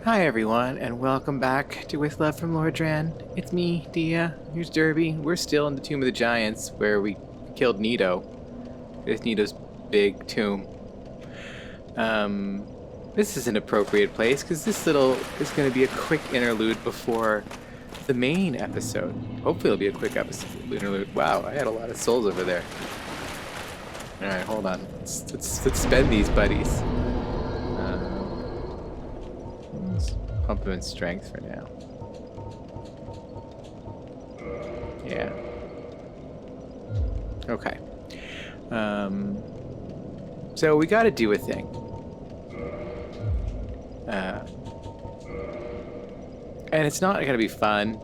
Hi everyone, and welcome back to With Love from Lordran. It's me, Dia. Here's Derby. We're still in the Tomb of the Giants, where we killed Nito. It's Nito's big tomb. This is an appropriate place, because this little is going to be a quick interlude before the main episode. Hopefully it'll be a quick interlude. Wow, I had a lot of souls over there. Alright, hold on. Let's spend these buddies. Pump him in strength for now. Yeah. Okay. So we gotta do a thing. And it's not gonna be fun.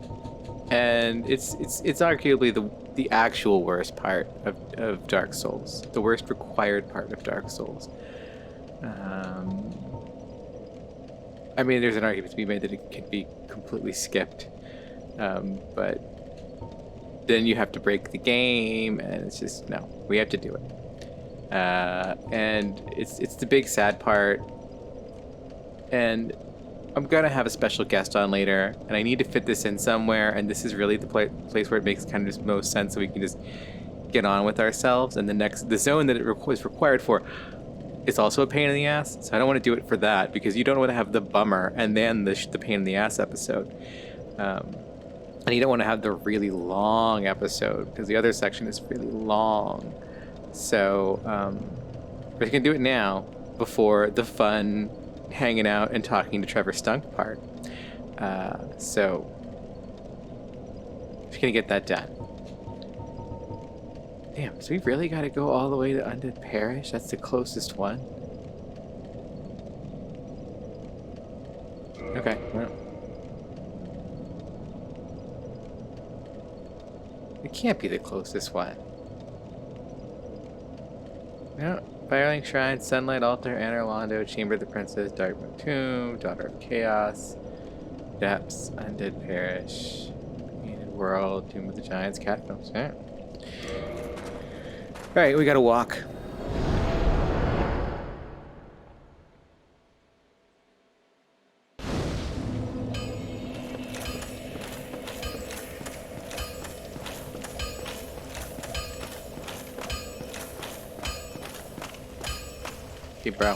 And it's arguably the actual worst part of Dark Souls. The worst required part of Dark Souls. I mean, there's an argument to be made that it can be completely skipped, but then you have to break the game, and it's just, no, we have to do it. And it's the big sad part, and I'm gonna have a special guest on later, and I need to fit this in somewhere, and this is really the place where it makes kind of just most sense, so we can just get on with ourselves. And the zone that it was required for, it's also a pain in the ass, so I don't want to do it for that, because you don't want to have the bummer and then the pain in the ass episode. And you don't want to have the really long episode, because the other section is really long. So, we can do it now, before the fun hanging out and talking to Trevor Strunk part. So, we're going to get that done. Damn, so we really gotta go all the way to Undead Parish? That's the closest one? Okay, well. It can't be the closest one. No. Firelink Shrine, Sunlight Altar, Anor Londo, Chamber of the Princess, Darkmoon Tomb, Daughter of Chaos, Depths, Undead Parish, Painted World, Tomb of the Giants, Catacombs. Yeah. Alright, we gotta walk. Hey, bro.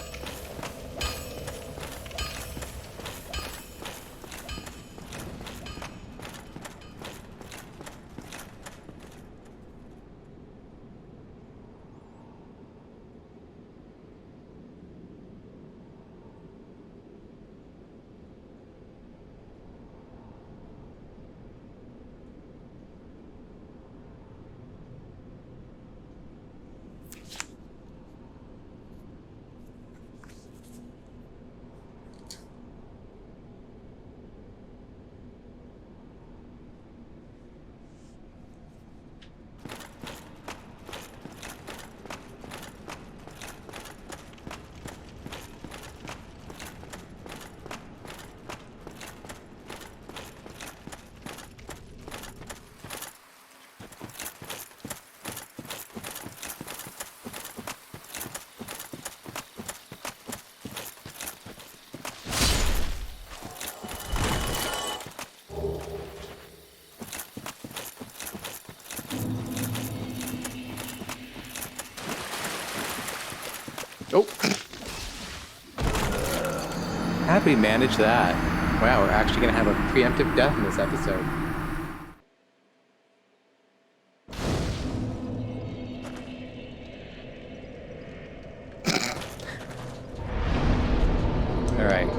Oh! How did we manage that? Wow, we're actually gonna have a preemptive death in this episode. Alright.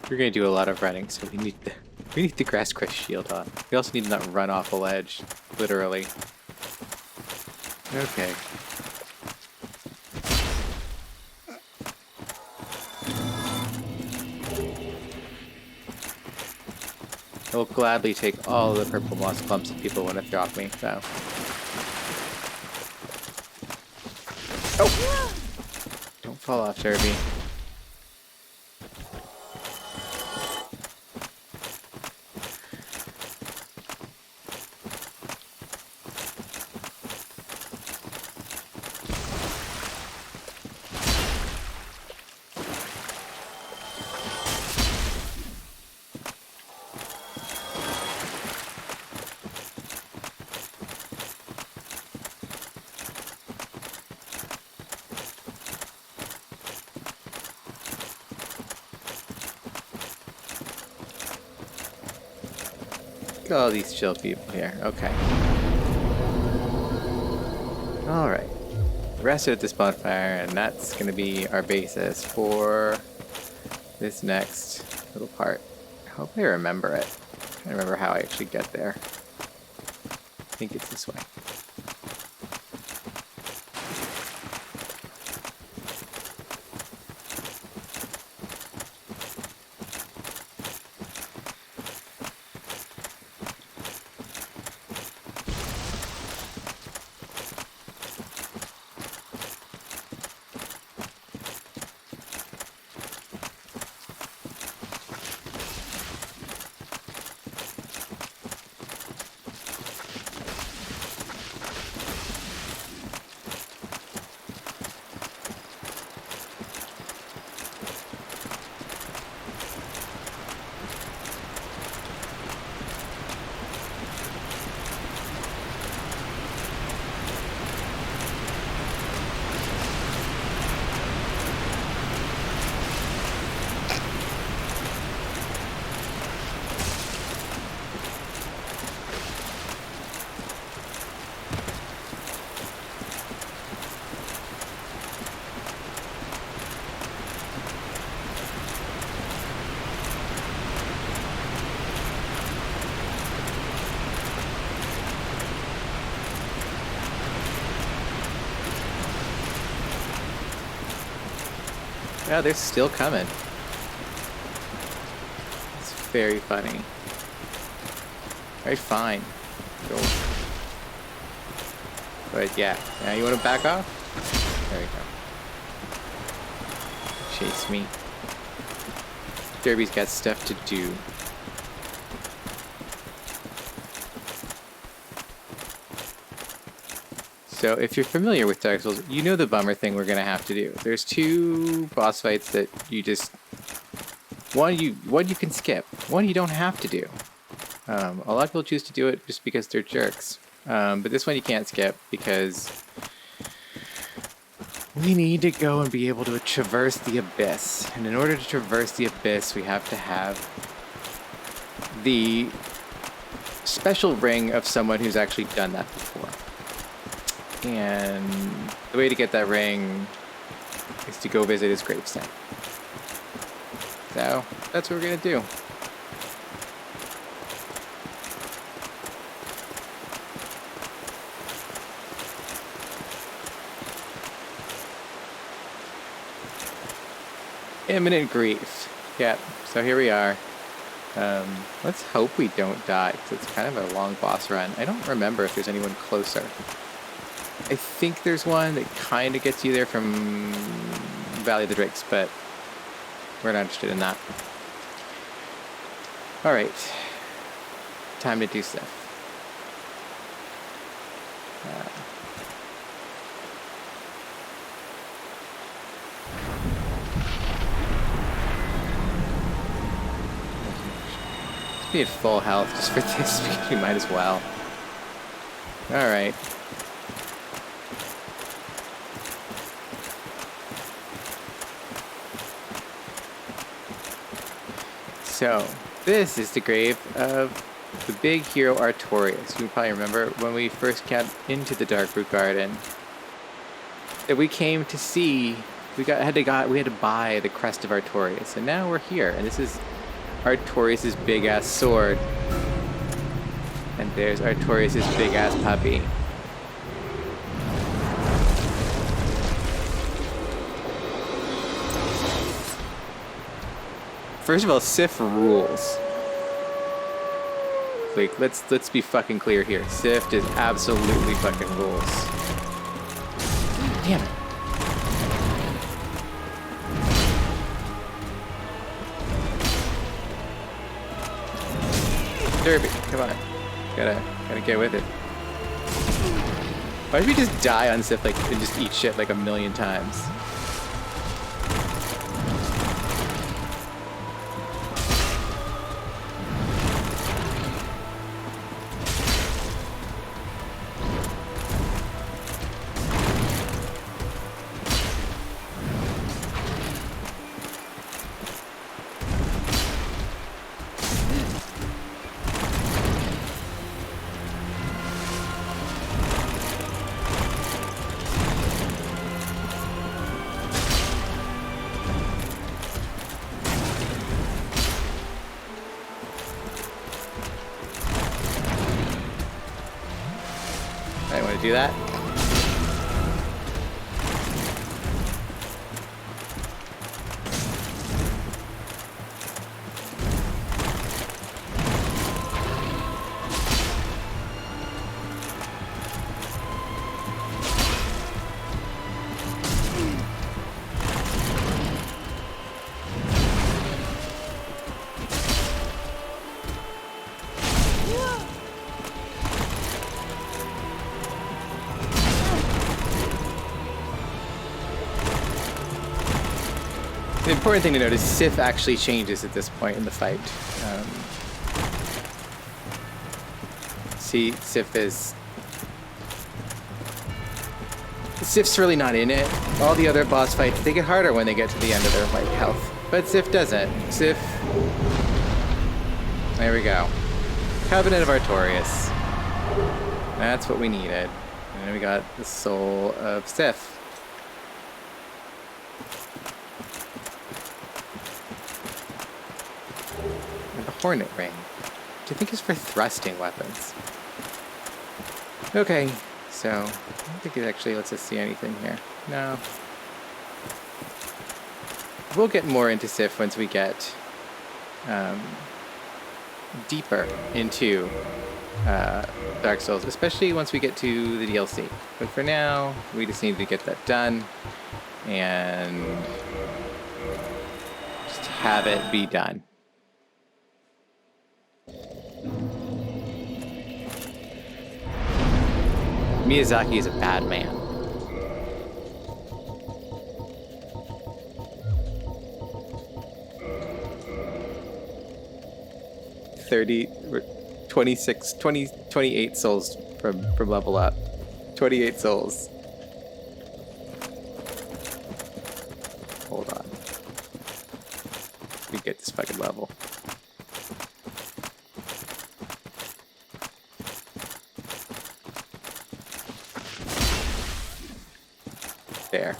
We're gonna do a lot of running, so we need the grass crest shield on. We also need to not run off a ledge, literally. Okay. I will gladly take all the purple moss clumps that people want to throw at me, so. Oh! Don't fall off, Derby. Look at all these chill people here. Okay. Alright. Rest at this bonfire, and that's going to be our basis for this next little part. I hope I remember it. I remember how I actually get there. I think it's this way. Yeah, they're still coming. It's very funny. Alright, fine. Go. But yeah, now you want to back off? There we go. Chase me. Derby's got stuff to do. So if you're familiar with Dark Souls, you know the bummer thing we're going to have to do. There's 2 boss fights that you just... One you can skip. One you don't have to do. A lot of people choose to do it just because they're jerks. But this one you can't skip because we need to go and be able to traverse the abyss. And in order to traverse the abyss, we have to have the special ring of someone who's actually done that before. And the way to get that ring is to go visit his gravesite. So that's what we're gonna do. Imminent grief. Yeah, so here we are. Let's hope we don't die, because it's kind of a long boss run. I don't remember if there's anyone closer. I think there's one that kind of gets you there from Valley of the Drakes, but we're not interested in that. Alright. Time to do stuff. Let's be at full health just for this, because we might as well. Alright. So, this is the grave of the big hero Artorias. You probably remember when we first got into the Darkroot Garden that we came to see. We had to buy the crest of Artorias, and now we're here. And this is Artorias' big ass sword, and there's Artorias' big ass puppy. First of all, Sif rules. Like, let's be fucking clear here. Sif is absolutely fucking rules. Damn it. Derby, come on. Gotta get with it. Why don't we just die on Sif like and just eat shit like a million times? I want to do that. The important thing to note is Sif actually changes at this point in the fight. See, Sif's really not in it. All the other boss fights, they get harder when they get to the end of their like health. But Sif doesn't. Sif... There we go. Covenant of Artorias. That's what we needed. And then we got the soul of Sif. And the Hornet Ring, which I think is for thrusting weapons. Okay, so I don't think it actually lets us see anything here. No. We'll get more into Sif once we get deeper into Dark Souls, especially once we get to the DLC. But for now, we just need to get that done and just have it be done. Miyazaki is a bad man. $30, 26, 20, 28 souls from level up. 28 souls. Hold on. We get this fucking level. There.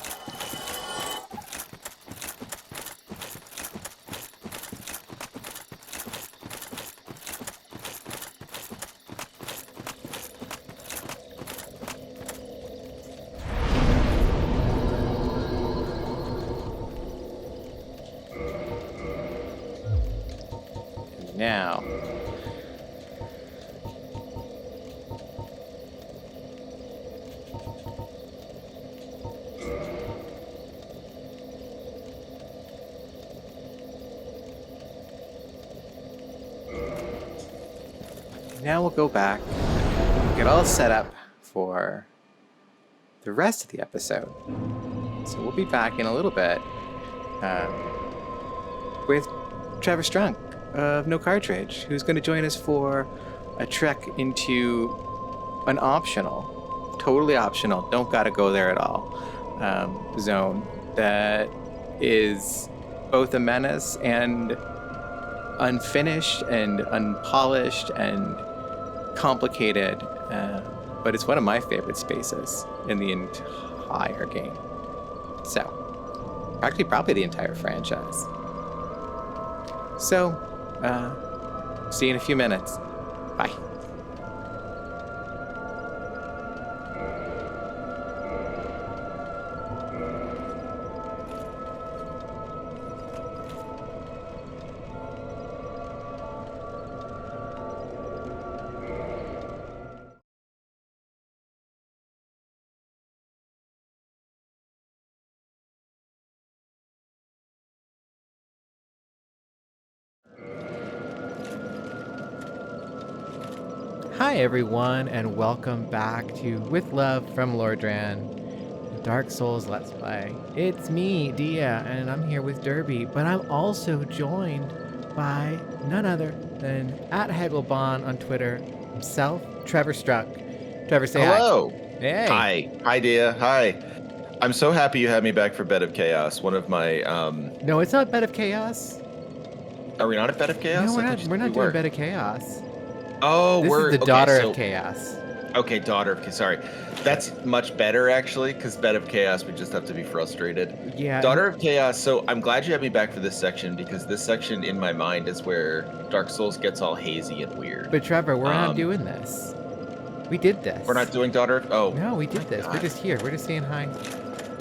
Now, we'll go back, get all set up for the rest of the episode. So we'll be back in a little bit with Trevor Strunk of No Cartridge, who's going to join us for a trek into an optional, totally optional, don't gotta go there at all, zone that is both a menace and unfinished and unpolished and complicated, but it's one of my favorite spaces in the entire game. So, actually probably the entire franchise. So, see you in a few minutes. Bye. Hi everyone, and welcome back to With Love from Lordran, Dark Souls Let's Play. It's me, Dia, and I'm here with Derby, but I'm also joined by none other than @Hegelbon on Twitter himself, Trevor Strunk. Trevor, say Hello. hi. Hey. Hi, Dia. Hi. I'm so happy you had me back for Bed of Chaos. One of my No, it's not Bed of Chaos. Are we not at Bed of Chaos? No, I thought you we're said not we doing were. Bed of Chaos. Oh, This we're is the okay, Daughter so, of Chaos. Okay, Daughter of Sorry. That's much better actually, because Bed of Chaos we just have to be frustrated. Yeah. Daughter of Chaos, so I'm glad you had me back for this section, because this section in my mind is where Dark Souls gets all hazy and weird. But Trevor, we're not doing this. We did this. We're not doing Daughter of... Oh. No, we did my this. God. We're just here. We're just saying hi.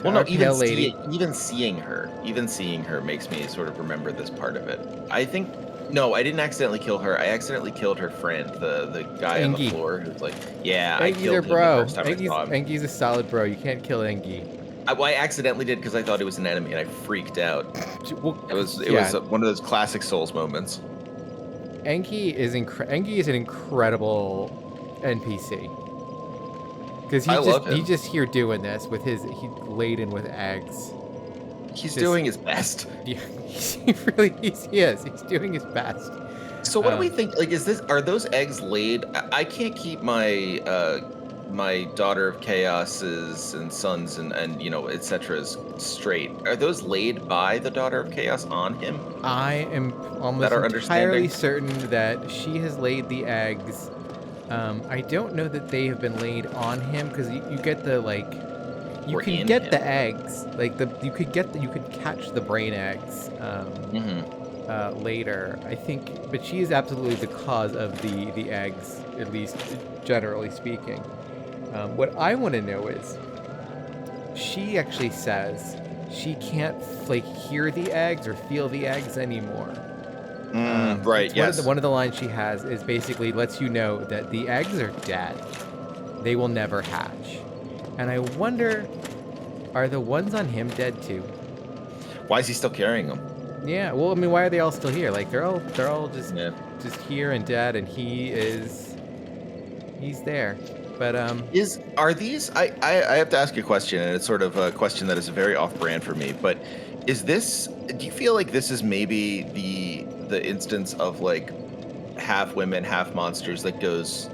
Well, no, Pale lady. even seeing her makes me sort of remember this part of it. I think, no, I didn't accidentally kill her. I accidentally killed her friend, the guy on the floor who's like, yeah, I killed him the first time I saw him. Engi's a solid bro. You can't kill Engi. I accidentally did because I thought it was an enemy and I freaked out. Well, it was one of those classic Souls moments. Engi is an incredible NPC. Because he's just here doing this with he's laden with eggs. He's doing his best. Yeah, he is. He's doing his best. So what do we think? Like, are those eggs laid? I can't keep my my Daughter of Chaos's and sons and etc.'s straight. Are those laid by the Daughter of Chaos on him? I am almost entirely certain that she has laid the eggs. I don't know that they have been laid on him, because you get the you can get the eggs, you could catch the brain eggs later, I think, but she is absolutely the cause of the eggs, at least generally speaking. What I want to know is, she actually says she can't hear the eggs or feel the eggs anymore. Right, yes. One of the lines she has is basically lets you know that the eggs are dead. They will never hatch. And I wonder, are the ones on him dead too? Why is he still carrying them? Yeah, well, I mean, why are they all still here? Like, they're all just here and dead, and he's there. But are these? I have to ask you a question, and it's sort of a question that is very off-brand for me. But do you feel like this is maybe the instance of like half women, half monsters that goes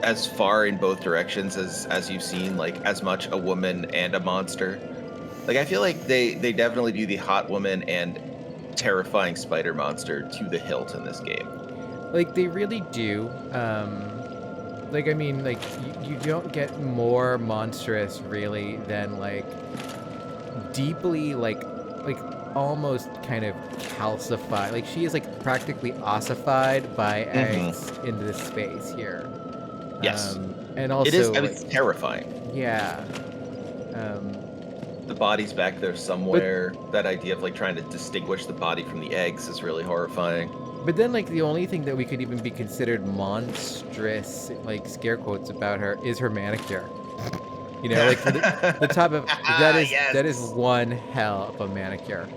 as far in both directions as you've seen, like as much a woman and a monster? Like, I feel like they definitely do the hot woman and terrifying spider monster to the hilt in this game. Like, they really do. Like, I mean, like, you don't get more monstrous really than like deeply like almost kind of calcified. Like, she is like practically ossified by eggs into this space here. Yes. And also it is. It's terrifying. Yeah. The body's back there somewhere. That idea of like trying to distinguish the body from the eggs is really horrifying. But then, like, the only thing that we could even be considered monstrous, like scare quotes, about her is her manicure. You know, like the top of that is one hell of a manicure.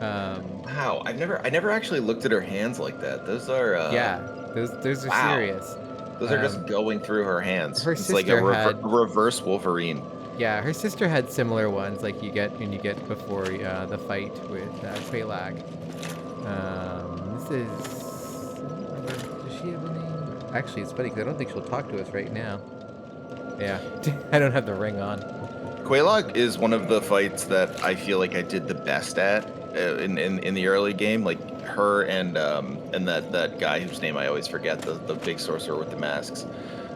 Wow, I never actually looked at her hands like that. Those are those are serious. Those are just going through her hands. Her it's like a reverse Wolverine. Yeah, her sister had similar ones, like you get before the fight with Quelaag. Does she have a name? Actually, it's funny because I don't think she'll talk to us right now. Yeah, I don't have the ring on. Quelaag is one of the fights that I feel like I did the best at in the early game. Like her and that guy whose name I always forget, the big sorcerer with the masks.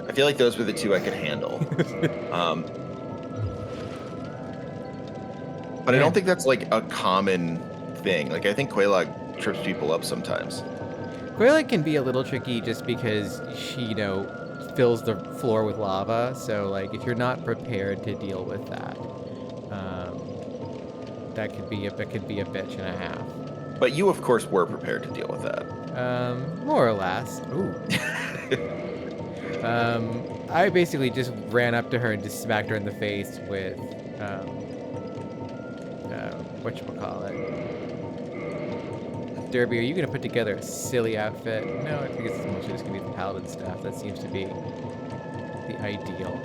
I feel like those were the two I could handle. But I don't think that's like a common thing. Like, I think Quelaag trips people up sometimes. Quelaag can be a little tricky just because she, fills the floor with lava. So, like, if you're not prepared to deal with that, that could be a bitch and a half. But you, of course, were prepared to deal with that. More or less. Ooh. I basically just ran up to her and just smacked her in the face with, whatchamacallit. Derby, are you going to put together a silly outfit? No, I think it's mostly just going to be the paladin stuff. That seems to be the ideal.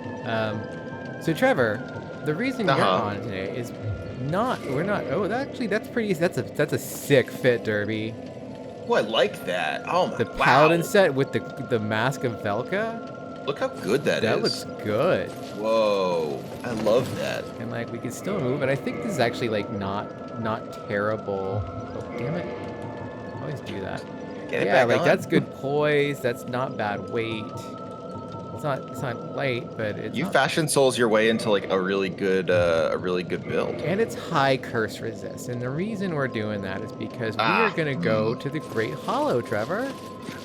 So Trevor, the reason you're on today is we're not. Oh, actually, that's pretty. That's a sick fit, Derby. Oh, I like that. Oh my! The paladin set with the mask of Velka. Look how good that is. That looks good. Whoa, I love that. And like we can still move, and I think this is actually like not terrible. Oh, damn it! I always do that. Get it back like on. that's good poise. That's not bad weight. It's not light, but it's You not... fashion souls your way into like a really good build. And it's high curse resist. And the reason we're doing that is because we are gonna go to the Great Hollow, Trevor.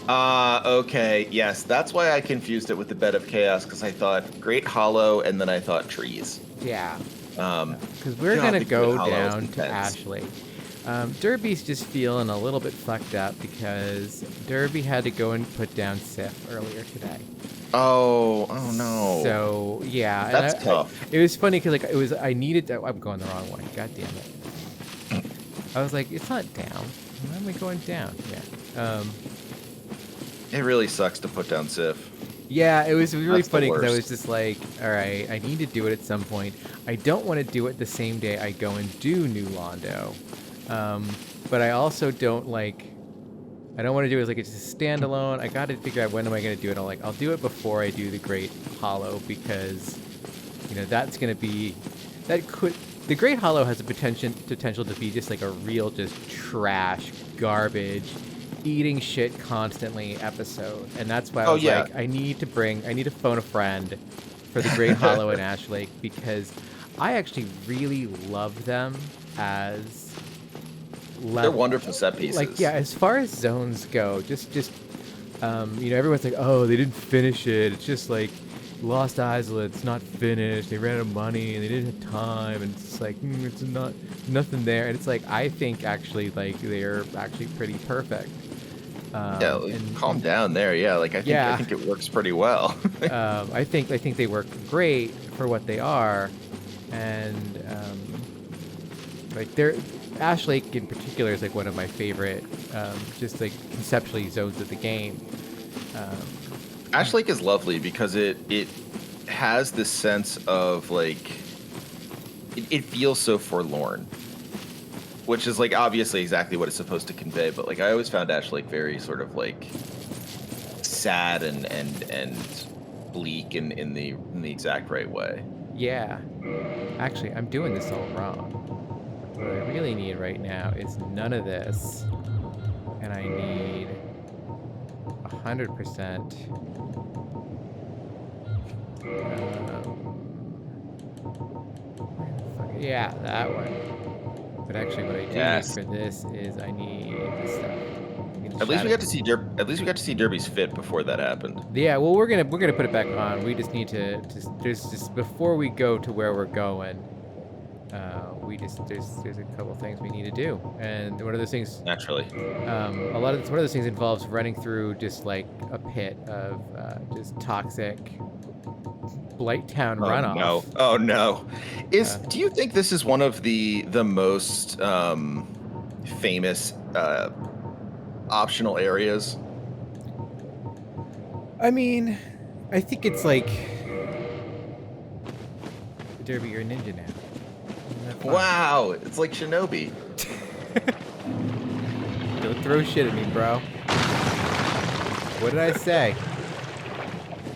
Okay, yes, that's why I confused it with the Bed of Chaos, because I thought Great Hollow and then I thought trees. Yeah. Because we're gonna go down to Ashley. Derby's just feeling a little bit fucked up because Derby had to go and put down Sif earlier today. Oh no. So yeah, that's tough. It was funny because I needed to, I'm going the wrong way. God damn it. I was like, it's not down. Why am I going down? Yeah. It really sucks to put down Sif. Yeah, it was really funny because I worst. was just like, all right, I need to do it at some point. I don't want to do it the same day I go and do New Londo. But I also don't I don't want to do it as like it's a standalone. I got to figure out when am I going to do it. I'll do it before I do the Great Hollow because, that's going to be, the Great Hollow has a potential to be just like a real just trash, garbage, eating shit constantly episode. And that's why I was like, I need to phone a friend for the Great Hollow in Ash Lake because I actually really love them as they're wonderful set pieces. As far as zones go, everyone's like, oh, they didn't finish it. It's just like Lost Islet's not finished. They ran out of money and they didn't have time, and it's like it's nothing there. And it's like I think actually they're actually pretty perfect. Calm down there. Yeah, I think it works pretty well. I think they work great for what they are, and they're. Ash Lake in particular is one of my favorite, just conceptually zones of the game. Ash Lake is lovely because it has this sense of it feels so forlorn, which is obviously exactly what it's supposed to convey. But I always found Ash Lake very sort of sad and bleak in the exact right way. Yeah, actually, I'm doing this all wrong. What I really need right now is none of this, and I need 100%. Yeah, that one. But actually, what I do need for this is I need this stuff. At least we got to see Derby's fit before that happened. Yeah, well, we're gonna put it back on. We just need to just before we go to where we're going. There's a couple things we need to do, and one of those things naturally. One of those things involves running through just a pit of just toxic Blighttown runoff. No. Oh no! Do you think this is one of the most famous optional areas? I mean, I think it's Derby, you're a ninja now. Wow, it's like Shinobi. Don't throw shit at me, bro. What did I say?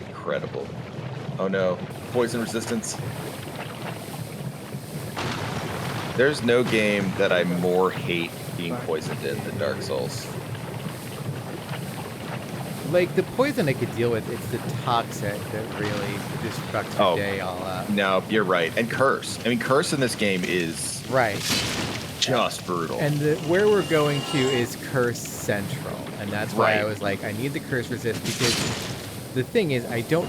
Incredible. Oh no, poison resistance. There's no game that I more hate being poisoned in than Dark Souls. The poison I could deal with, it's the toxic that really just fucks your day all up. No, you're right. And Curse. I mean, Curse in this game is just brutal. And where we're going to is Curse Central, and that's why I was like, I need the Curse resist because the thing is, I don't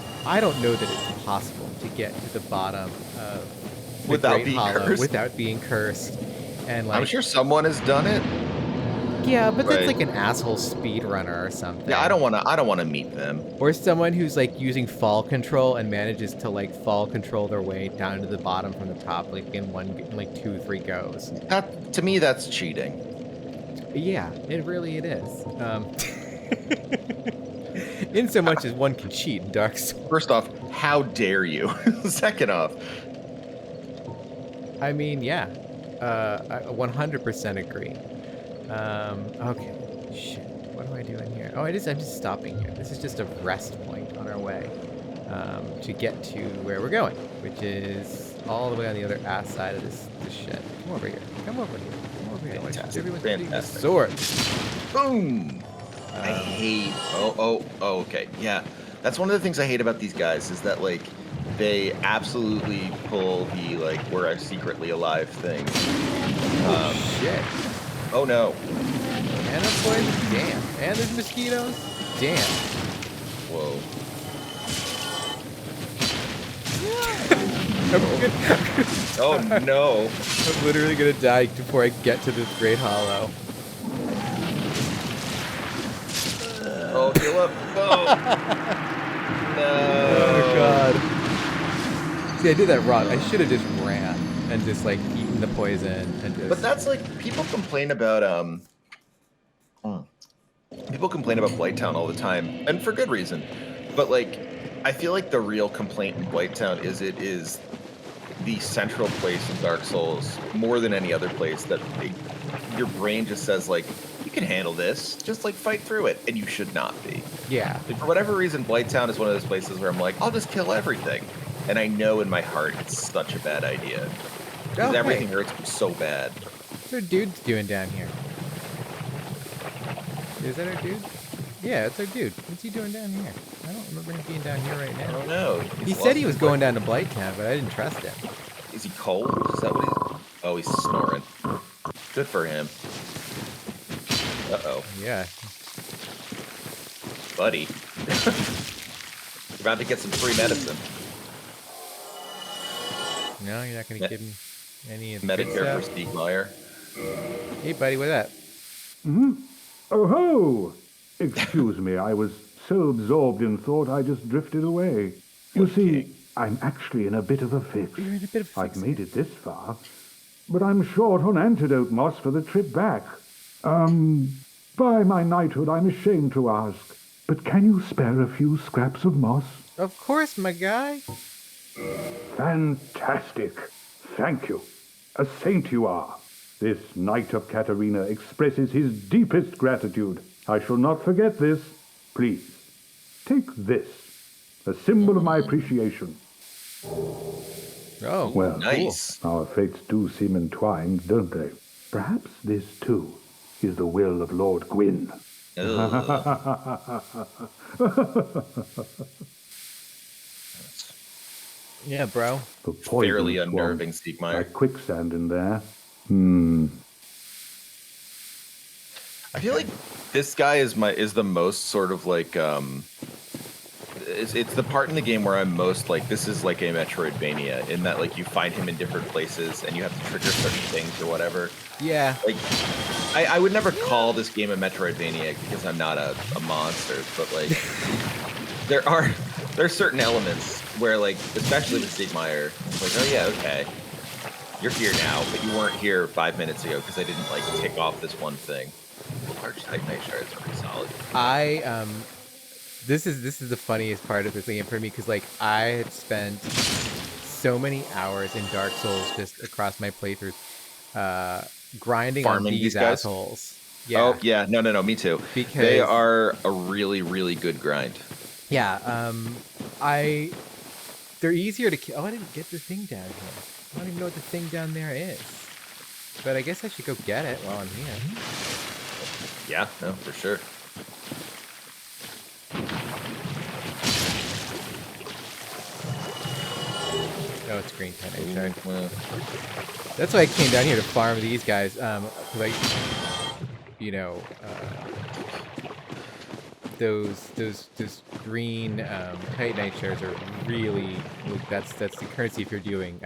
know that it's possible to get to the bottom of the Great Hollow without being cursed. And I'm sure someone has done it. Yeah, but that's an asshole speedrunner or something. Yeah, I don't want to meet them. Or someone who's using fall control and manages to fall control their way down to the bottom from the top in 2-3 goes. To me, that's cheating. Yeah, it is. In so much as one can cheat in Dark Souls. First off, how dare you? Second off, I mean, yeah, I 100% agree. Okay, shit. What do I do in here? Oh, I'm just stopping here. This is just a rest point on our way to get to where we're going, which is all the way on the other ass side of this shit. Come over here. Come over here. Come over here. fantastic. Everyone's shooting the Fantastic. sword. Boom. I hate. Oh. Okay. Yeah, that's one of the things I hate about these guys is that like they absolutely pull the like we're secretly alive thing. Shit. Oh no. And a poison. Damn. And there's mosquitoes. Damn. Whoa. Oh no. I'm literally gonna die before I get to this great hollow. Oh, heal up. Oh. No. Oh god. See, I did that wrong. I should have just ran and just like eaten the poison and just. But that's like people complain about people complain about Blighttown all the time, and for good reason. But like, I feel like the real complaint in Blighttown is it is the central place in Dark Souls more than any other place that your brain just says like, you can handle this, just like fight through it, and you should not be. Yeah. Like, for whatever reason, Blighttown is one of those places where I'm like, I'll just kill everything, and I know in my heart it's such a bad idea because everything hurts so bad. What's our dude doing down here? Is that our dude? Yeah, it's our dude. What's he doing down here? I don't remember him being down here right I now. don't know. He said he was going down to Blighttown, but I didn't trust him. Is he cold? Is that what he's... Oh, he's snoring. Good for him. Uh-oh. Yeah. Buddy. You're about to get some free medicine. No, you're not going to give me any of the good Medicare for stuff? Stiegmeyer. Hey, buddy, what's up? Oh ho! Excuse me, I was so absorbed in thought I just drifted away. You see, I'm actually in a bit of a fix. You're in a bit of a I've fix. made it this far, but I'm short on antidote moss for the trip back. By my knighthood, I'm ashamed to ask, but can you spare a few scraps of moss? Of course, my guy. Fantastic. Thank you. A saint you are. This Knight of Katarina expresses his deepest gratitude. I shall not forget this. Please, take this, a symbol of my appreciation. Oh, Well, Nice. our fates do seem entwined, don't they? Perhaps this, too, is the will of Lord Gwyn. yeah, bro. The poison Fairly swamp, unnerving, Stiegmeyer. like quicksand in there. I feel like this guy is the most sort of like it's the part in the game where I'm most like this is like a Metroidvania in that like you find him in different places and you have to trigger certain things or whatever. Yeah. Like I would never call this game a Metroidvania because I'm not a monster, but like there's certain elements where like especially with Stiegmeyer, it's like, oh yeah, okay. You're here now, but you weren't here 5 minutes ago because I didn't like take off this one thing. Large Titanite shards are pretty solid. This is the funniest part of this game for me because like I had spent so many hours in Dark Souls just across my playthroughs, grinding Farming on these these guys? assholes. Yeah. Oh yeah, no, me too. Because they are a really, really good grind. Yeah. They're easier to kill. Oh, I didn't get the thing down here. I don't even know what the thing down there is. But I guess I should go get it while I'm here. Yeah, no, for sure. Oh, it's green Titanite shard. Well, That's why I came down here to farm these guys. Like, you know, those green Titanite shards are really like, that's the currency if you're doing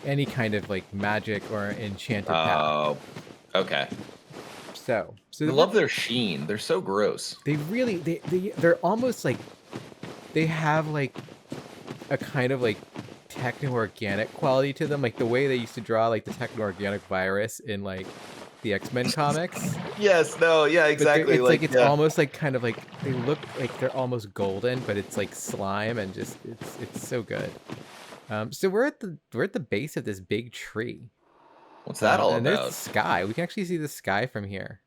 any kind of like magic or enchanted path. oh, okay. So I love their sheen. They're so gross. they really they're almost like they have like a kind of like techno-organic quality to them, like the way they used to draw like the techno-organic virus in like the X-Men comics. Yes, no, yeah, But exactly. it's like Like, it's yeah. almost like kind of like they look like they're almost golden, but it's like slime and just it's so good. So we're at the base of this big tree. What's that all And there's the about? sky. We can actually see the sky from here.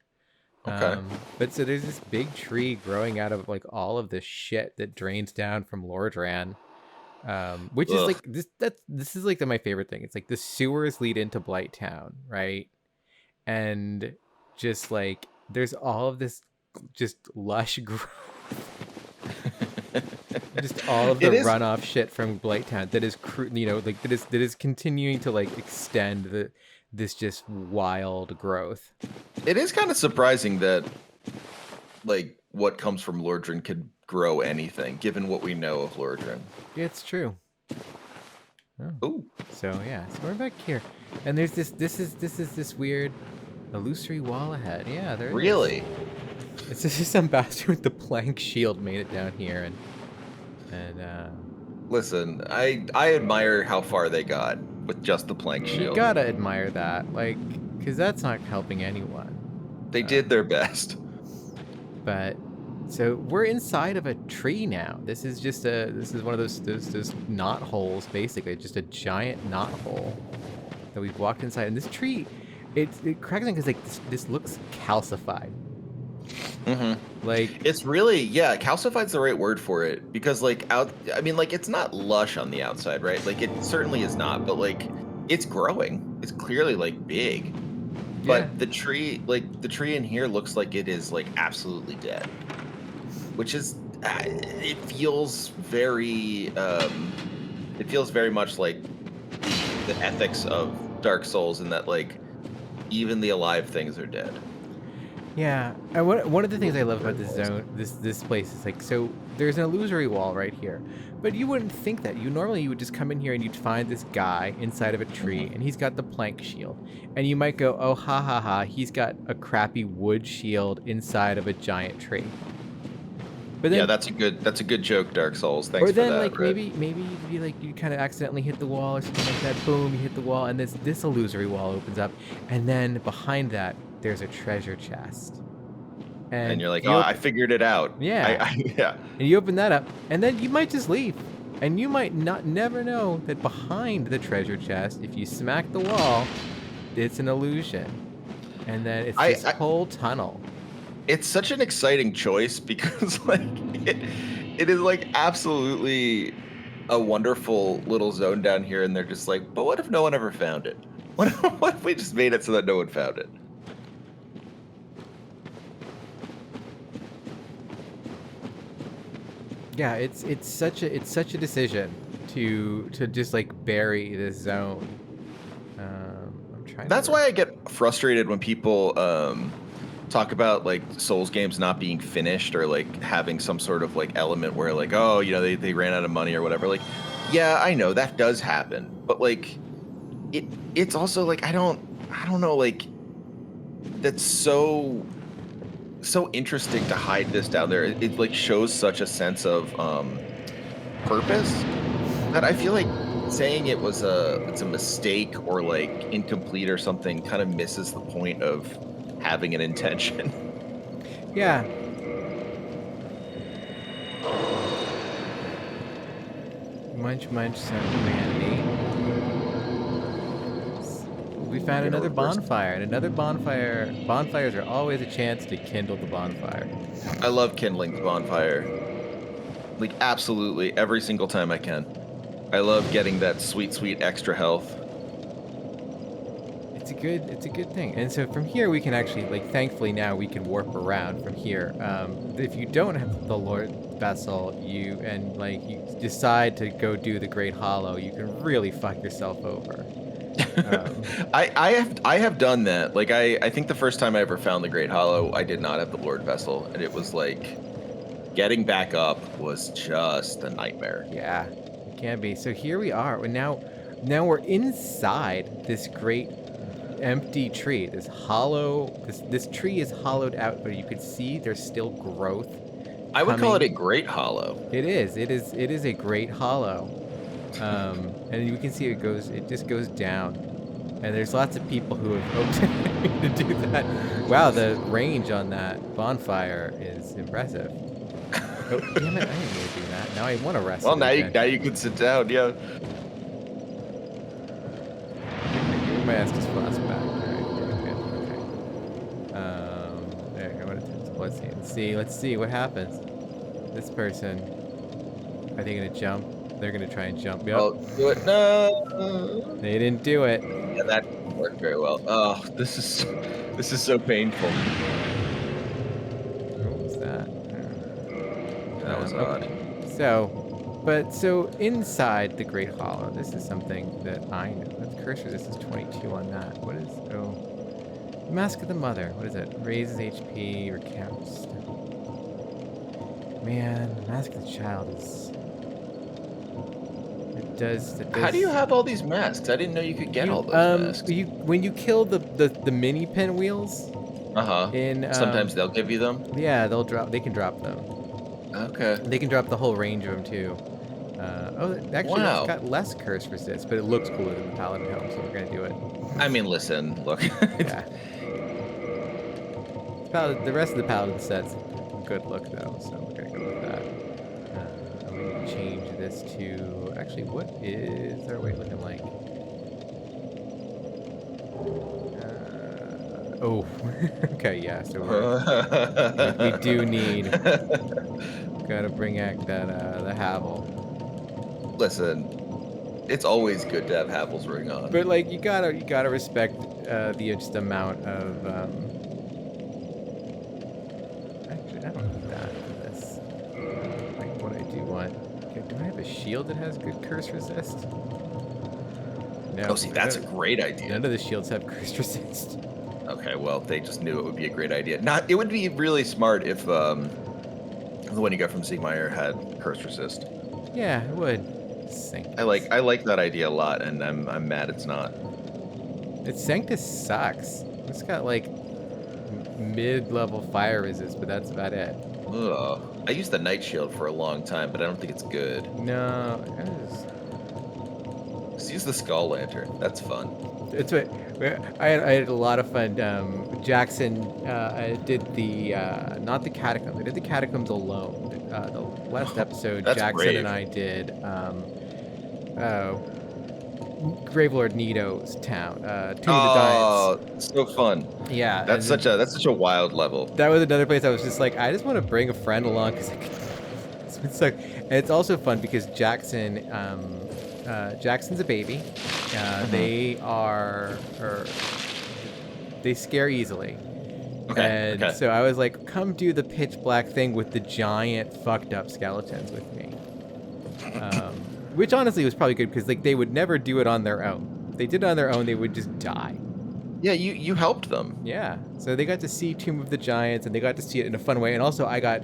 Okay. But so there's this big tree growing out of like all of this shit that drains down from Lordran. Which is Ugh. like this is like my favorite thing. It's like the sewers lead into Blighttown, right? And just like there's all of this just lush growth, just all of the It is. runoff shit from Blighttown that is like that is continuing to like extend this just wild growth. It is kind of surprising that, like, what comes from Lordran could grow anything, given what we know of Lordran. Yeah, it's true. Oh. Ooh. So yeah, so we're back here, and there's this is this weird illusory wall ahead. Yeah, there it is. Really? It's just some bastard with the plank shield made it down here, and Listen, I admire how far they got with just the plank you shield. gotta admire that, like, because that's not helping anyone. They did their best. But so we're inside of a tree now. This is one of those knot holes, basically, just a giant knot hole that we've walked inside. And this tree, it cracks me because like this looks calcified. Mm-hmm. Like It's really, yeah, calcified's the right word for it, because like I mean, like, it's not lush on the outside, right? Like, it certainly is not, but like it's growing. It's clearly like big. But yeah. the tree in here looks like it is like absolutely dead, which is it feels very much like the ethics of Dark Souls, in that like even the alive things are dead. Yeah, and one of the things I love about this zone, this place is like, so there's an illusory wall right here, but you wouldn't think that. You would just come in here and you'd find this guy inside of a tree, and he's got the plank shield, and you might go, oh ha ha ha, he's got a crappy wood shield inside of a giant tree. But then, Yeah, that's a good joke, Dark Souls. Thanks or for then that. like Red. maybe you'd be like, you kind of accidentally hit the wall or something like that. Boom, you hit the wall, and this illusory wall opens up, and then behind that there's a treasure chest. And you're like, oh, I figured it out. Yeah. Yeah. And you open that up, and then you might just leave. And you might never know that behind the treasure chest, if you smack the wall, it's an illusion. And then it's this whole tunnel. It's such an exciting choice, because like it is like absolutely a wonderful little zone down here, and they're just like, but what if no one ever found it? What if we just made it so that no one found it? Yeah, it's such a decision to just like bury this zone. I'm trying. That's why I get frustrated when people talk about like Souls games not being finished, or like having some sort of like element where like, oh, you know, they ran out of money or whatever. Like, yeah, I know that does happen, but like it's also like I don't know, like that's so interesting to hide this down there. It like shows such a sense of purpose that I feel like saying it's a mistake or like incomplete or something kind of misses the point of having an intention. Yeah. Munch, son of humanity. We found another bonfire, and another bonfire. Bonfires are always a chance to kindle the bonfire. I love kindling the bonfire. Like, absolutely, every single time I can. I love getting that sweet extra health. It's a good thing. And so from here we can actually, like, thankfully now we can warp around from here. If you don't have the Lord Vessel, you decide to go do the Great Hollow, you can really fuck yourself over. I have done that. Like, I think the first time I ever found the Great Hollow, I did not have the Lord Vessel, and it was like getting back up was just a nightmare. Yeah, it can be. So here we are. Now we're inside this great empty tree. This hollow. This tree is hollowed out, but you can see there's still growth. I would call it a great hollow. It is. It is a great hollow. And you can see it just goes down. And there's lots of people who have hoped to do that. Wow, the range on that bonfire is impressive. Oh, damn it, I didn't mean to do that. Now I want to rest. Well, now you can sit down, yeah. My ass just flashback. Alright, good. Okay. There, I want to let's see what happens. This person, are they gonna jump? They're gonna try and jump. Yep. Oh, do it. No. They didn't do it. Yeah, that didn't work very well. Oh, this is so painful. What was that? That was odd. So inside the Great Hollow, this is something that I know. That's cursor. This is 22 on that. What is? Oh, Mask of the Mother. What is it? Raises HP, recounts. Man, Mask of the Child is. It does. How do you have all these masks? I didn't know you could get all those masks. When you kill the mini pinwheels. In sometimes they'll give you them. Yeah, they'll drop. They can drop them. Okay. They can drop the whole range of them too. Actually, Wow. It's got less curse resist, but it looks cooler than the Paladin Helm, so we're gonna do it. I mean, listen, look. Yeah. The rest of the Paladin set's good look though, so we're gonna go with that. I'm gonna change this to actually, what is our weight looking like? Oh, okay, yeah. So we do need. Gotta bring back that the Havel. Listen, it's always good to have Havel's ring on. But like you gotta respect the just amount of. Actually, I don't need that for this. Like what I do want. Okay, do I have a shield that has good curse resist? No. Oh, see, that's a great idea. None of the shields have curse resist. Okay, well, they just knew it would be a great idea. It would be really smart if the one you got from Siegmeyer had curse resist. Yeah, it would. Sanctus. I like that idea a lot, and I'm mad it's not. Its Sanctus sucks. It's got like mid-level fire resist, but that's about it. Ugh. I used the Night Shield for a long time, but I don't think it's good. No, Just use the Skull Lantern. That's fun. It's what I had a lot of fun. Jackson did the not the catacombs. I did the catacombs alone. The last episode, Jackson brave. and I did Gravelord Nito's town, Tomb of the Oh, so fun. Giants. Yeah, That's such a wild level. that was another place I was just like, I just want to bring a friend along because it's like, and it's also fun because Jackson's a baby. They they scare easily. Okay. And so I was like, come do the pitch black thing with the giant fucked up skeletons with me. Which honestly was probably good because like they would never do it on their own. If they did it on their own, they would just die. Yeah, you helped them. Yeah. So they got to see Tomb of the Giants and they got to see it in a fun way. And also I got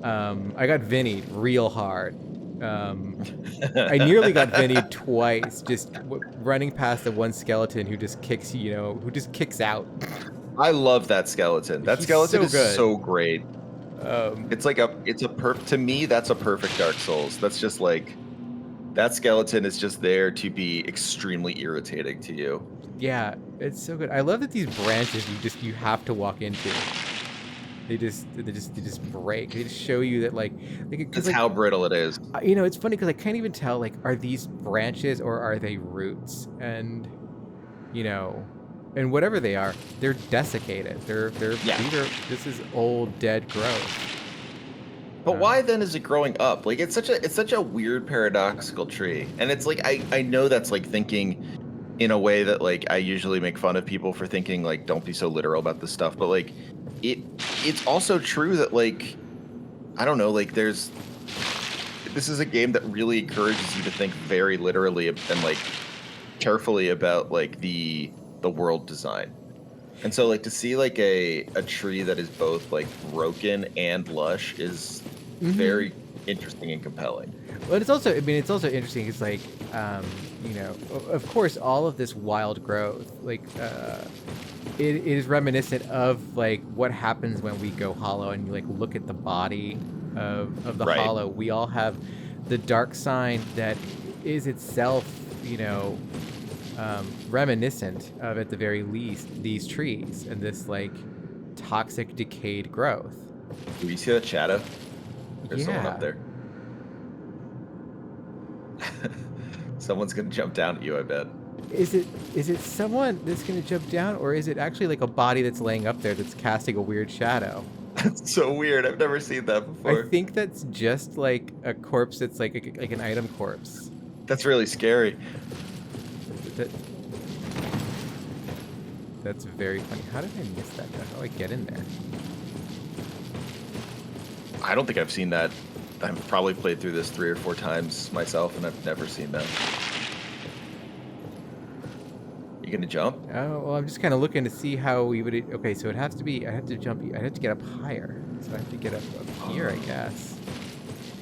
Vinny'd real hard. I nearly got Vinny twice, just running past the one skeleton who just kicks, who just kicks out. I love that skeleton. That He's skeleton so is good. so great. It's like to me, that's a perfect Dark Souls. That's just like, that skeleton is just there to be extremely irritating to you. Yeah, it's so good. I love that these branches you have to walk into. They just break. They just show you that That's how brittle it is. It's funny because I can't even tell are these branches or are they roots? And and whatever they are, they're desiccated. This is old dead growth. But why then is it growing up? Like it's such a weird paradoxical tree. And it's like I know that's like thinking in a way that like I usually make fun of people for thinking like don't be so literal about this stuff, but like it's also true that like I don't know, like this is a game that really encourages you to think very literally and like carefully about like the world design. And so like to see like a tree that is both like broken and lush is very interesting and compelling. But it's also interesting. It's like, of course, all of this wild growth, like, it is reminiscent of like what happens when we go hollow and you like look at the body of the hollow. We all have the dark sign that is itself, reminiscent of, at the very least, these trees and this like toxic decayed growth. Do you see that shadow? There's someone Yeah. up there. Someone's gonna jump down at you, I bet. Is it someone that's gonna jump down, or is it actually like a body that's laying up there that's casting a weird shadow? That's so weird. I've never seen that before. I think that's just like a corpse that's like an item corpse. That's really scary. That's very funny. How did I miss that? How do I get in there? I don't think I've seen that. I've probably played through this 3 or 4 times myself, and I've never seen that. You gonna jump? Oh, well, I'm just kind of looking to see how we would... Okay, so it has to be... I have to jump... I have to get up higher. So I have to get up here, I guess.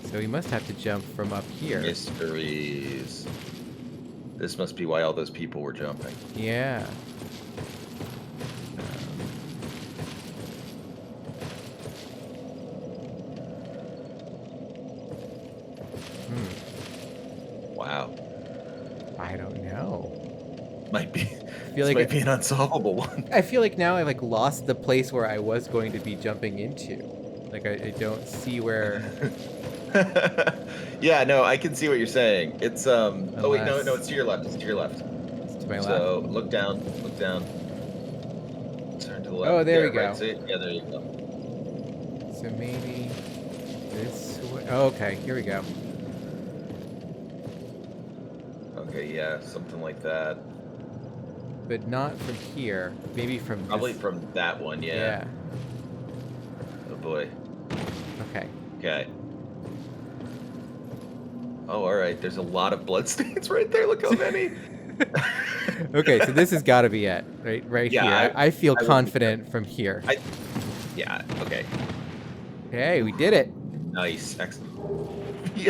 So we must have to jump from up here. Mysteries. This must be why all those people were jumping. Yeah. Wow. I don't know. Might be. I feel This like might be an unsolvable one. I feel like now I like lost the place where I was going to be jumping into. Like I don't see where. Yeah, no, I can see what you're saying. It's Oh wait, no, Unless- it's to your left. It's to your left. It's to my left. So look down. Look down. Turn to the left. Oh, there we right, go. see? Yeah, there you go. So maybe this way. Oh, okay, here we go. Okay, yeah, something like that. But not from here. Maybe from Probably this. from that one, yeah. Yeah. Oh boy. Okay. Okay. Oh, all right. There's a lot of bloodstains right there. Look how many. Okay, so this has got to be it, right Yeah, here. I feel I would- confident from here. Yeah. Okay. Hey, we did it. Nice. Excellent.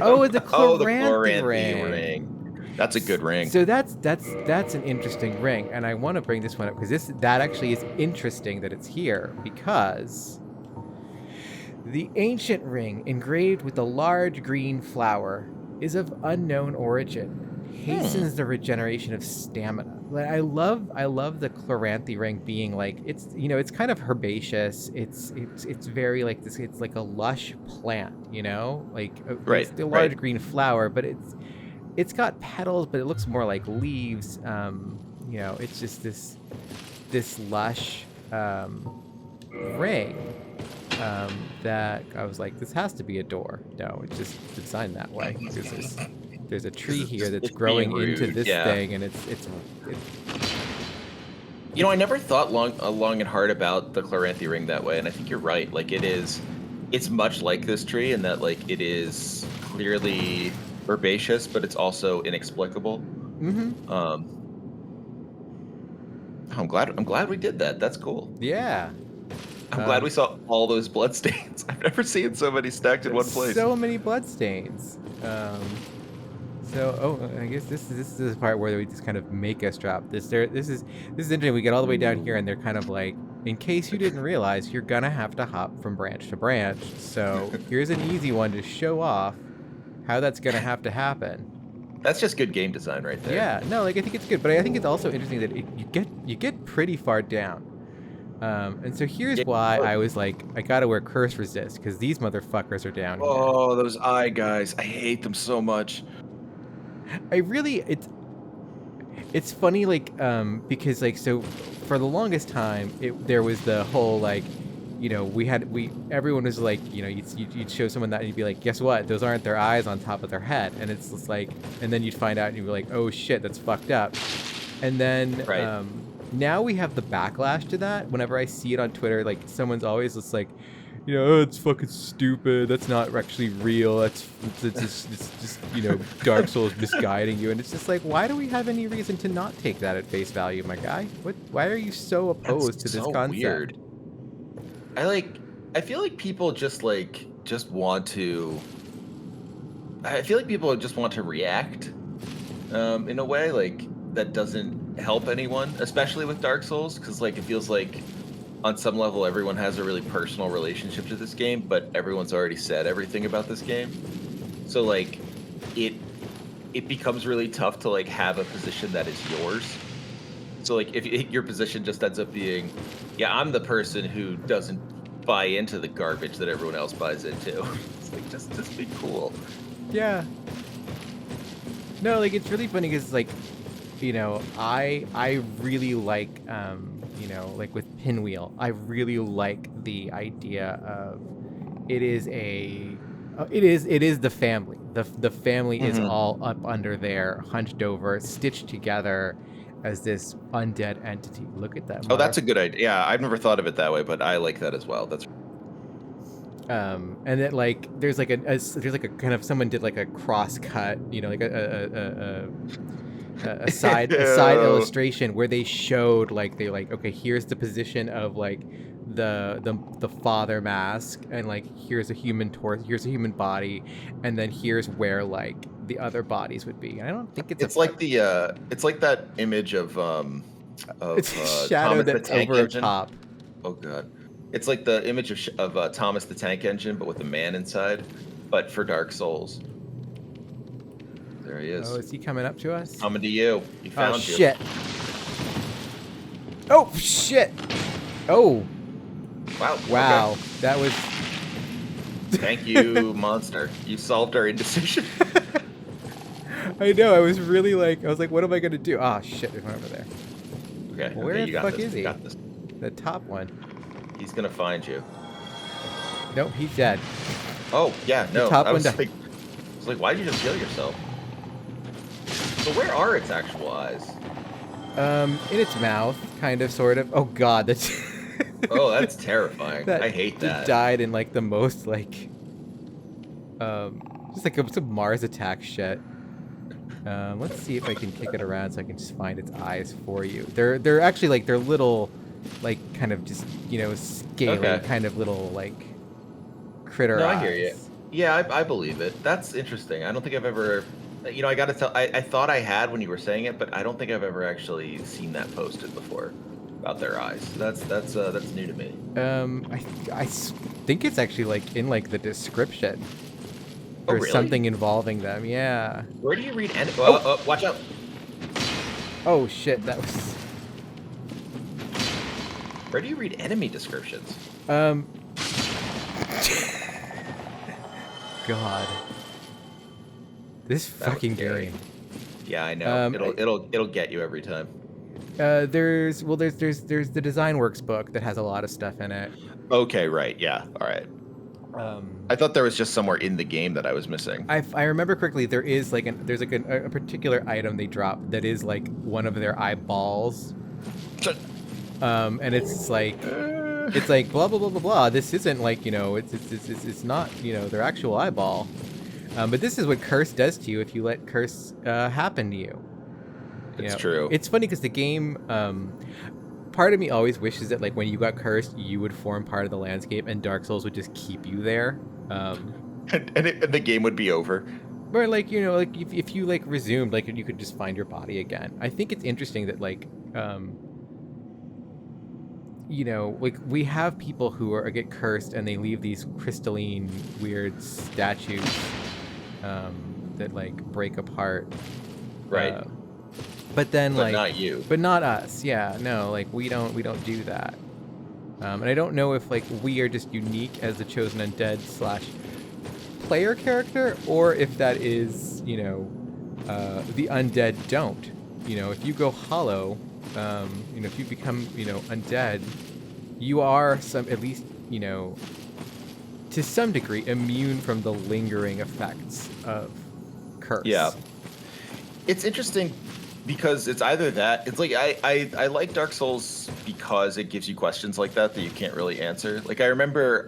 Oh, it's a Oh, the Chloranthy Chloranthy ring. That's a good ring. So that's an interesting ring, and I want to bring this one up because that actually is interesting that it's here because the ancient ring engraved with a large green flower is of unknown origin. Hastens the regeneration of stamina. Like, I love the Chloranthy ring being like it's kind of herbaceous. It's very like this. It's like a lush plant, like Right, it's the large right. green flower, but it's got petals, but it looks more like leaves. It's just this lush ring that I was like, this has to be a door. No, it's just designed that way because there's a tree here that's it's growing being into rude, this yeah. thing, and it's I never thought long and hard about the Chloranthy ring that way, and I think you're right. Like it's much like this tree in that like it is clearly herbaceous, but it's also inexplicable. mm-hmm. I'm glad we did that. That's cool. Yeah. I'm glad we saw all those bloodstains. I've never seen so many stacked in one place. So many bloodstains. I guess this is the part where they just kind of make us drop this. This is interesting. We get all the way down here, and they're kind of like, in case you didn't realize, you're gonna have to hop from branch to branch. So here's an easy one to show off how that's gonna have to happen. That's just good game design right there. Yeah, no, like I think it's good, but I think it's also interesting that you get pretty far down. And so here's why I was like, I gotta wear curse resist because these motherfuckers are down here. Oh, those eye guys! I hate them so much. It's funny, like, because like, so for the longest time, there was the whole like, everyone was like, you'd show someone that and you'd be like, guess what? Those aren't their eyes on top of their head, and it's just like, and then you'd find out and you'd be like, oh shit, that's fucked up. And then Right. now we have the backlash to that. Whenever I see it on Twitter, like someone's always just like, oh, it's fucking stupid. That's not actually real. It's just Dark Souls misguiding you. And it's just like, why do we have any reason to not take that at face value, my guy? Why are you so opposed to this so concept? Weird. I feel like people just want to. I feel like people just want to react, in a way like that doesn't help anyone, especially with Dark Souls, because like it feels like on some level everyone has a really personal relationship to this game, but everyone's already said everything about this game. So like it becomes really tough to like have a position that is yours. So like if your position just ends up being, yeah, I'm the person who doesn't buy into the garbage that everyone else buys into. It's like just be cool. Yeah. No, like it's really funny because like, you know, I really like you know, like with Pinwheel, I really like the idea of it is it is the family. The family is all up under there, hunched over, stitched together as this undead entity. Look at that. Oh, that's a good idea. Yeah, I've never thought of it that way, but I like that as well. That's and then like there's like there's like a kind of someone did like a cross cut, you know, like a side illustration where they showed like they like, okay, here's the position of like the father mask, and like here's a human torso, here's a human body, and then here's where like the other bodies would be. And I don't think it's like the it's like that image of it's a shadow Thomas that's the Tank over Engine. top. Oh god, it's like the image of Thomas the Tank Engine, but with a man inside, but for Dark Souls. There he is. Oh, is he coming up to us? Coming to you. He found you. Shit. Oh shit. Oh. Wow. Okay. That was. Thank you, monster. You solved our indecision. I know. I was really like, I was like, what am I gonna do? Oh shit! There's one over there. Okay. Well, where the fuck is he? You got this. The top one. He's gonna find you. Nope, he's dead. Oh yeah, no. The top I was one. like, why'd you just kill yourself? So where are its actual eyes? In its mouth, kind of, sort of. Oh god, that's. Oh, that's terrifying. I hate that. It died in like the most like, just like some Mars attack shit. Let's see if I can kick it around so I can just find its eyes for you. They're actually like they're little, like kind of just, you know, scaly kind of little like critter eyes. I hear you. Yeah, I believe it. That's interesting. I don't think I've ever. You know, I gotta tell. I thought I had when you were saying it, but I don't think I've ever actually seen that posted before about their eyes. That's new to me. I think it's actually like in like the description. Oh, or really? something involving them. Yeah. Where do you read? Watch out! Oh shit! That was. Where do you read enemy descriptions? God. This fucking game. Yeah, I know. It'll get you every time. There's the Design Works book that has a lot of stuff in it. Okay, right. Yeah. All right. I thought there was just somewhere in the game that I was missing. I remember correctly. There is like there's like a particular item they drop that is like one of their eyeballs. And it's like blah blah blah blah blah. This isn't like, you know, it's not, you know, their actual eyeball. But this is what curse does to you if you let curse happen to you. It's true. It's funny because the game, part of me always wishes that like when you got cursed, you would form part of the landscape and Dark Souls would just keep you there. And the game would be over. Or like, you know, like if you like resumed, like you could just find your body again. I think it's interesting that like, you know, like we have people who get cursed and they leave these crystalline weird statues that like break apart. Right. But then but like not you. But not us. Yeah. No, like we don't do that. And I don't know if like we are just unique as the chosen undead / player character, or if that is, you know, the undead don't. You know, if you go hollow, you know, if you become, you know, undead, you are at least, you know, to some degree immune from the lingering effects of curse. Yeah. It's interesting because it's either that. It's like I like Dark Souls because it gives you questions like that you can't really answer. Like I remember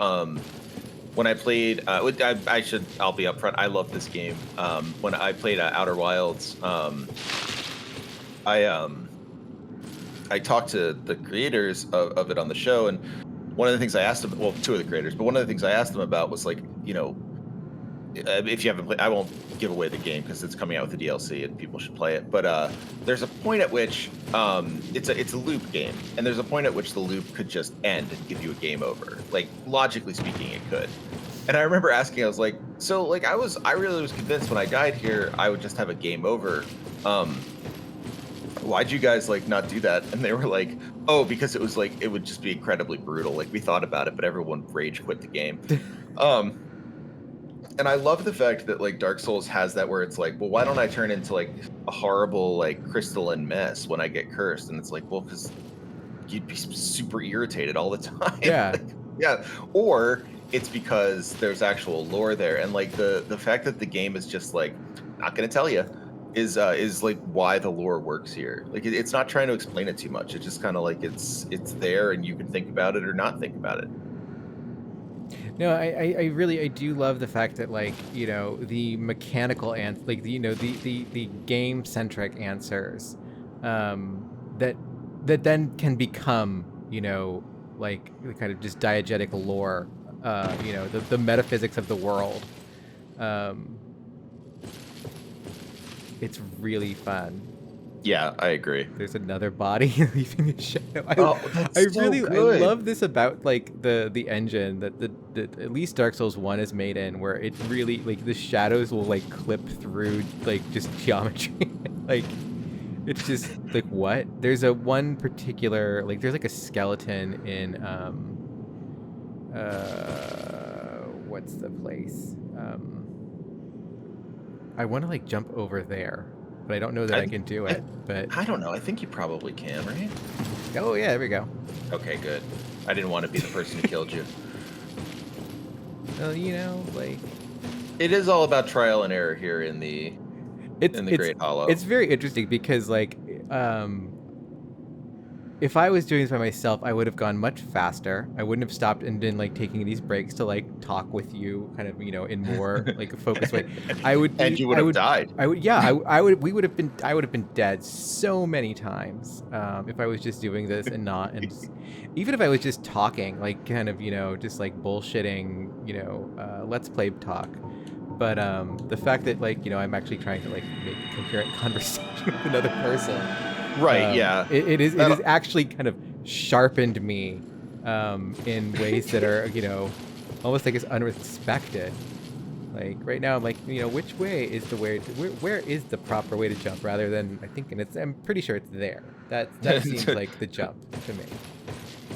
when I played, I'll be upfront. I love this game. When I played Outer Wilds, I talked to the creators of it on the show, and one of the things I asked them, well, two of the creators, but one of the things I asked them about was like, you know, if you haven't played, I won't give away the game because it's coming out with the DLC and people should play it. But there's a point at which it's a loop game, and there's a point at which the loop could just end and give you a game over. Like logically speaking, it could. And I remember asking, I was like, So like I really was convinced when I died here I would just have a game over. Um, why'd you guys like not do that? And they were like, oh, because it was like it would just be incredibly brutal. Like we thought about it, but everyone rage quit the game. Um, and I love the fact that like Dark Souls has that where it's like, well, why don't I turn into like a horrible like crystalline mess when I get cursed? And it's like, well, because you'd be super irritated all the time. Yeah. Like, yeah. Or it's because there's actual lore there, and like the fact that the game is just like not going to tell you is like why the lore works here. Like it's not trying to explain it too much. It's just kind of like it's there, and you can think about it or not think about it. No, I really I do love the fact that like the mechanical and like the game centric answers, that then can become like the kind of just diegetic lore, the metaphysics of the world. It's really fun. Yeah, I agree. There's another body leaving a shadow. That's I so really good. I love this about like the engine that the at least Dark Souls 1 is made in, where it really like the shadows will like clip through like just geometry. Like it's just like what? There's a one particular like there's like a skeleton in what's the place? I want to like jump over there, but I don't know that I can do it. But I don't know. I think you probably can, right? oh yeah, there we go. Okay, good. I didn't want to be the person who killed you. Well, like It is all about trial and error here in the Great Hollow. it's very interesting because like if I was doing this by myself, I would have gone much faster. I wouldn't have stopped and been like taking these breaks to like talk with you, kind of in more like a focused way. I would, and you would have died. I would, yeah, I would. We would have been. I would have been dead so many times if I was just doing this and not, and even if I was just talking, like kind of just like bullshitting, let's play talk. But the fact that like I'm actually trying to like make a coherent conversation with another person. Right, yeah. It is actually kind of sharpened me in ways that are, almost like it's unexpected. Like right now I'm like, which way is the way where is the proper way to jump rather than I'm pretty sure it's there. That seems like the jump to me.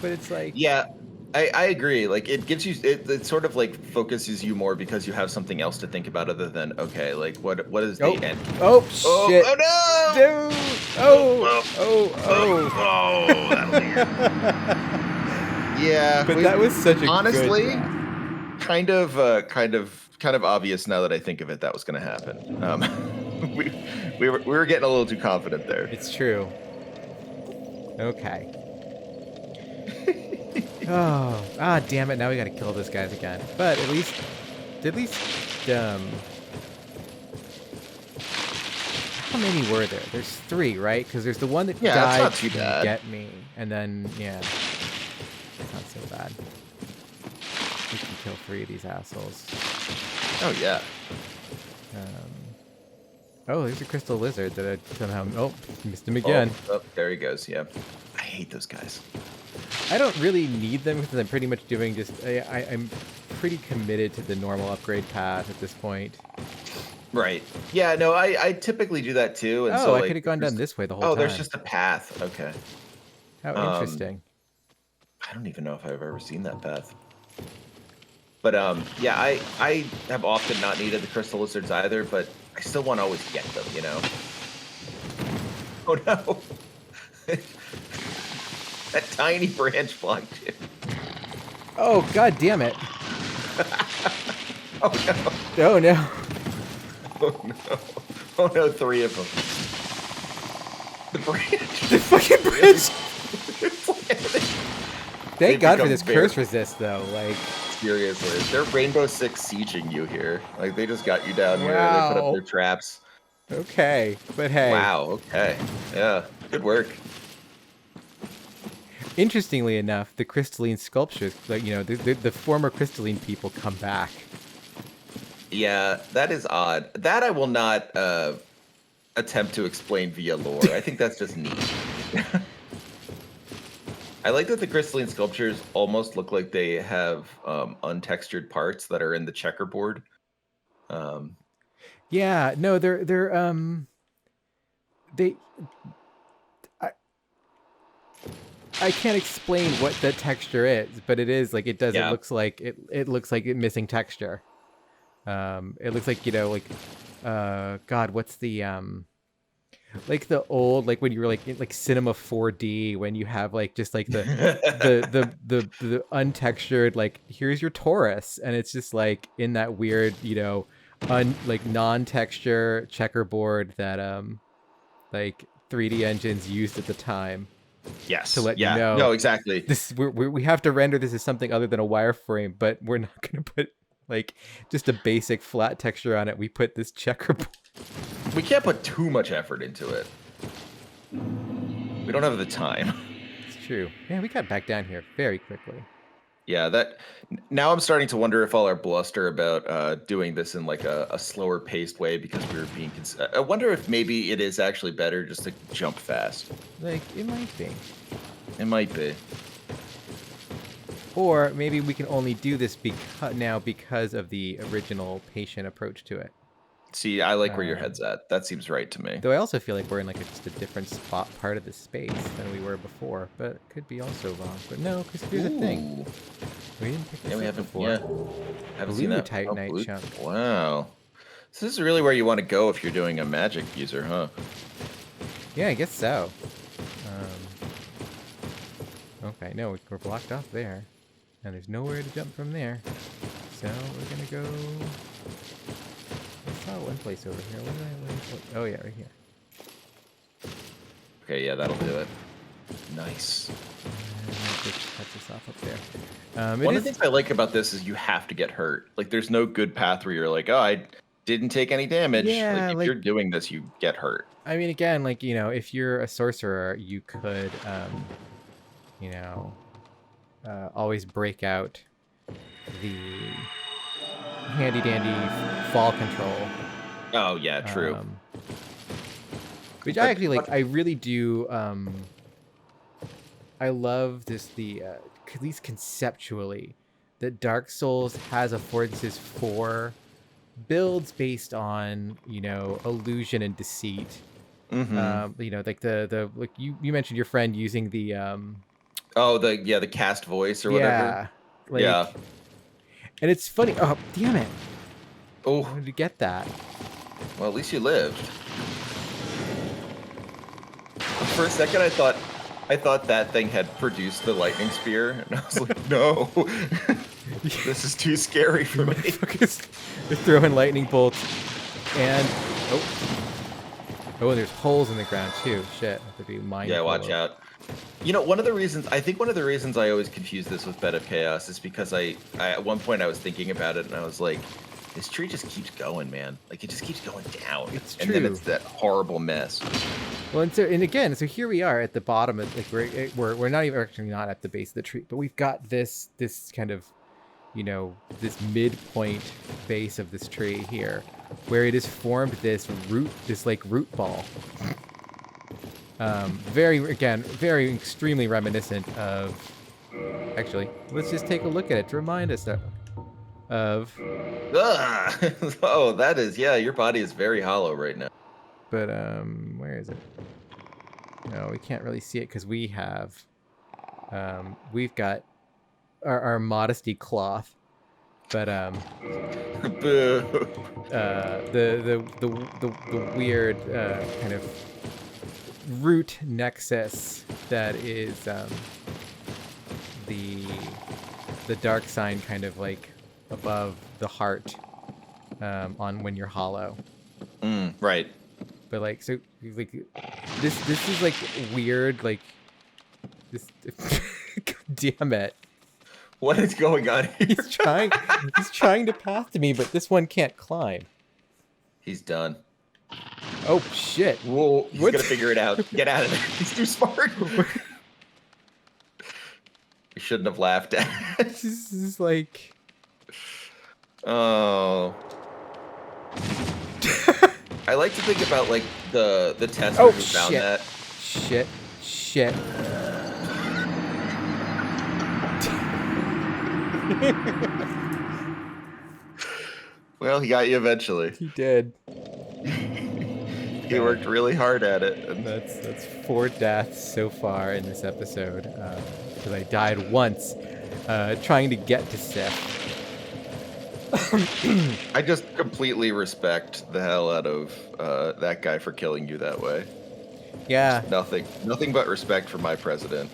But it's like yeah, I agree. Like it gives you it sort of like focuses you more because you have something else to think about other than okay, like what is the end? Oh shit! Oh no! Dude! That'll be good. Yeah, but that was such a honestly good draft. kind of obvious now that I think of it. That was going to happen. We were getting a little too confident there. It's true. Okay. Oh, damn it! Now we gotta kill those guys again. But at least, how many were there? There's 3, right? Because there's the one that died not too bad. to get me, and then it's not so bad. We can kill 3 of these assholes. Oh yeah. Oh, there's a crystal lizard that I somehow missed him again. Oh, there he goes. Yeah, I hate those guys. I don't really need them because I'm pretty much doing just I'm pretty committed to the normal upgrade path at this point. Right. Yeah. No, I typically do that too. And I like, could have gone down this way the whole time. Oh, there's just a path. Okay. How interesting. I don't even know if I've ever seen that path. But yeah, I have often not needed the crystal lizards either, but I still want to always get them, Oh no. That tiny branch blocked you. Oh, god damn it. Oh no. Oh no. Oh no. Oh no, 3 of them. The branch. The fucking branch. Thank God for this curse resist though. Like seriously, they're Rainbow Six sieging you here. Like they just got you down here. They put up their traps. Okay, but hey. Wow. Okay. Yeah. Good work. Interestingly enough, the crystalline sculptures, like the former crystalline people come back. Yeah, that is odd. That I will not attempt to explain via lore. I think that's just neat. I like that the crystalline sculptures almost look like they have untextured parts that are in the checkerboard. Yeah, no, they I can't explain what the texture is, but it is like it does. Yeah. It looks like it missing texture. It looks like God, what's the like the old like when you were like in, like Cinema 4D when you have like just like the untextured like here's your torus and it's just like in that weird like non-texture checkerboard that like 3D engines used at the time. Yes. To let yeah. you know No, exactly. this we have to render this as something other than a wireframe, but we're not going to put like just a basic flat texture on it. We put this checkerboard. We can't put too much effort into it. We don't have the time. It's true. Man, we got back down here very quickly. Yeah, now I'm starting to wonder if all our bluster about doing this in like a slower paced way because we were being. I wonder if maybe it is actually better just to jump fast. Like it might be. It might be. Or maybe we can only do this because of the original patient approach to it. See, I like where your head's at. That seems right to me. Though I also feel like we're in like just a different part of the space than we were before, but it could be also wrong. But no, because here's the thing. We didn't pick this up before. Haven't seen that. Titanite chunk. Wow. So this is really where you want to go if you're doing a magic user, huh? Yeah, I guess so. Okay, no, we're blocked off there. And there's nowhere to jump from there. So we're gonna go... I saw one place over here. Oh yeah, right here. Okay, yeah, that'll do it. Nice. Just cut this off up there. One of the things I like about this is you have to get hurt. Like, there's no good path where you're like, oh, I didn't take any damage. Yeah, like, if you're doing this, you get hurt. I mean, again, like, if you're a sorcerer, you could, always break out the handy-dandy fall control. Oh, yeah, true. Which I actually like. I really do. I love this. At least conceptually, that Dark Souls has affordances for builds based on illusion and deceit. Mm-hmm. Like like you mentioned your friend using the the cast voice or whatever. Yeah. And it's funny. Oh, damn it! Oh, I wanted to get that. Well, at least you lived. For a second, I thought that thing had produced the lightning spear, and I was like, no, this is too scary for me. They're throwing lightning bolts, and and there's holes in the ground too. Shit, have to be mindful. Yeah, watch out. One of the reasons I always confuse this with Bed of Chaos is because I at one point I was thinking about it and I was like, this tree just keeps going, man. Like it just keeps going down. It's true. And then it's that horrible mess. Well, so here we are at the bottom of like we're not even actually not at the base of the tree, but we've got this kind of this midpoint base of this tree here, where it has formed this root ball. Very extremely reminiscent of. Actually, let's just take a look at it to remind us of. Oh, that is your body is very hollow right now. But where is it? No, we can't really see it because we've got our modesty cloth, but Boo. the weird kind of root nexus that is the dark sign kind of like above the heart on when you're hollow. Right. But like so like this is like weird like this. God damn it! What is going on here? He's trying to path to me, but this one can't climb. He's done. Oh shit! Whoa! He's gonna figure it out. Get out of there. He's too smart. We shouldn't have laughed at it. This is like. Oh. I like to think about like the tester who found that. Shit. Well, he got you eventually. He did. He worked really hard at it. And That's 4 deaths so far in this episode. Because I died once trying to get to Sif. I just completely respect the hell out of that guy for killing you that way. Yeah. Nothing but respect for my president.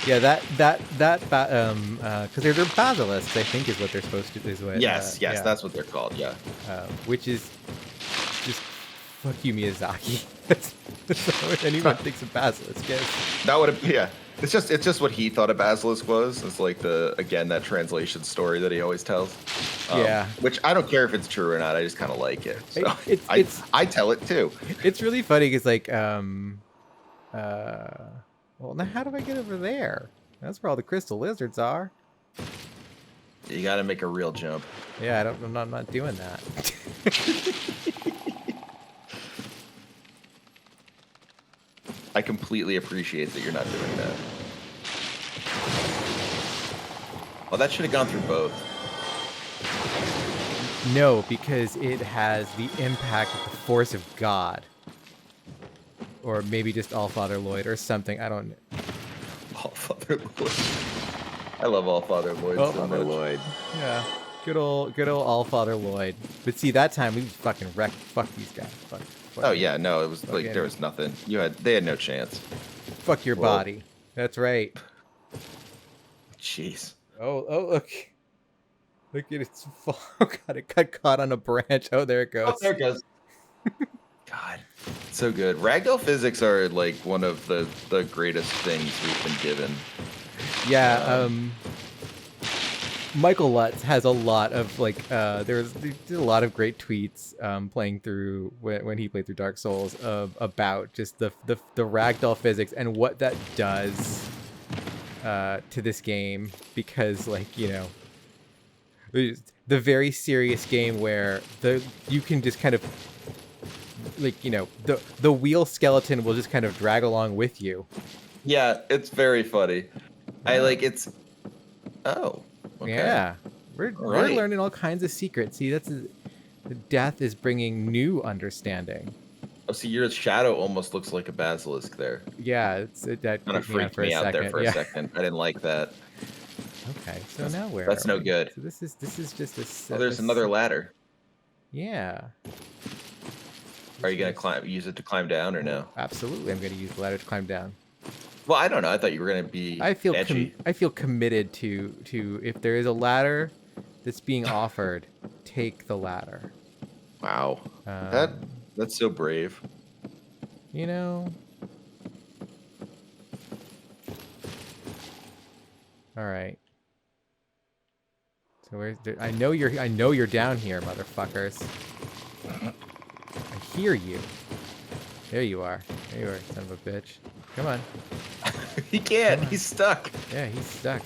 Yeah, because they're basilisks, I think, is what they're supposed to. Is what. Yes, Yeah. that's what they're called. Yeah. Which is just fuck you, Miyazaki. That's what anyone thinks a basilisk is. That would have, yeah. It's just what he thought a basilisk was. It's like that translation story that he always tells. Yeah. Which I don't care if it's true or not. I just kind of like it. So I tell it too. It's really funny because well, now how do I get over there? That's where all the crystal lizards are. You got to make a real jump. Yeah, I'm not doing that. I completely appreciate that you're not doing that. Well, that should have gone through both. No, because it has the impact of the force of God. Or maybe just Allfather Lloyd or something. I don't know. Allfather Lloyd. I love Allfather Lloyd so much. Lloyd. Yeah. Good old Allfather Lloyd. But see, that time we fucking wrecked. Fuck these guys. Fuck. Oh yeah, no, it was like there was nothing. They had no chance. Fuck your body. That's right. Jeez. Oh, look. Look at it. Oh, God, it got caught on a branch. Oh, there it goes. Oh, there it goes. God, so good. Ragdoll physics are like one of the greatest things we've been given. Yeah, Michael Lutz has a lot of like there did a lot of great tweets playing through when he played through Dark Souls about just the ragdoll physics and what that does to this game, because like, you know, the very serious game where you can just kind of like, you know, the wheel skeleton will just kind of drag along with you. Yeah, it's very funny. I like it's. Oh. Okay. Yeah, we're learning all kinds of secrets. See, the death is bringing new understanding. Oh, see, your shadow almost looks like a basilisk there. Yeah, that kind of freaked me out there for a second. I didn't like that. Okay, so now where? That's no good. So this is just a. Oh, there's another ladder. Yeah. Are you gonna use it to climb down or no? Absolutely, I'm gonna use the ladder to climb down. Well, I don't know. I thought you were gonna be. I feel edgy. I feel committed to if there is a ladder that's being offered, take the ladder. Wow, that's so brave. You know. All right. So where's I know you're down here, motherfuckers. I hear you. There you are. There you are, son of a bitch. Come on. He can't. He's stuck. Yeah, he's stuck.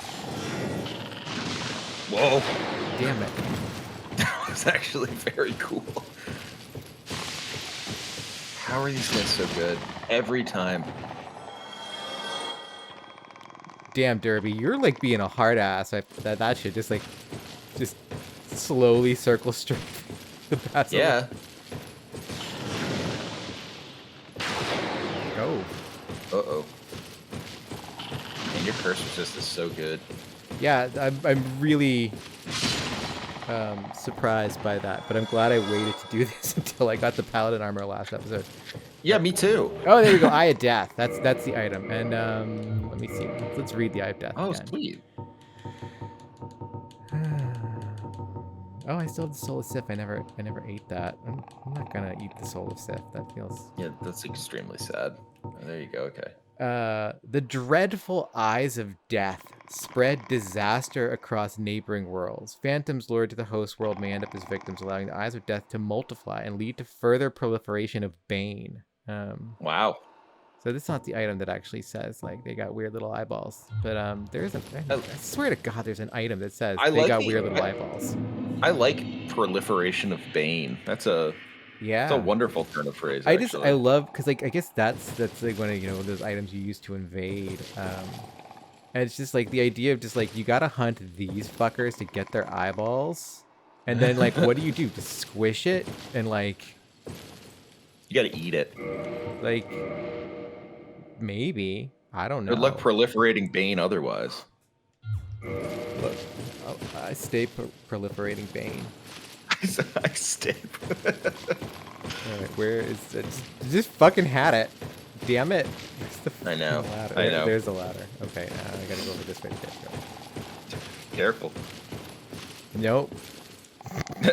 Whoa. Damn it. That was actually very cool. How are these guys so good? Every time. Damn, Derby, you're like being a hard ass. That should just slowly circle straight the basilisk. Yeah. Oh. Uh-oh. And your curse resist is so good. Yeah, I'm really surprised by that, but I'm glad I waited to do this until I got the paladin armor last episode. Yeah, me too. Oh, there we go. Eye of Death. That's the item. And let me see. Let's read the Eye of Death. Oh, again. sweet. Oh, I still have the Soul of Sif. I never ate that. I'm not gonna eat the Soul of Sif. That feels. Yeah, that's extremely sad. Oh, there you go. Okay. The dreadful eyes of death spread disaster across neighboring worlds. Phantoms lured to the host world may end up as victims, allowing the eyes of death to multiply and lead to further proliferation of bane. Wow. So this is not the item that actually says like they got weird little eyeballs, but there is I swear to God, there's an item that says they got weird little eyeballs. I like proliferation of bane. That's a wonderful turn of phrase. I love because like I guess that's like one of, you know, those items you use to invade. And it's just like the idea of just like you gotta hunt these fuckers to get their eyeballs. And then like, what do you do? Just squish it and like You got to eat it. like maybe I don't know. Good luck proliferating Bane otherwise. Look, I stay proliferating Bane. I stay. All right, where is it? Just fucking had it. Damn it. I know. Ladder? I know. There's a ladder. Okay, now I gotta go over this way. Careful. Nope.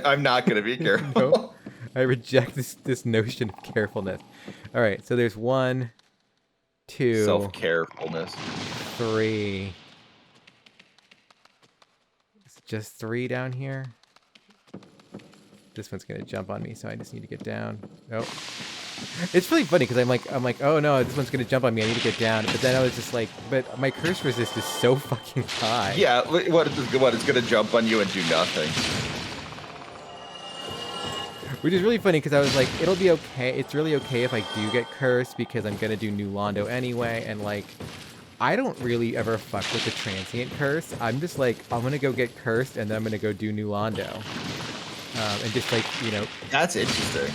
I'm not gonna be careful. Nope. I reject this notion of carefulness. All right, so there's 1, 2, Self-carefulness. 3. It's just 3 down here. This one's gonna jump on me, so I just need to get down. Nope. It's really funny because I'm like, oh no, this one's gonna jump on me. I need to get down. But then I was just like, but my curse resist is so fucking high. Yeah, what? It's gonna jump on you and do nothing. Which is really funny because I was like, it'll be okay. It's really okay if I do get cursed because I'm gonna do New Londo anyway, and like, I don't really ever fuck with the transient curse. I'm just like, I'm gonna go get cursed and then I'm gonna go do New Londo, and just like, you know. That's interesting.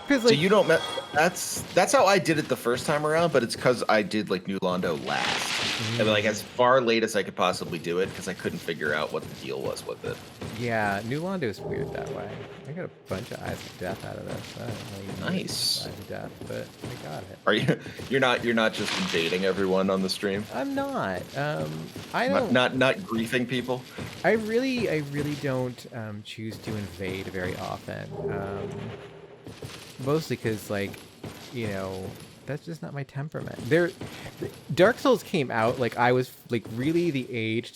Like, so you don't. That's how I did it the first time around, but it's because I did like New Londo last, and like as far late as I could possibly do it because I couldn't figure out what the deal was with it. Yeah, New Londo is weird that way. I got a bunch of Eyes of Death out of this. I don't know, Nice. Eyes of Death, but I got it. Are you? You're not just invading everyone on the stream. I'm not. I don't. Not griefing people. I really don't choose to invade very often. Mostly because, like, you know, that's just not my temperament. Dark Souls came out, like, I was, like, really the age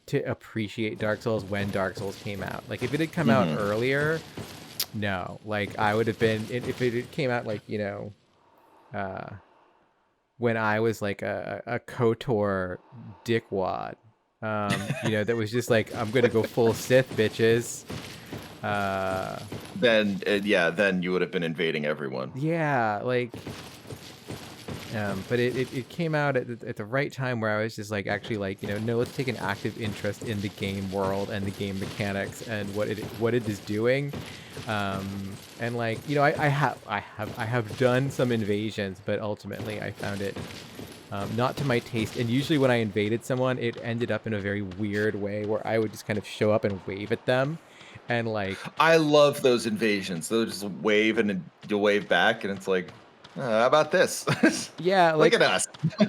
to appreciate Dark Souls when Dark Souls came out. Like, if it had come out earlier, no. Like, I would have been, if it came out, like, you know, when I was, like, a KOTOR dickwad, you know, that was just like, I'm gonna go full Sith, bitches. Then you would have been invading everyone. Yeah, like, but it came out at the right time where I was just like, actually, like, you know, no, let's take an active interest in the game world and the game mechanics and what it is doing, and like, you know, I have done some invasions, but ultimately I found it not to my taste. And usually when I invaded someone, it ended up in a very weird way where I would just kind of show up and wave at them. And like, I love those invasions. They'll just wave and you'll wave back, and it's like, how about this? Yeah, like, look at us.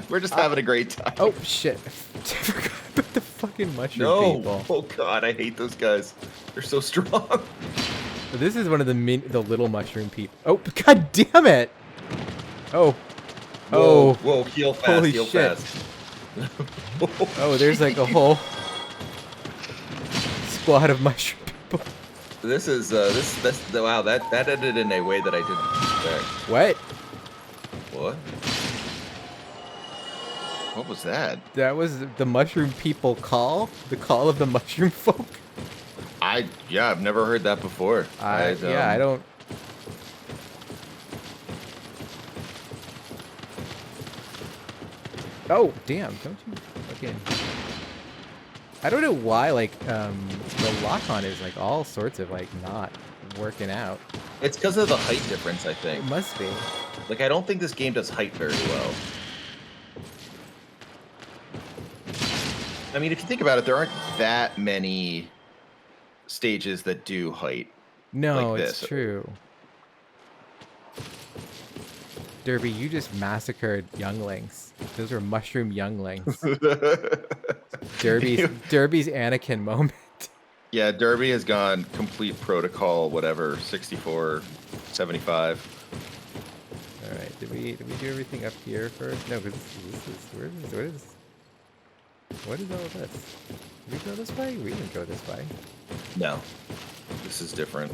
We're just having a great time. Oh shit! I forgot about the fucking mushroom people. Oh god, I hate those guys. They're so strong. This is one of the little mushroom people. Oh god damn it! Oh, whoa! Heal fast, holy heal shit. fast. Oh, there's like a whole squad of mushroom. This is wow, that ended in a way that I didn't expect. What? What? What was that? That was the mushroom people call? The call of the mushroom folk? I've never heard that before. I don't. Oh, damn, don't you fucking... I don't know why, like, the lock-on is, like, all sorts of, like, not working out. It's because of the height difference, I think. It must be. Like, I don't think this game does height very well. I mean, if you think about it, there aren't that many stages that do height. No, like it's this. true. Derby, you just massacred younglings. Those are mushroom younglings. Derby's Anakin moment. Yeah, Derby has gone complete protocol, whatever, 64, 75. All right, did we do everything up here first? No, because what is all of this? Did we go this way? We didn't go this way. No, this is different.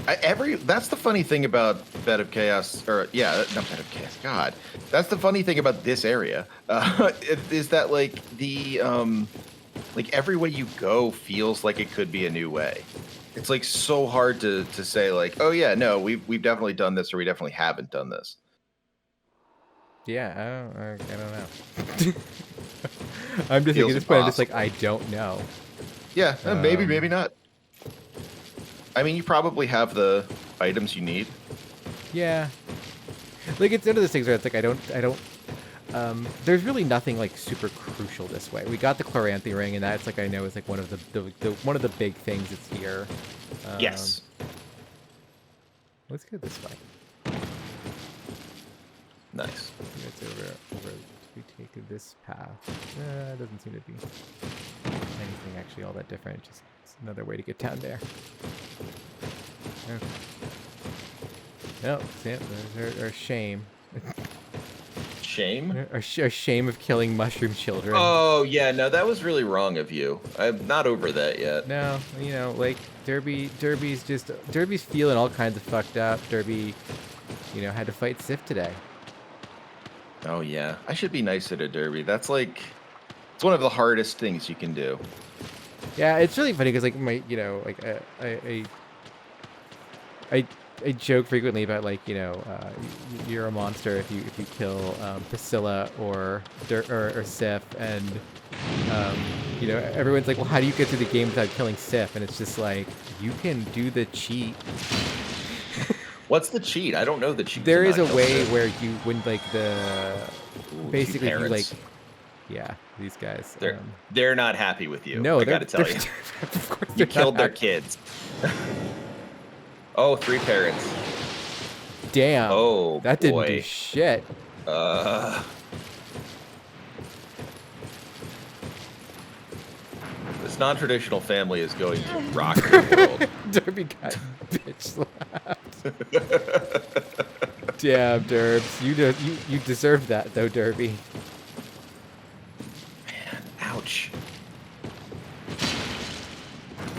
That's the funny thing about Bed of Chaos, or yeah, not Bed of Chaos. God, that's the funny thing about this area, is that like the like every way you go feels like it could be a new way. It's like so hard to say like, oh yeah, no, we've definitely done this, or we definitely haven't done this. Yeah, I don't know. I'm just Feels at this point, I'm just impossible. like, I don't know. Yeah, maybe not. I mean, you probably have the items you need. Yeah. Like, it's one of those things where it's like, I don't, there's really nothing, like, super crucial this way. We got the Chloranthy ring, and that's, like, I know is, like, one of one of the big things that's here. Yes. Let's go this way. Nice. It's over. We take this path. Doesn't seem to be anything actually all that different. Just it's another way to get down there. Okay. No, see, there's our shame. Shame? Our shame of killing mushroom children. Oh, yeah, no, that was really wrong of you. I'm not over that yet. No, you know, like, Derby's feeling all kinds of fucked up. Derby, you know, had to fight Sif today. Oh, yeah. I should be nicer to Derby. That's like... It's one of the hardest things you can do. Yeah, it's really funny because, like, I joke frequently about, like, you know, you're a monster if you kill Priscilla or Sif, and you know, everyone's like, well, how do you get through the game without killing Sif? And it's just like, you can do the cheat. What's the cheat? I don't know the cheat. There is a way where you, when, like, basically you, like, yeah, these guys. They're not happy with you. No, I gotta tell you. Of course You killed their kids. Oh, 3 parents. Damn. Oh, that didn't do shit. This non-traditional family is going to rock the world. Derby got bitch slapped. Damn, Derbs. You deserve that, though, Derby. Man, ouch.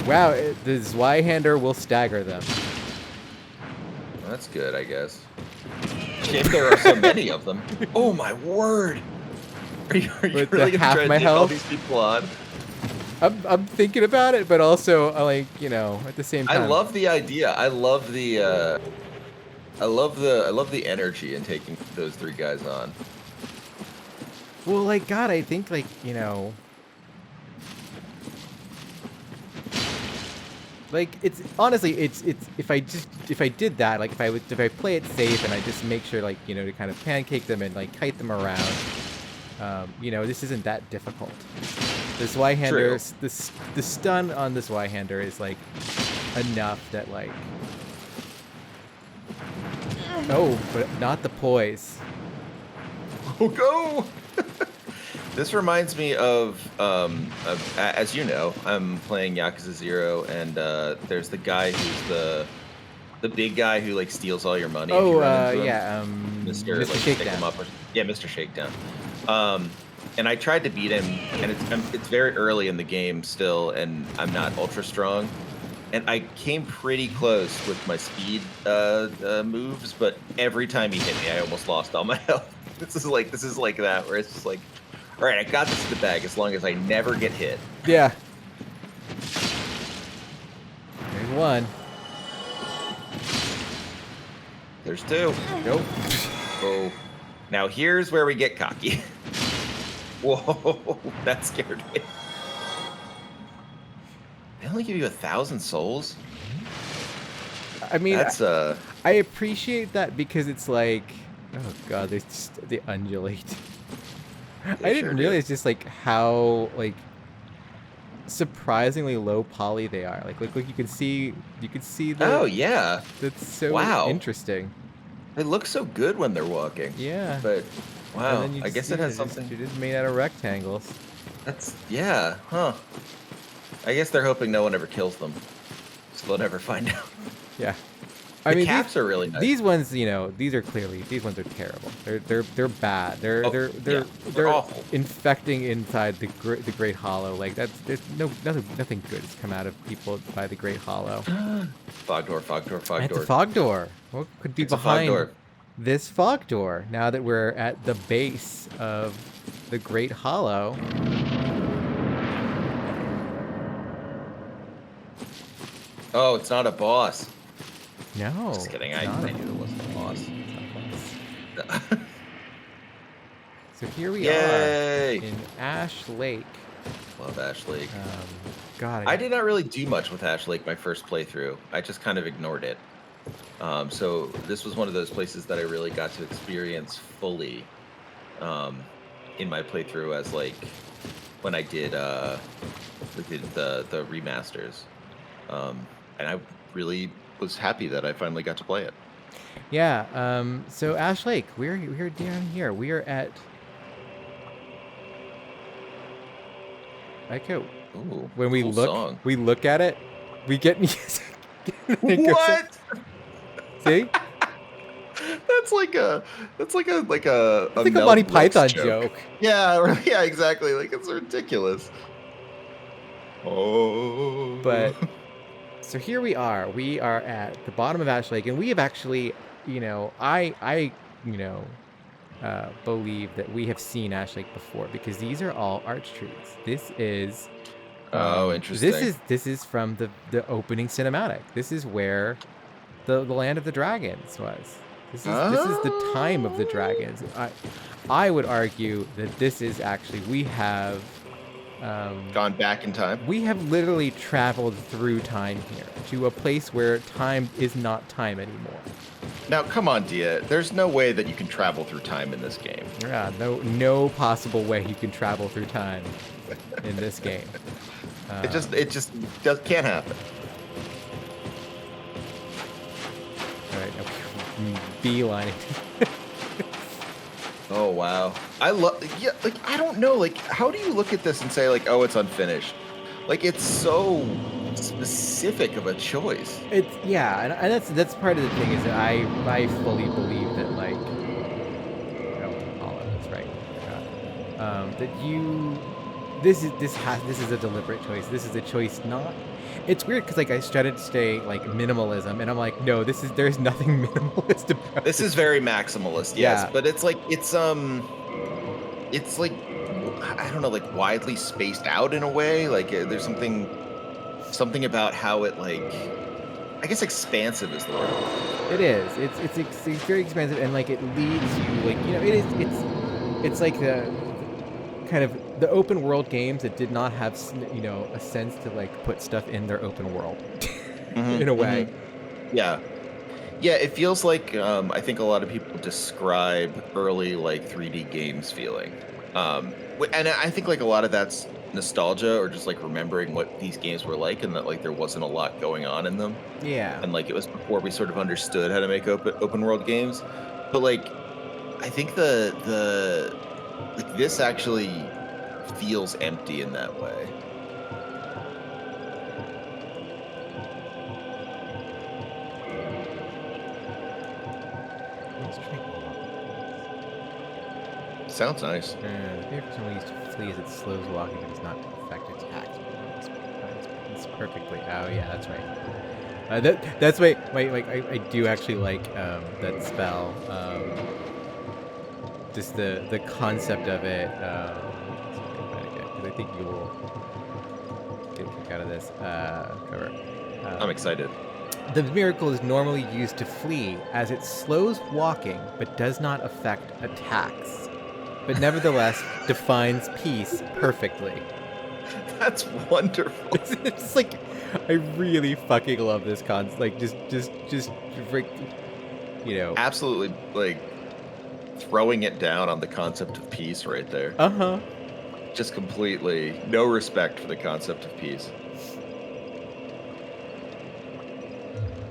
Wow, the Zweihander will stagger them. Well, that's good, I guess. Shame there are so many of them. Oh my word! Are you really going to try to take all these people on? I'm thinking about it, but also, like, you know, at the same time. I love the idea. I love the energy in taking those 3 guys on. Well, like, God, I think, like, you know, like, it's honestly, it's if I did that, like, if I play it safe and I just make sure, like, you know, to kind of pancake them and, like, kite them around, you know, this isn't that difficult. The Zweihander, the stun on the Zweihander is, like, enough that, like, oh, but not the poise. Oh, go! This reminds me of, as you know, I'm playing Yakuza 0, and there's the guy who's the big guy who, like, steals all your money. Oh, yeah, Mr. Like, Shakedown. Yeah, Mr. Shakedown. And I tried to beat him, and it's very early in the game still, and I'm not ultra strong. And I came pretty close with my speed moves, but every time he hit me, I almost lost all my health. This is like that, where it's just like, all right, I got this in the bag as long as I never get hit. Yeah. There's one. There's 2. Nope. Oh. Now here's where we get cocky. Whoa, that scared me. They only give you 1,000 souls? I mean, that's I appreciate that because it's like, oh god, they undulate. I didn't realize just like how like surprisingly low poly they are. Like you can see the. Oh yeah. That's so interesting. They look so good when they're walking. Yeah. But wow, I guess it has something. It is made out of rectangles. That's huh. I guess they're hoping no one ever kills them, so they'll never find out. Yeah. I mean, caps are really nice. These ones, you know, these ones are terrible. They're bad. They're awful. Infecting inside the Great Hollow. Like there's nothing good has come out of people by the Great Hollow. Fog door. It's a fog door. What could be behind this fog door? Now that we're at the base of the Great Hollow. Oh, it's not a boss. No. Just kidding. I knew it wasn't a boss. So here we are in Ash Lake. Love Ash Lake. God, I did not really do much with Ash Lake my first playthrough. I just kind of ignored it. So this was one of those places that I really got to experience fully in my playthrough as like when I did the remasters. And I really was happy that I finally got to play it. Yeah. So Ash Lake, we're down here. We are at. Ooh, When we cool look, song. we look at it, we get music. What? See? That's like a It's like a Mel Monty Brooks Python joke. Yeah, yeah, exactly. Like it's ridiculous. Oh. But so here we are. We are at the bottom of Ash Lake, and we have actually, I believe that we have seen Ash Lake before because these are all arch trees. This is. Interesting. This is from the opening cinematic. This is where the land of the dragons was. This is the time of the dragons. I would argue that this is actually we have Gone back in time. we have literally traveled through time here to a place where time is not time anymore. Now, come on, Dia. There's no way that you can travel through time in this game. Yeah, no possible way you can travel through time in this game. It just can't happen. All right, beelining. Oh wow. I don't know, like how do you look at this and say like, oh, it's unfinished? Like it's so specific of a choice. It's and that's part of the thing is that I fully believe that like all of this right that you this is a deliberate choice. This is a choice not. It's weird because like I started to say like minimalism, and I'm like, no, there's nothing minimalist about This is very maximalist, yes, Yeah. but it's like it's like I don't know, like widely spaced out in a way. Like there's something about how it like I guess expansive is the word. It is. It's very expansive, and like it leads you like it's like the kind of the open world games that did not have a sense to like put stuff in their open world in a way. Yeah. Yeah, it feels like I think a lot of people describe early like 3D games feeling. And I think like a lot of that's nostalgia or just like remembering what these games were like and that like there wasn't a lot going on in them. Yeah. And like it was before we sort of understood how to make open world games. But like I think like this actually feels empty in that way. Sounds nice. If someone used to flee as it slows walking, but does not affect attacks. It's perfectly. Oh yeah, that's right. That's why I do actually like that spell. Just the concept of it. Because I think you will get a kick out of this. Cover. I'm excited. The miracle is normally used to flee, as it slows walking, but does not affect attacks. But nevertheless, defines peace perfectly. That's wonderful. It's like, I really fucking love this concept. Like, just, Absolutely, like, throwing it down on the concept of peace right there. Uh-huh. Just completely, no respect for the concept of peace.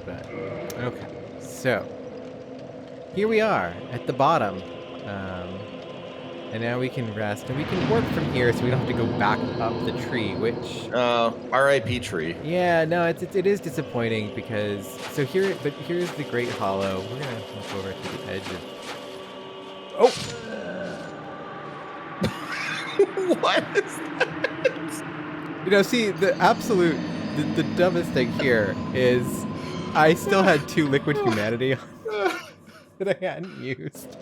But, okay. So, here we are, at the bottom. And now we can rest, and we can work from here, so we don't have to go back up the tree, which... R.I.P. tree. Yeah, no, it is disappointing, because... So here's the Great Hollow. We're gonna look over to the edge of... Oh! What is that? See, the dumbest thing here is I still had 2 Liquid Humanity on that I hadn't used.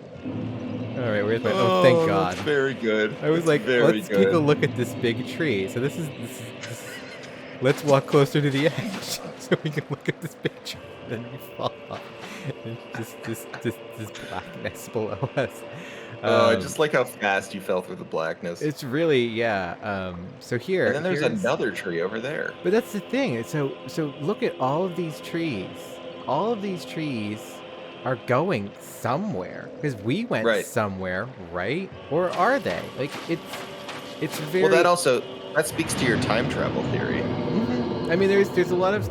All right, where's my... Oh, thank God. Very good. I was like, let's take a look at this big tree. So let's walk closer to the edge so we can look at this big tree. then we fall off. And just this blackness below us. Oh, I Um, just like how fast you fell through the blackness. it's really, yeah. So And then there's here's another tree over there. but that's the thing. So look at all of these trees. All of these trees are going somewhere because we went Right. somewhere, right? Or are they? Like it's very. Well, that speaks to your time travel theory. I mean, there's a lot of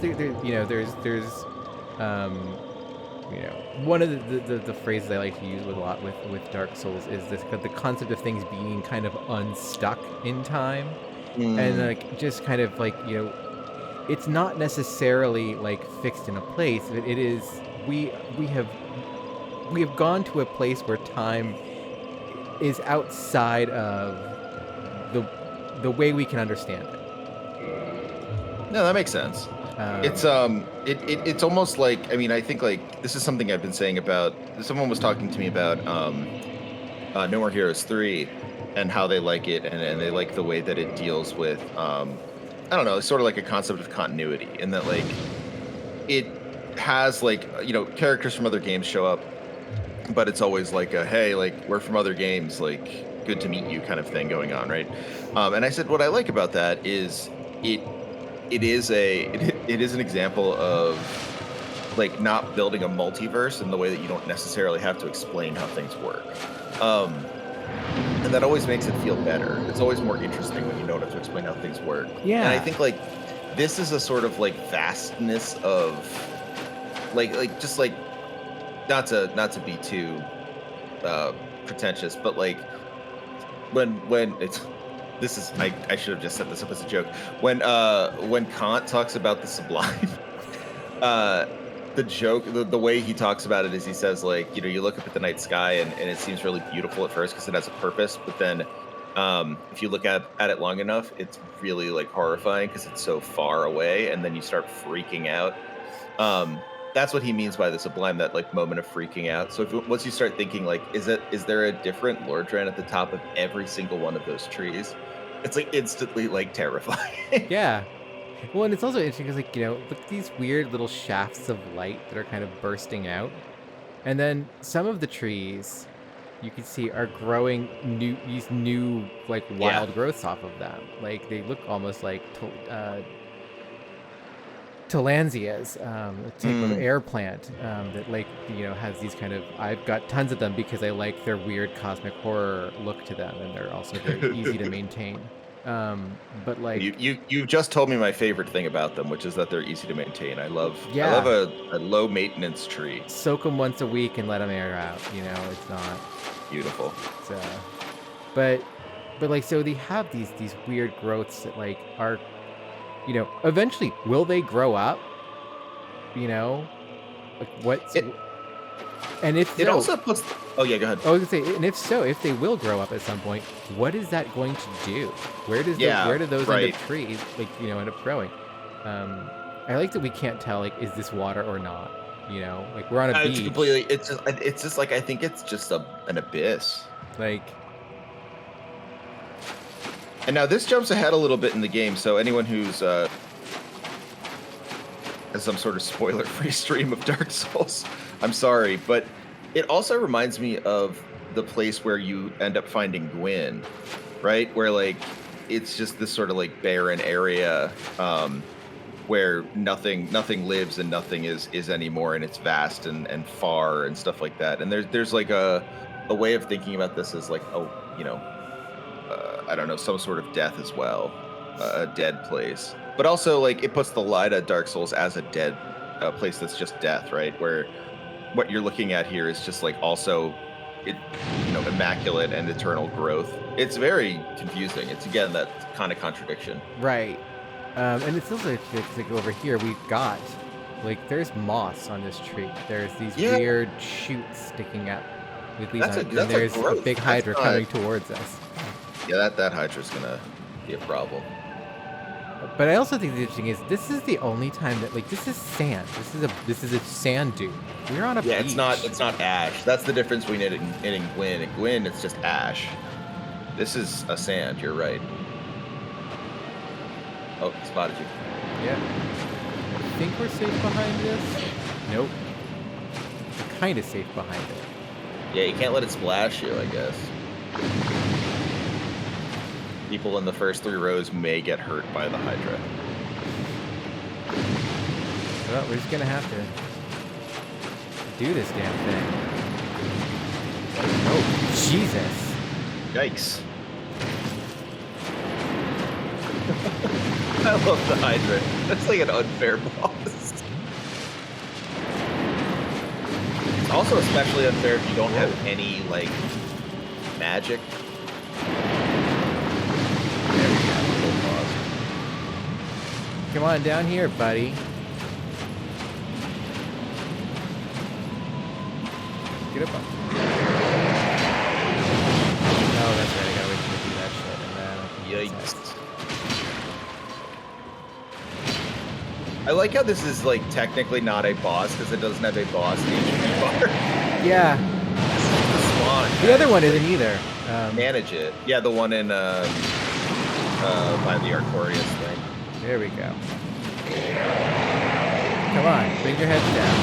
one of the phrases I like to use with a lot with Dark Souls is this the concept of things being kind of unstuck in time, and like just kind of like it's not necessarily like fixed in a place, but it is we have gone to a place where time is outside of the way we can understand it. No, that makes sense. It's almost like, I mean, I think like this is something I've been saying about. Someone was talking to me about No More Heroes 3 and how they like it, and they like the way that it deals with I don't know, it's sort of like a concept of continuity, in that like it has like characters from other games show up, but it's always like a hey, like we're from other games, like good to meet you kind of thing going on, right? And I said what I like about that is it is an example of like not building a multiverse in the way that you don't necessarily have to explain how things work. And that always makes it feel better. It's always more interesting when you don't have to explain how things work. Yeah. And I think like this is a sort of like vastness of like just like not to be too pretentious, but like when it's this is I should have just set this up as a joke. When Kant talks about the sublime, the joke, the way he talks about it is he says like, you look up at the night sky and it seems really beautiful at first because it has a purpose, but then if you look at it long enough, it's really like horrifying because it's so far away, and then you start freaking out. That's what he means by the sublime, that like moment of freaking out. So once you start thinking like, is there a different Lordran at the top of every single one of those trees? It's like instantly like terrifying. Yeah. Well, and it's also interesting because like look at these weird little shafts of light that are kind of bursting out, and then some of the trees you can see are growing these new like wild growths off of them. Like they look almost like Tillandsias, a type of air plant that like has these kind of. I've got tons of them because I like their weird cosmic horror look to them, and they're also very easy to maintain. But like you just told me my favorite thing about them, which is that they're easy to maintain. I love a low maintenance tree. Soak them once a week and let them air out. It's not beautiful. It's, but like so they have these weird growths that like are. Eventually, will they grow up? Like what? And if it so, also puts. Oh yeah, go ahead. I was gonna say, and if so, if they will grow up at some point, what is that going to do? Where do those end up trees end up growing? I like that we can't tell like is this water or not? Like we're on a beach. It's just like I think it's just an abyss. Like. And now this jumps ahead a little bit in the game, so anyone who's has some sort of spoiler-free stream of Dark Souls, I'm sorry, but it also reminds me of the place where you end up finding Gwyn, right? Where like it's just this sort of like barren area where nothing lives and nothing is anymore, and it's vast and far and stuff like that. And there's like a way of thinking about this as like I don't know, some sort of death as well, a dead place. But also, like, it puts the light at Dark Souls as a dead place that's just death, right? Where what you're looking at here is just like also, immaculate and eternal growth. It's very confusing. It's again that kind of contradiction. Right, and it's also like over here we've got like there's moss on this tree. There's these weird shoots sticking up with these, and there's a big Hydra coming towards us. Yeah, that Hydra's gonna be a problem. But I also think the interesting is this is the only time that like this is sand. This is a sand dune. We're on a beach. Yeah, it's not ash. That's the difference between it and Gwyn. At Gwyn, it's just ash. This is a sand. You're right. Oh, spotted you. Yeah. I think we're safe behind this. Nope. You're kind of safe behind it. Yeah, you can't let it splash you, I guess. People in the first 3 rows may get hurt by the Hydra. Well, we're just gonna have to do this damn thing. Oh, Jesus. Yikes. I love the Hydra. That's like an unfair boss. It's also especially unfair if you don't have any, like, magic. There we go. Full boss. Come on down here, buddy. Get up on. Oh, that's right. I gotta wait till I do that shit. And then Yikes. I like how this is, like, technically not a boss because it doesn't have a boss HP bar. Yeah. This is the spawn. The other one isn't either. Manage it. Yeah, the one in, by the Artorias thing. There we go. Come on, bring your heads down.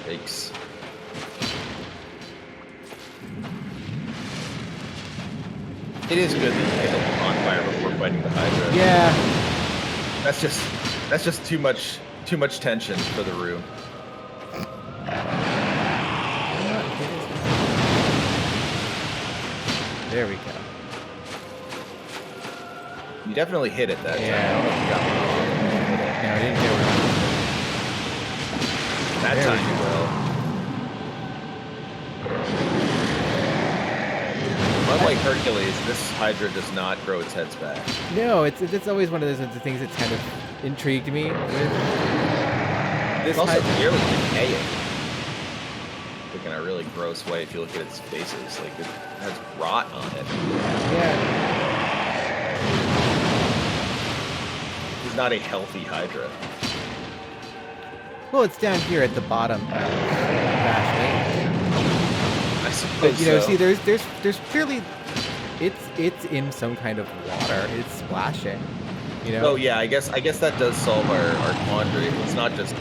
Yikes. It is good that you get it on fire before fighting the Hydra. Yeah. That's just too much tension for the room. There we go. You definitely hit it that time. Yeah. I don't know if you got one. No, I didn't get one. That There we time you will. Unlike Hercules, this Hydra does not grow its heads back. No, it's always one of those things that's kind of intrigued me with this It's also Hydra. clearly decaying. Like in a really gross way if you look at its faces. Like it has rot on it. Yeah. It's not a healthy Hydra. Well, it's down here at the bottom of Bash Lane. I suppose But you know, so. see, there's clearly it's in some kind of water. It's splashing. You know. Oh yeah, I guess that does solve our quandary. It's not just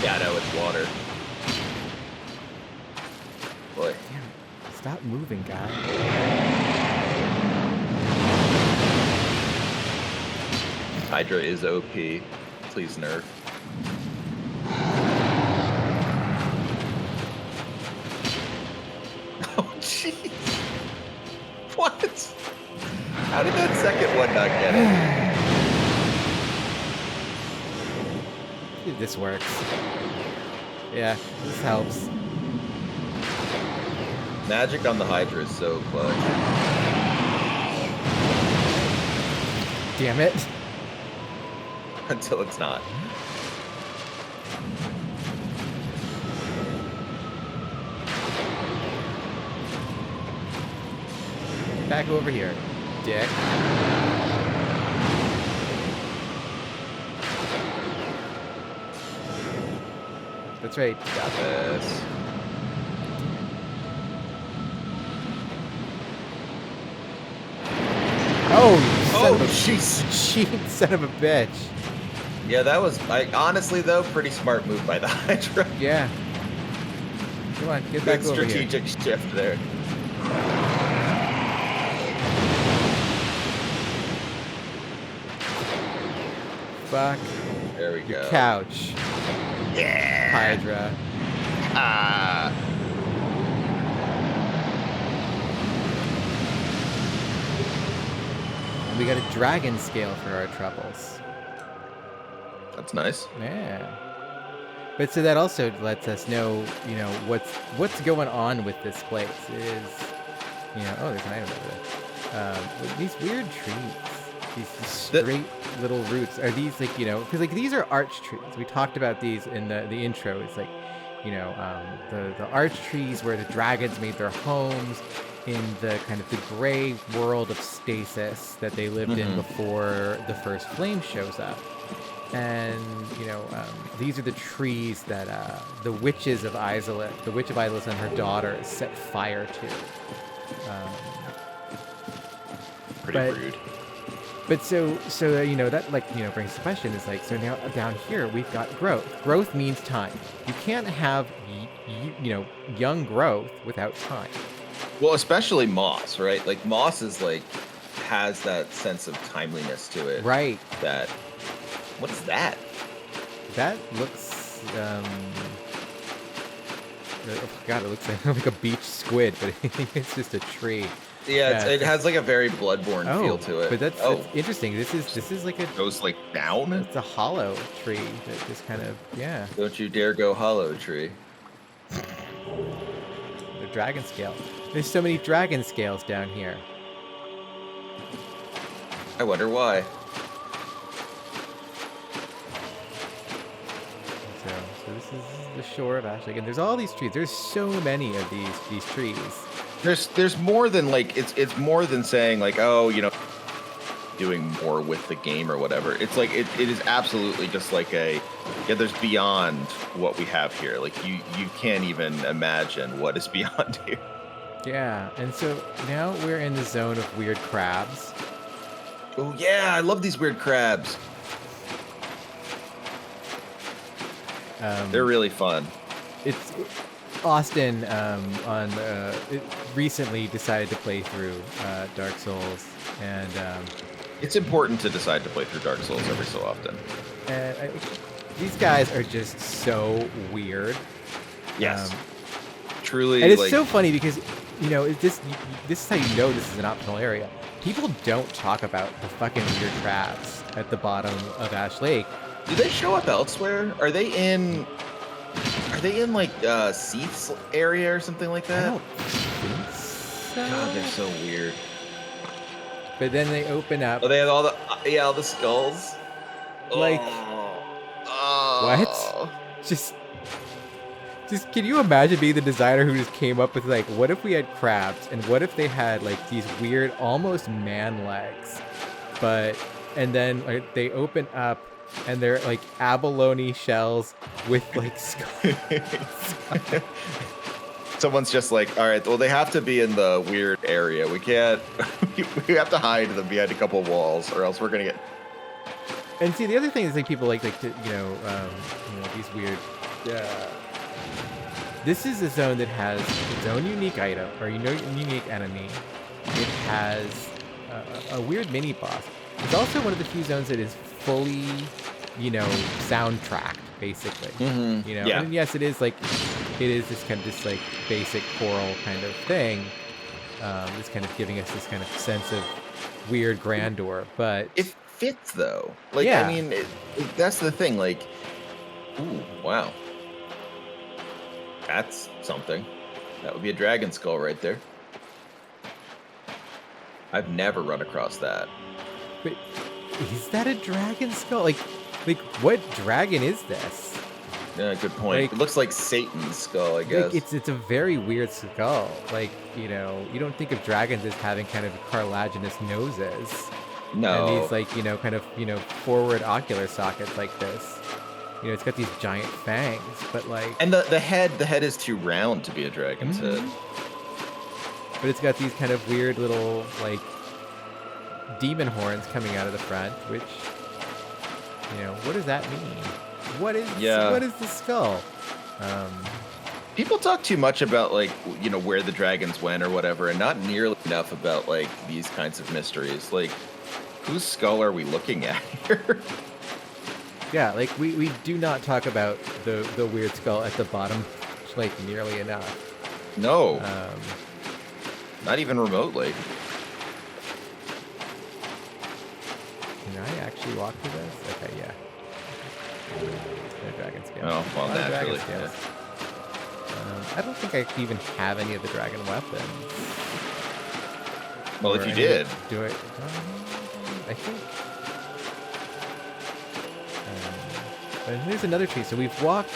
yeah, no, it's water. Boy. Damn it. Stop moving, guy. Hydra is OP. Please nerf. Oh jeez. What? How did that second one not get it? This works. Yeah, this helps. Magic on the Hydra is so clutch. Damn it. Until it's not. Back over here, dick. That's right. Got this. Oh, you son Oh, of a jeez. cheat son of a bitch. Yeah, that was, honestly though, pretty smart move by the Hydra. Yeah. Come on, get back Good over here. strategic shift there. Fuck There we your go. couch, Yeah. Hydra. Ah. And we got a dragon scale for our troubles. That's nice. Yeah. But so that also lets us know, you know, what's going on with this place. It is, you know, oh, there's an item over there. With these weird trees, these straight little roots. Are these like, you know, because like these are arch trees. We talked about these in the intro. It's like, you know, the arch trees where the dragons made their homes in the kind of the gray world of stasis that they lived in before the first flame shows up. And these are the trees that the witches of Isolith, the witch of Isolith and her daughter, set fire to. Pretty rude. But so that brings the question is like, so now down here we've got growth. Growth means time. You can't have young growth without time. Well, especially moss, right? Like moss is like has that sense of timeliness to it. Right. That. What is that? That looks. Oh God, it looks like a beach squid, but it's just a tree. Yeah, it has like a very Bloodborne feel to it. But that's interesting. This is like goes like down. It's a hollow tree that just kind of Don't you dare go hollow tree. The dragon scale. There's so many dragon scales down here. I wonder why. So this is the shore of Ashley, and there's all these trees. There's so many of these trees. There's more than like it's more than saying like, oh, doing more with the game or whatever. It's like it is absolutely just like there's beyond what we have here. Like you can't even imagine what is beyond here. Yeah, and so now we're in the zone of weird crabs. Oh yeah, I love these weird crabs. They're really fun. It's Austin recently decided to play through Dark Souls, and it's important to decide to play through Dark Souls every so often. And these guys are just so weird. Yes, truly. And it's so funny because this is how you know this is an optional area. People don't talk about the fucking weird crabs at the bottom of Ash Lake. Do they show up elsewhere? Are they in like Seath's area or something like that? I don't think so. God, they're so weird. But then they open up. Oh, they have all the skulls. Like what? Just can you imagine being the designer who just came up with like, what if we had crabs and what if they had like these weird almost man legs, and then like, they open up and they're like abalone shells with like skulls. Someone's just like, all right, well, they have to be in the weird area. We can't. We have to hide them behind a couple walls, or else we're gonna get. And see, the other thing is like people like to these weird. This is a zone that has its own unique item or unique enemy. It has a weird mini boss. It's also one of the few zones that is fully, soundtracked, basically. Mm-hmm. Yeah. And yes, it is this kind of just like basic choral kind of thing. It's kind of giving us this kind of sense of weird grandeur, but it fits though. Like, yeah. I mean, that's the thing. Like, ooh, wow, that's something. That would be a dragon skull right there. I've never run across that. But is that a dragon skull? Like what dragon is this? Yeah, good point. Like, it looks like Satan's skull, I guess. Like it's a very weird skull. Like, you don't think of dragons as having kind of cartilaginous noses. No. And these like, kind of, forward ocular sockets like this. It's got these giant fangs, but like. And the head is too round to be a dragon's head. But it's got these kind of weird little like demon horns coming out of the front, which, what does that mean? What is the skull? People talk too much about like, where the dragons went or whatever, and not nearly enough about like these kinds of mysteries. Like, whose skull are we looking at here? Yeah, like we do not talk about the weird skull at the bottom like nearly enough. No. Not even remotely. Can I actually walk through this? Okay, yeah. No dragon scales. Oh, well, naturally. Yeah. I don't think I even have any of the dragon weapons. Well, if you did. Do it. I think. And here's another tree. So we've walked.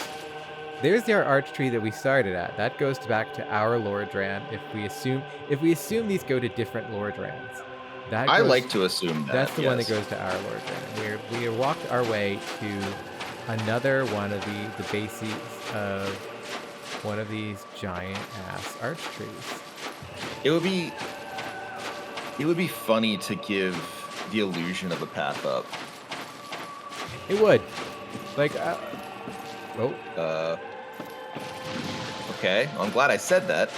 There's our arch tree that we started at. That goes back to our Lordran. If we assume these go to different Lordrans. That I goes, like to assume that. that's the one that yes. goes to our Lordran. We walked our way to another one of the bases of one of these giant ass arch trees. It would be funny to give the illusion of a path up. It would. Like, oh, Okay, well, I'm glad I said that.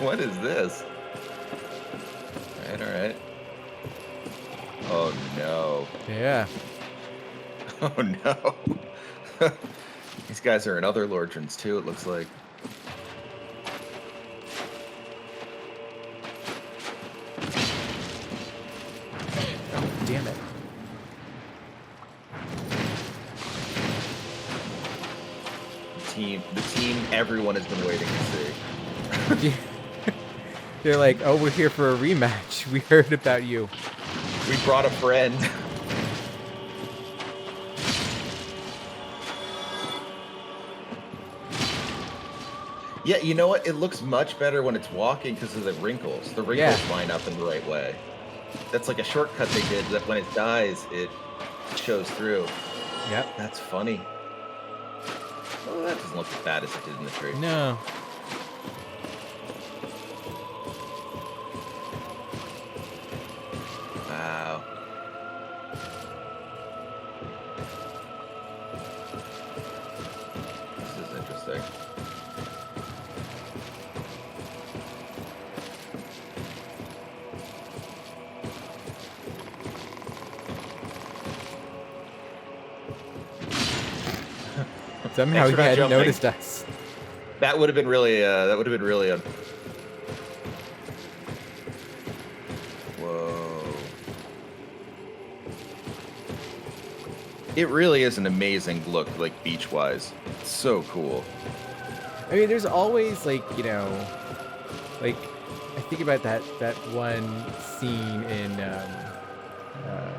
What is this? All right. Oh no. yeah. Oh no. These guys are in other Lordrans too, it looks like. Oh, damn it. The team everyone has been waiting to see. They're like, oh, we're here for a rematch. We heard about you. We brought a friend. Yeah, you know what? It looks much better when it's walking because of the wrinkles. The wrinkles line up in the right way. That's like a shortcut they did, that when it dies, it shows through. Yep. That's funny. Oh, that doesn't look as bad as it did in the tree. No. Wow. This is interesting. Somehow Thanks he for not hadn't jumping. noticed us. That would have been really. Whoa. It really is an amazing look, like beach-wise. It's so cool. I mean, there's always like, you know, like I think about that one scene in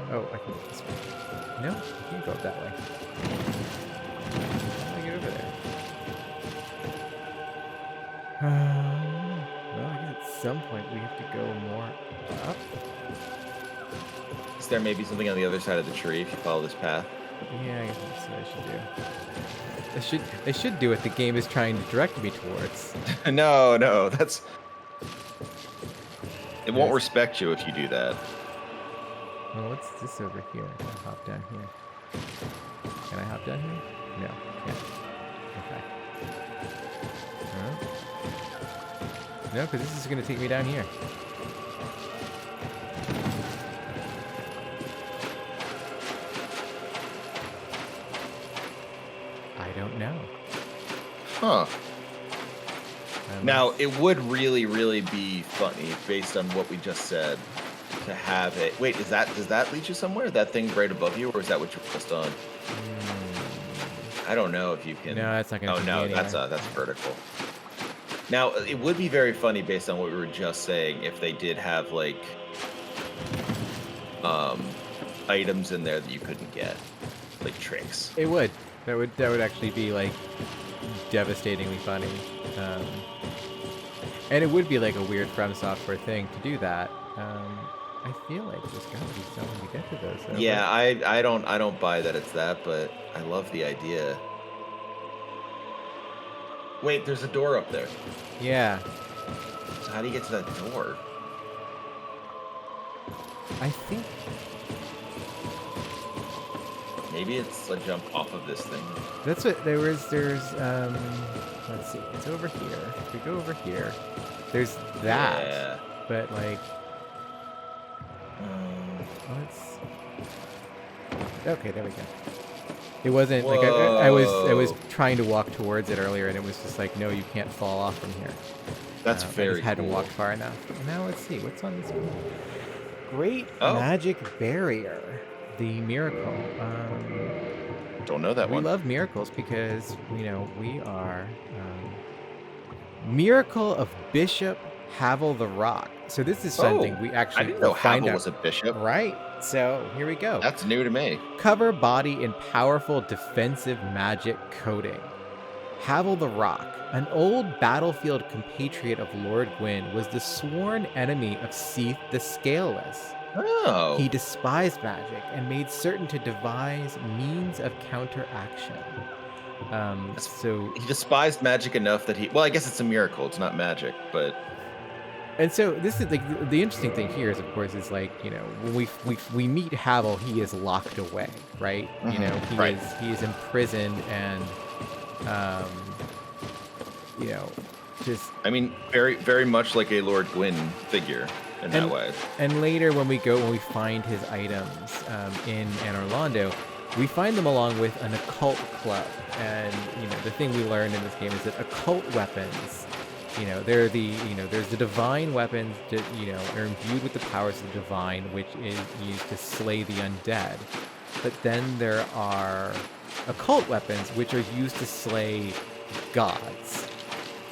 oh, I can go this way. No, I can't go up that way. How do I get over there? Well, I guess at some point we have to go more up. Is there maybe something on the other side of the tree if you follow this path? Yeah, I guess that's what I should do. They should do what the game is trying to direct me towards. No, that's... It won't Yes. respect you if you do that. Well, what's this over here? I can hop down here. Can I hop down here? No, can't. Okay. No, because this is going to take me down here. I don't know. Huh. Unless- Now, it would really, really be funny, based on what we just said, to have it... Wait, does that lead you somewhere? That thing right above you, or is that what you're just on? I don't know if you can... No, that's not going to Oh, no, that's vertical. Now, it would be very funny, based on what we were just saying, if they did have, like, items in there that you couldn't get. Like, tricks. It would. That would actually be like devastatingly funny. And it would be like a weird From Software thing to do that. I feel like there's gotta be something to get to those. Though, Yeah, I don't buy that it's that, but I love the idea. Wait, there's a door up there. Yeah. So how do you get to that door? I think. Maybe it's a jump off of this thing. That's what there's let's see, it's over here. If we go over here, there's that. Yeah. But like let's okay, there we go. It wasn't like I was trying to walk towards it earlier and it was just like, no, you can't fall off from here. That's I very just hadn't cool. walked far enough. Now let's see, what's on this one? Great Oh. Magic Barrier. The Miracle. Don't know that We one. love miracles because, you know, we are Miracle of Bishop Havel the Rock. So this is something we I actually didn't know find Havel out. was a bishop. Right. So here we go. That's new to me. Cover body in powerful defensive magic coating. Havel the Rock, an old battlefield compatriot of Lord Gwyn, was the sworn enemy of Seath the Scaleless. Oh. He despised magic and made certain to devise means of counteraction. So he despised magic enough that he. Well, I guess it's a miracle. It's not magic, but. And so this is like the interesting thing here is, of course, is like, you know, when we meet Havel, he is locked away, right? You know, he is imprisoned and, you know, just. I mean, very very much like a Lord Gwyn figure in that way. And later, when we find his items in Anor Londo, we find them along with an occult club. And you know, the thing we learned in this game is that occult weapons, you know, there's the divine weapons that, you know, are imbued with the powers of the divine, which is used to slay the undead. But then there are occult weapons, which are used to slay gods.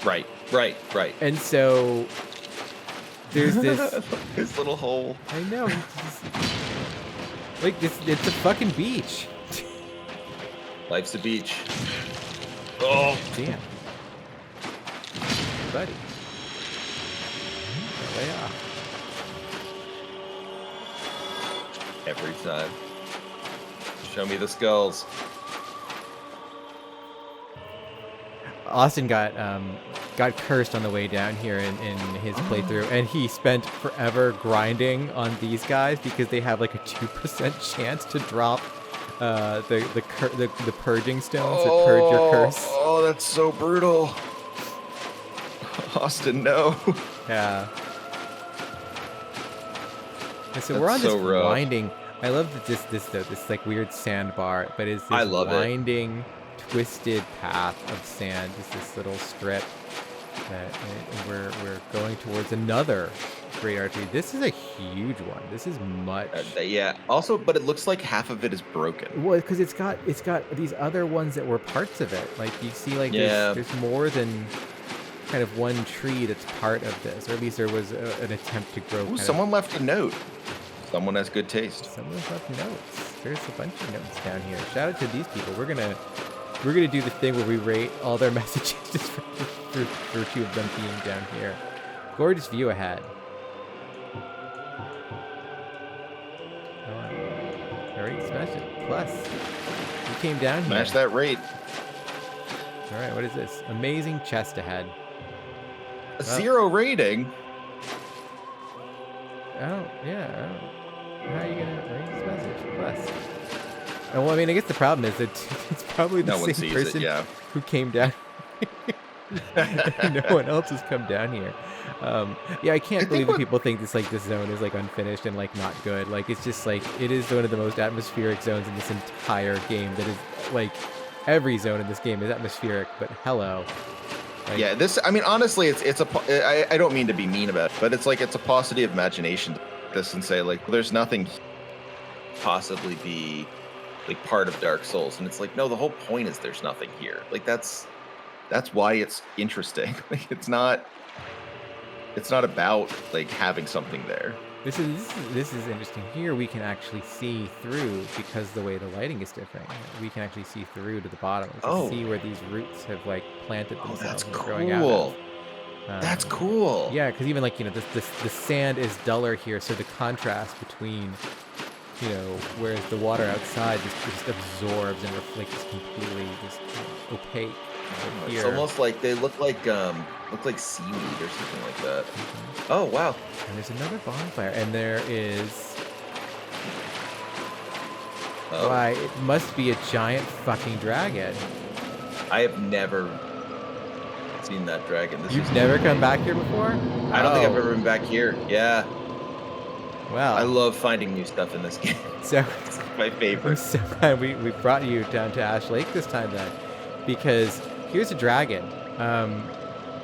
Right. And so there's this little hole. I know. Like it's a fucking beach. Life's a beach. Oh, damn, buddy. Way off. Every time. Show me the skulls. Austin got cursed on the way down here in his playthrough, and he spent forever grinding on these guys because they have like a 2% chance to drop the purging stones that purge your curse. Oh, that's so brutal. Austin, no. Yeah. And so That's we're on this so rough. winding. I love that this like weird sandbar, but it's I this love it. winding, twisted path of sand. Just this little strip that we're going towards another great artery. This is a huge one. This is much. Yeah. Also, but it looks like half of it is broken. Well, because it's got these other ones that were parts of it. Like you see, like there's more than kind of one tree that's part of this, or at least there was an attempt to grow. Ooh, someone left a note. Someone has good taste. Someone left notes. There's a bunch of notes down here. Shout out to these people. We're gonna do the thing where we rate all their messages just for two of them being down here. Gorgeous view ahead. All right, smash it. Plus, you came down here. Smash that rate. All right, what is this? Amazing chest ahead. A 0 rating. How are you gonna rate this message? Plus. Oh, well, I mean, I guess the problem is that it's probably the same person who came down. No one else has come down here. I can't believe that people think this zone is like unfinished and like not good. Like it's just like it is one of the most atmospheric zones in this entire game. That is like every zone in this game is atmospheric, but hello. Like, yeah, this. I mean, honestly, I don't mean to be mean about it, but it's a paucity of imagination. This and say like, well, there's nothing possibly be like part of Dark Souls, and it's like, no, the whole point is there's nothing here. Like that's why it's interesting. Like it's not about like having something there. This is interesting. Here we can actually see through because the way the lighting is different. We can actually see through to the bottom. We can see where these roots have like planted themselves. That's and cool. growing out of. That's cool. Yeah, because even like the sand is duller here, so the contrast between whereas the water outside just absorbs and reflects completely just opaque. It's almost like they look like seaweed or something like that. Mm-hmm. Oh wow! And there's another bonfire, and there is. Why, it must be a giant fucking dragon. I have never seen that dragon. You've never come back here before? I don't think I've ever been back here. Yeah. Wow. I love finding new stuff in this game. So it's my favorite. I'm so glad we brought you down to Ash Lake this time then, because here's a dragon.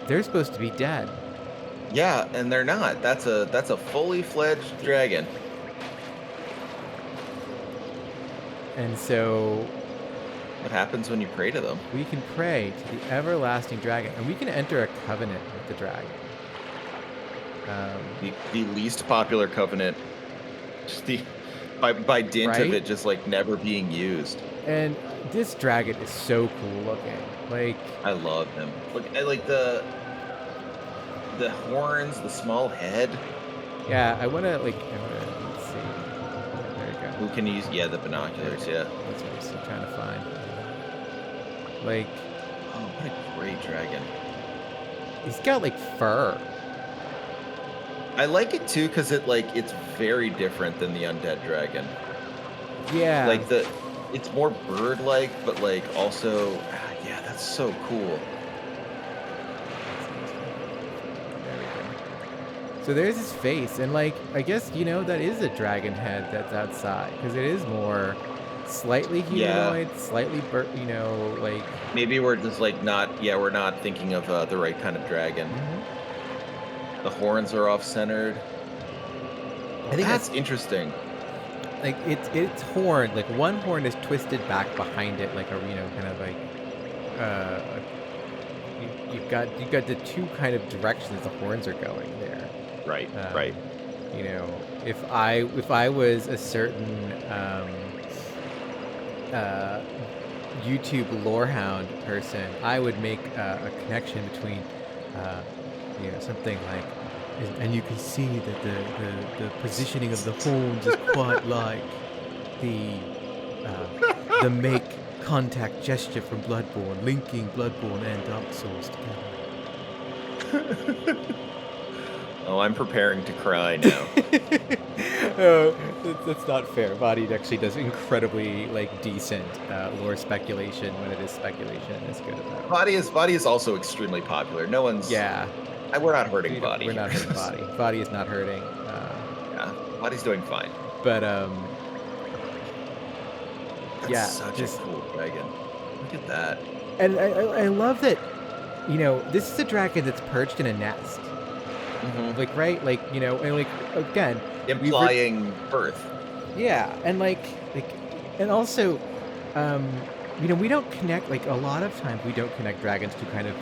They're supposed to be dead. Yeah, and they're not. That's a fully fledged dragon. And so what happens when you pray to them? We can pray to the everlasting dragon, and we can enter a covenant with the dragon. The least popular covenant, just the by dint Right? of it just like never being used. And this dragon is so cool looking. Like, I love him. Look, I like the horns, the small head. yeah, let's see. There you go. Who can use? Yeah, the binoculars. Yeah. That's what I'm still trying to find. Like, Oh, what a great dragon. he's got like fur. I like it too because it's very different than the undead dragon. Yeah. Like it's more bird-like, but like also, yeah, that's so cool. There we go. So there's his face, and like, I guess, that is a dragon head that's outside, because it is more slightly humanoid, slightly like. Maybe we're just like not, yeah, we're not thinking of the right kind of dragon. The horns are off-centered. I think That's interesting. like it's horn, like one horn is twisted back behind it, like a kind of like you've got the two kind of directions the horns are going there. Right, Um, right. If I was a certain YouTube lorehound person, I would make a connection between something like, and you can see that the positioning of the horns is quite like the make contact gesture from Bloodborne, linking Bloodborne and Dark Souls together. Oh, I'm preparing to cry now. Oh, that's not fair. Body actually does incredibly decent lore speculation when it is speculation. It's good at that. Body is also extremely popular. No one's. Yeah, We're not hurting Body. we're not here. hurting Body. Body is not hurting. Yeah, Body's doing fine. But That's yeah, such just a cool dragon. Look at that. and I love that. This is a dragon that's perched in a nest. Like, right, and again, Implying birth. yeah, and and also, we don't connect, a lot of times we don't connect dragons to kind of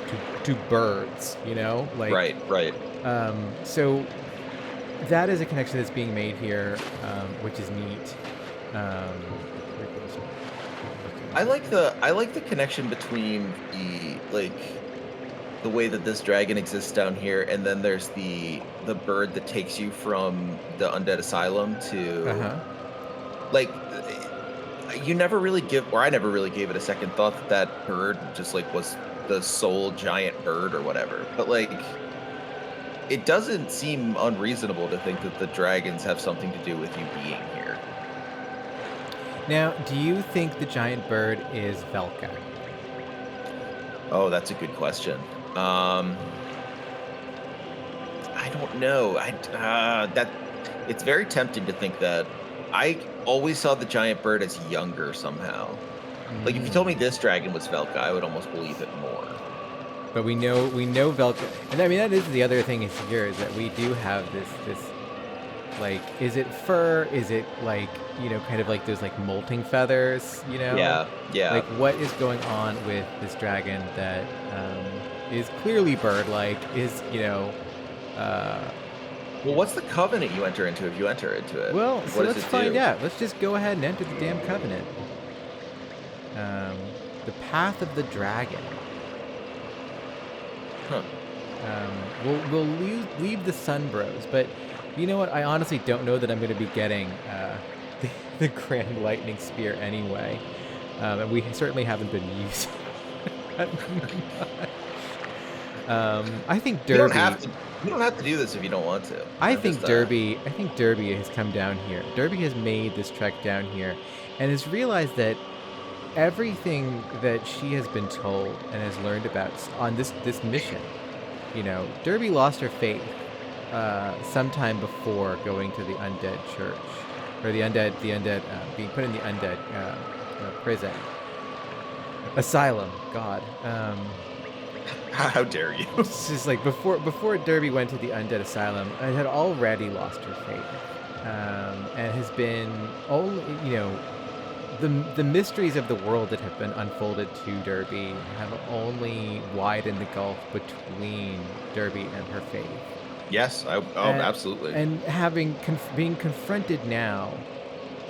to birds, Right. So that is a connection that's being made here, which is neat. I like the connection between the way that this dragon exists down here, and then there's the bird that takes you from the undead asylum to you never really I never really gave it a second thought that bird just was the sole giant bird or whatever. But it doesn't seem unreasonable to think that the dragons have something to do with you being here. Now, do you think the giant bird is Velka? Oh, that's a good question. I don't know. It's very tempting to think that. I always saw the giant bird as younger somehow. If you told me this dragon was Velka, I would almost believe it more. But we know Velka, and I mean that is the other thing here is that we do have this is it fur? Is it kind of like those molting feathers? Yeah. What is going on with this dragon that is clearly bird-like? Is Well, what's the covenant you enter into if you enter into it? Well, so What does let's it find do? out. Let's just go ahead and enter the damn covenant. The path of the dragon. Huh. We'll leave the Sunbros, but you know what? I honestly don't know that I'm going to be getting the Grand Lightning Spear anyway, and we certainly haven't been using that much. I think Derby. You don't have to do this if you don't want to. I think Derby has come down here. Derby has made this trek down here, and has realized that everything that she has been told and has learned about on this mission, Derby lost her faith sometime before going to the undead church, or the undead being put in the undead prison asylum. God. How dare you? It's just before Derby went to the undead asylum, I had already lost her faith, and has been only the mysteries of the world that have been unfolded to Derby have only widened the gulf between Derby and her faith. Yes, absolutely. And being confronted now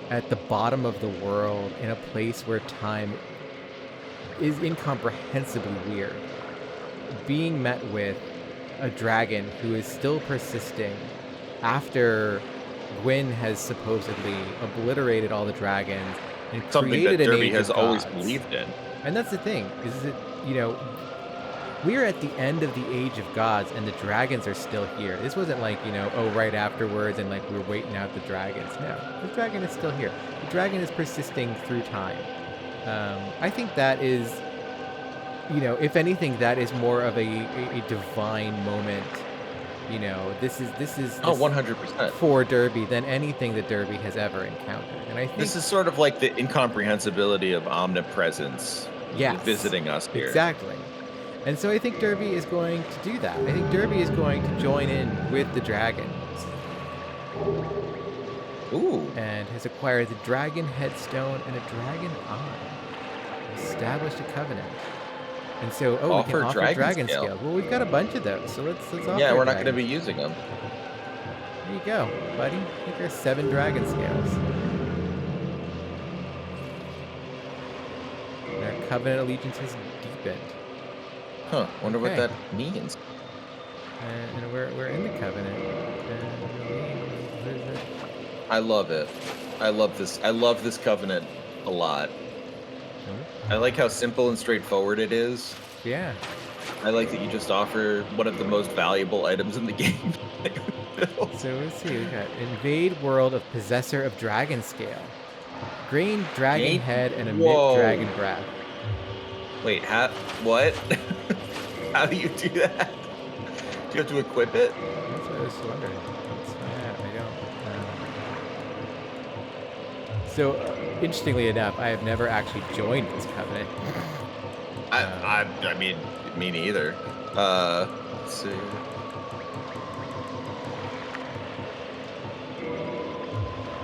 at the bottom of the world in a place where time is incomprehensibly weird, being met with a dragon who is still persisting after Gwyn has supposedly obliterated all the dragons and Something created that an Derby age has of always gods. believed in. And that's the thing, is that, we're at the end of the age of gods and the dragons are still here. This wasn't like, right afterwards and like we're waiting out the dragons. No, the dragon is still here. The dragon is persisting through time. I think that is, if anything, that is more of a divine moment. This is 100%. for Derby than anything that Derby has ever encountered. And I think This is sort of like the incomprehensibility of omnipresence visiting us here. Exactly. And so I think Derby is going to do that. I think Derby is going to join in with the dragons. Ooh. And has acquired the dragon headstone and a dragon eye. Established a covenant. And so, we can offer dragon scale. Well, we've got a bunch of those, so let's offer. Yeah, we're not going to be using them. There you go, buddy. I think there's 7 dragon scales. And our covenant allegiance has deepened. Huh. Wonder what Okay. that means. And we're in the covenant. I love it. I love this covenant a lot. I like how simple and straightforward it is. Yeah. I like that you just offer one of the most valuable items in the game. So let's see. We got invade world of possessor of dragon scale, green dragon head, and emit dragon breath. Wait, what? How do you do that? Do you have to equip it? That's what I was wondering. I don't. So, interestingly enough, I have never actually joined this covenant. I mean, me neither. Let's see.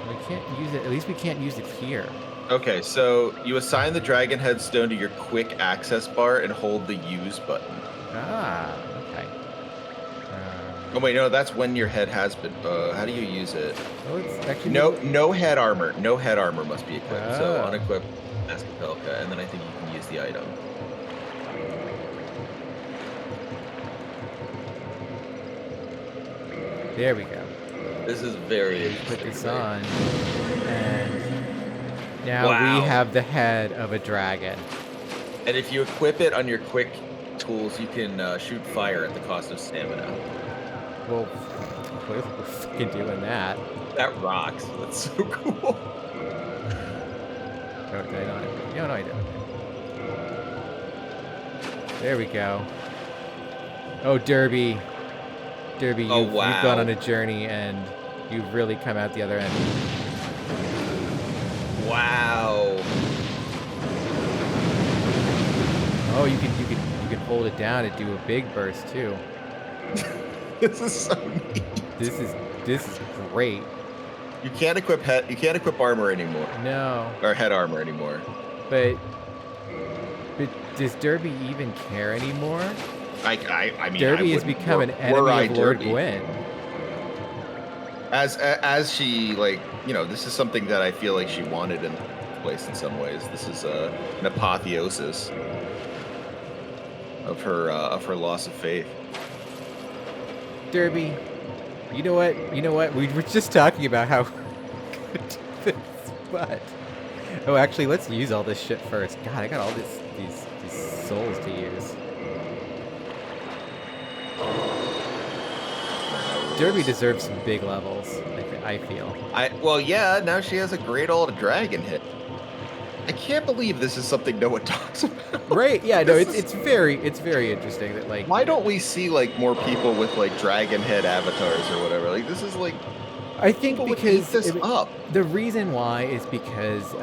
We can't use it. At least we can't use it here. Okay, so you assign the dragon headstone to your quick access bar and hold the use button. Ah, okay. Oh wait, no, that's when your head has been. How do you use it? Oh, it's actually No head armor. No head armor must be equipped. So Ah. unequip Askapelka, and then I think you can use the item. There we go. This is very Put interesting. this on, and now Wow. we have the head of a dragon. And if you equip it on your quick tools, you can shoot fire at the cost of stamina. Well, we're fucking doing that. That rocks. That's so cool. No, I don't. There we go. Oh, Derby, Oh, you've wow. gone on a journey and you've really come out the other end. Wow. Oh, you can hold it down and do a big burst too. This is so neat. This is great. You can't equip armor anymore, No, or head armor anymore. but does Derby even care anymore? I mean, Derby I has wouldn't. become an Were I enemy of Lord Derby. Gwyn. As she, like, this is something that I feel like she wanted in the place in some ways. This is an apotheosis of her loss of faith. Derby, you know what? We were just talking about how we could do this, but oh, actually, let's use all this shit first. God, I got all these souls to use. Derby deserves some big levels. I feel. Well, yeah. Now she has a great old dragon hit. I can't believe this is something no one talks about. Right? Yeah. No. It's very interesting that like. Why don't we see like more people with like dragon head avatars or whatever? Like this is like. I think People would eat because this up. the reason why is because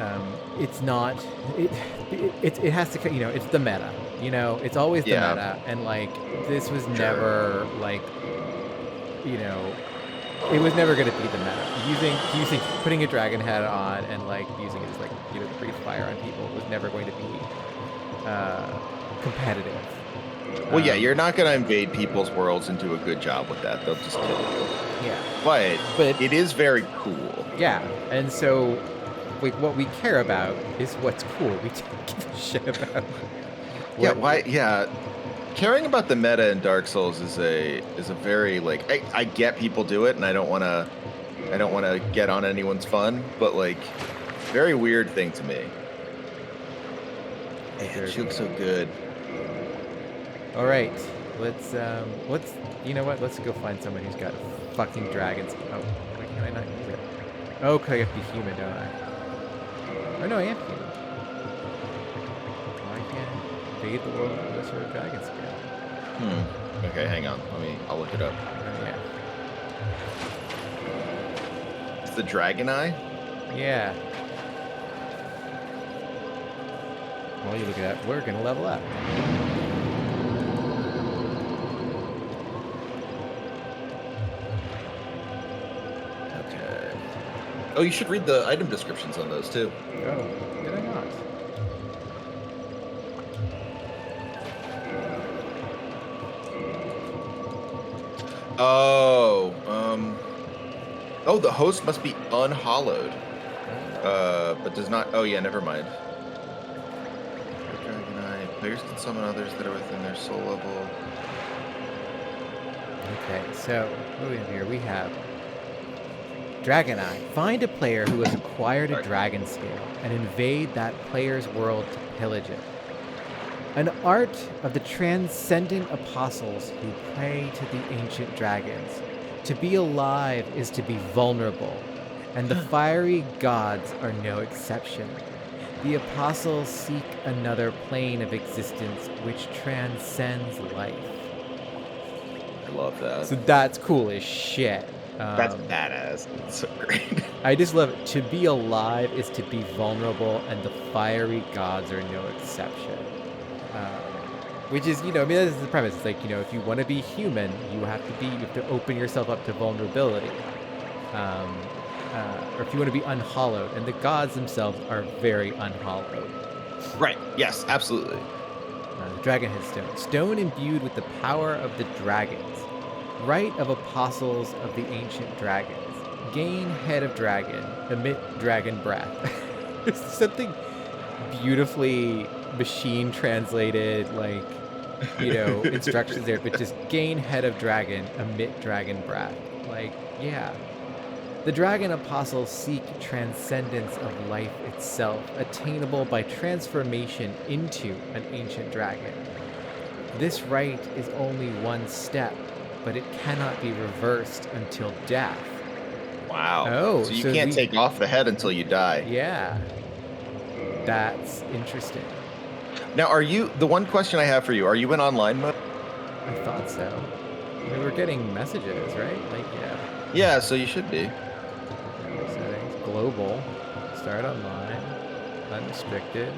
it's not it has to it's the meta, it's always the Yeah. meta, and like this was never like it was never going to be the meta. Using putting a dragon head on and like using it as like to breathe fire on people was never going to be competitive. Well, yeah, you're not going to invade people's worlds and do a good job with that. They'll just kill you. Yeah. But But it is very cool. yeah, and so what we care about is what's cool. We don't give a shit about. Yeah, why? Yeah, caring about the meta in Dark Souls is a very like I get people do it, and I don't want to get on anyone's fun, but like very weird thing to me. Man, she looks so good. All right, let's you know what? Let's go find someone who's got fucking dragons. Oh, why can I not use it? Oh, 'cause I have to be human, don't I? Oh no, I am human. Why can't I invade the world with a sort of dragon scale? Okay, hang on. I'll look it up. Oh yeah. It's the Dragon Eye. Yeah. While you look at that, we're gonna level up. Okay. Oh, you should read the item descriptions on those too. Oh, did I not? Oh, the host must be unhallowed. But does not. Oh yeah, never mind. Dragon Eye. Players can summon others that are within their soul level. Okay, so moving here, we have Dragon Eye. Find a player who has acquired a dragon scale and invade that player's world to pillage it. An art of the transcendent apostles who pray to the ancient dragons. To be alive is to be vulnerable, and the fiery gods are no exception. The apostles seek another plane of existence which transcends life. I love that. So that's cool as shit. That's badass. It's so great. I just love it. To be alive is to be vulnerable, and the fiery gods are no exception. Which is, that's the premise. It's like, if you want to be human, you have to open yourself up to vulnerability. Or if you want to be unhallowed, and the gods themselves are very unhallowed. Right. Yes, absolutely. The dragon head stone. Stone imbued with the power of the dragons. Rite of apostles of the ancient dragons. Gain head of dragon. Emit dragon breath. There's something beautifully machine translated, instructions there, but just gain head of dragon, emit dragon breath. Yeah. The dragon apostles seek transcendence of life itself, attainable by transformation into an ancient dragon. This rite is only one step, but it cannot be reversed until death. Wow. Oh, so you can't take off the head until you die. Yeah. That's interesting. Now, the one question I have for you, are you in online mode? I thought so. We're getting messages, right? Yeah. Yeah, so you should be. Settings, global, start online, unrestricted.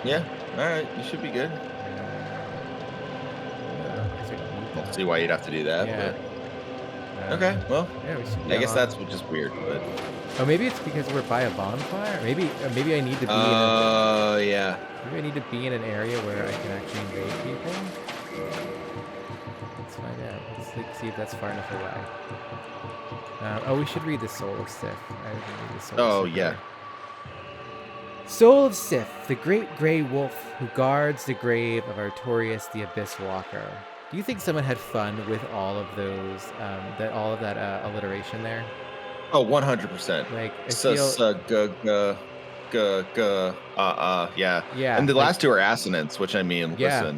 Yeah, alright, you should be good. I'll see why you'd have to do that. Yeah. But... okay, well, yeah, we should be I guess on. that's just weird, but... Oh, maybe it's because we're by a bonfire? Maybe I need to be yeah. Maybe I need to be in an area where I can actually invade people? Let's find out. Let's see if that's far enough away. We should read the Soul of Sif. I read the Soul of Sif. Yeah. Soul of Sif, the great grey wolf who guards the grave of Artorias the Abyss Walker. Do you think someone had fun with all of those, all of that alliteration there? Oh, 100%. Yeah. Yeah. And the last two are assonants, which I mean, yeah, listen.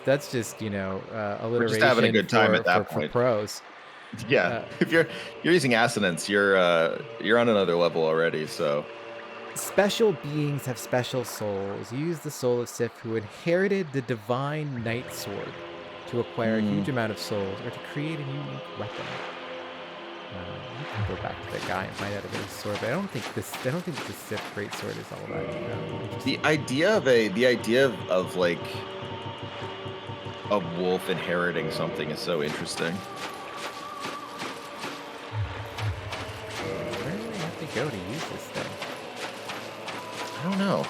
That's just, alliteration. We're just having a good time at that point. For pros. Yeah. If you're using assonants, you're on another level already, so. Special beings have special souls. Use the soul of Sif, who inherited the divine night sword, to acquire a huge amount of souls or to create a unique weapon. We can go back to that guy and find out about his sword, but I don't think the Sith great sword is all that interesting. The idea of like a wolf inheriting something is so interesting. Where do I have to go to use this thing? I don't know.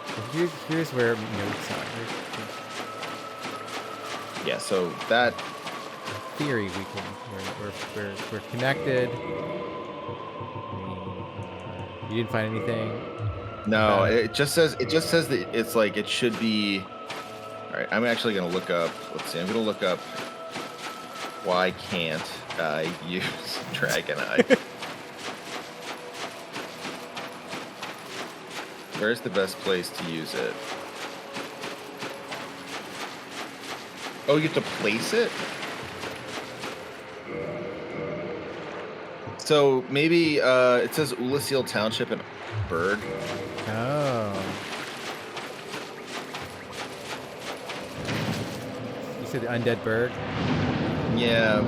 Well, here's where notes are. Yeah, so that theory we're connected. You didn't find anything? No, it just says that it's like it should be. All right, I'm actually gonna look up. Let's see. I'm gonna look up why can't I use Dragonite. Where's the best place to use it? Oh, you have to place it? So maybe it says Ulasil Township in Berg. Oh. You said the Undead Berg? Yeah.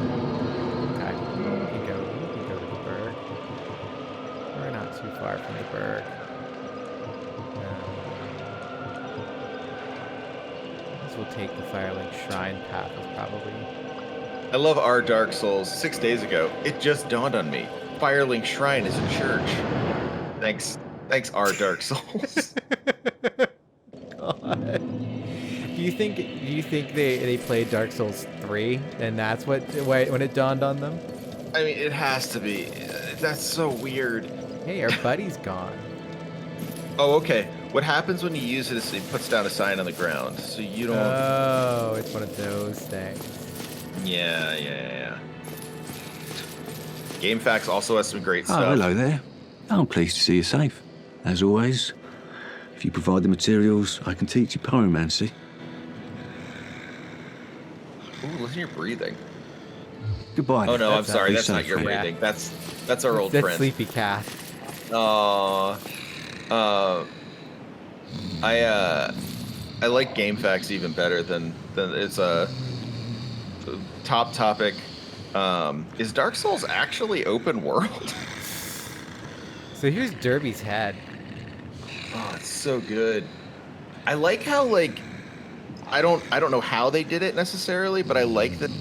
Okay. We can go to the Berg. We're not too far from the Berg. This will take the Firelink Shrine path probably. I love our Dark Souls. 6 days ago, it just dawned on me. Firelink Shrine is a church. Thanks, our Dark Souls. God. Do you think they played Dark Souls 3 and that's when it dawned on them? I mean, it has to be. That's so weird. Hey, our buddy's gone. Oh, okay. What happens when you use it is it puts down a sign on the ground, so you don't. Oh, it's one of those things. Yeah. GameFAQs also has some great Oh, stuff. hello there. I'm pleased to see you safe. As always, if you provide the materials, I can teach you pyromancy. Ooh, listen to your breathing. Goodbye. Oh no, I'm That's sorry. be That's not safe, your friend. breathing. That's our old That's friend. Sleepy Cat. I like GameFAQs even better than it's a top topic. Is Dark Souls actually open world? So here's Derby's head. Oh, it's so good. I like how like I don't know how they did it necessarily, but I like that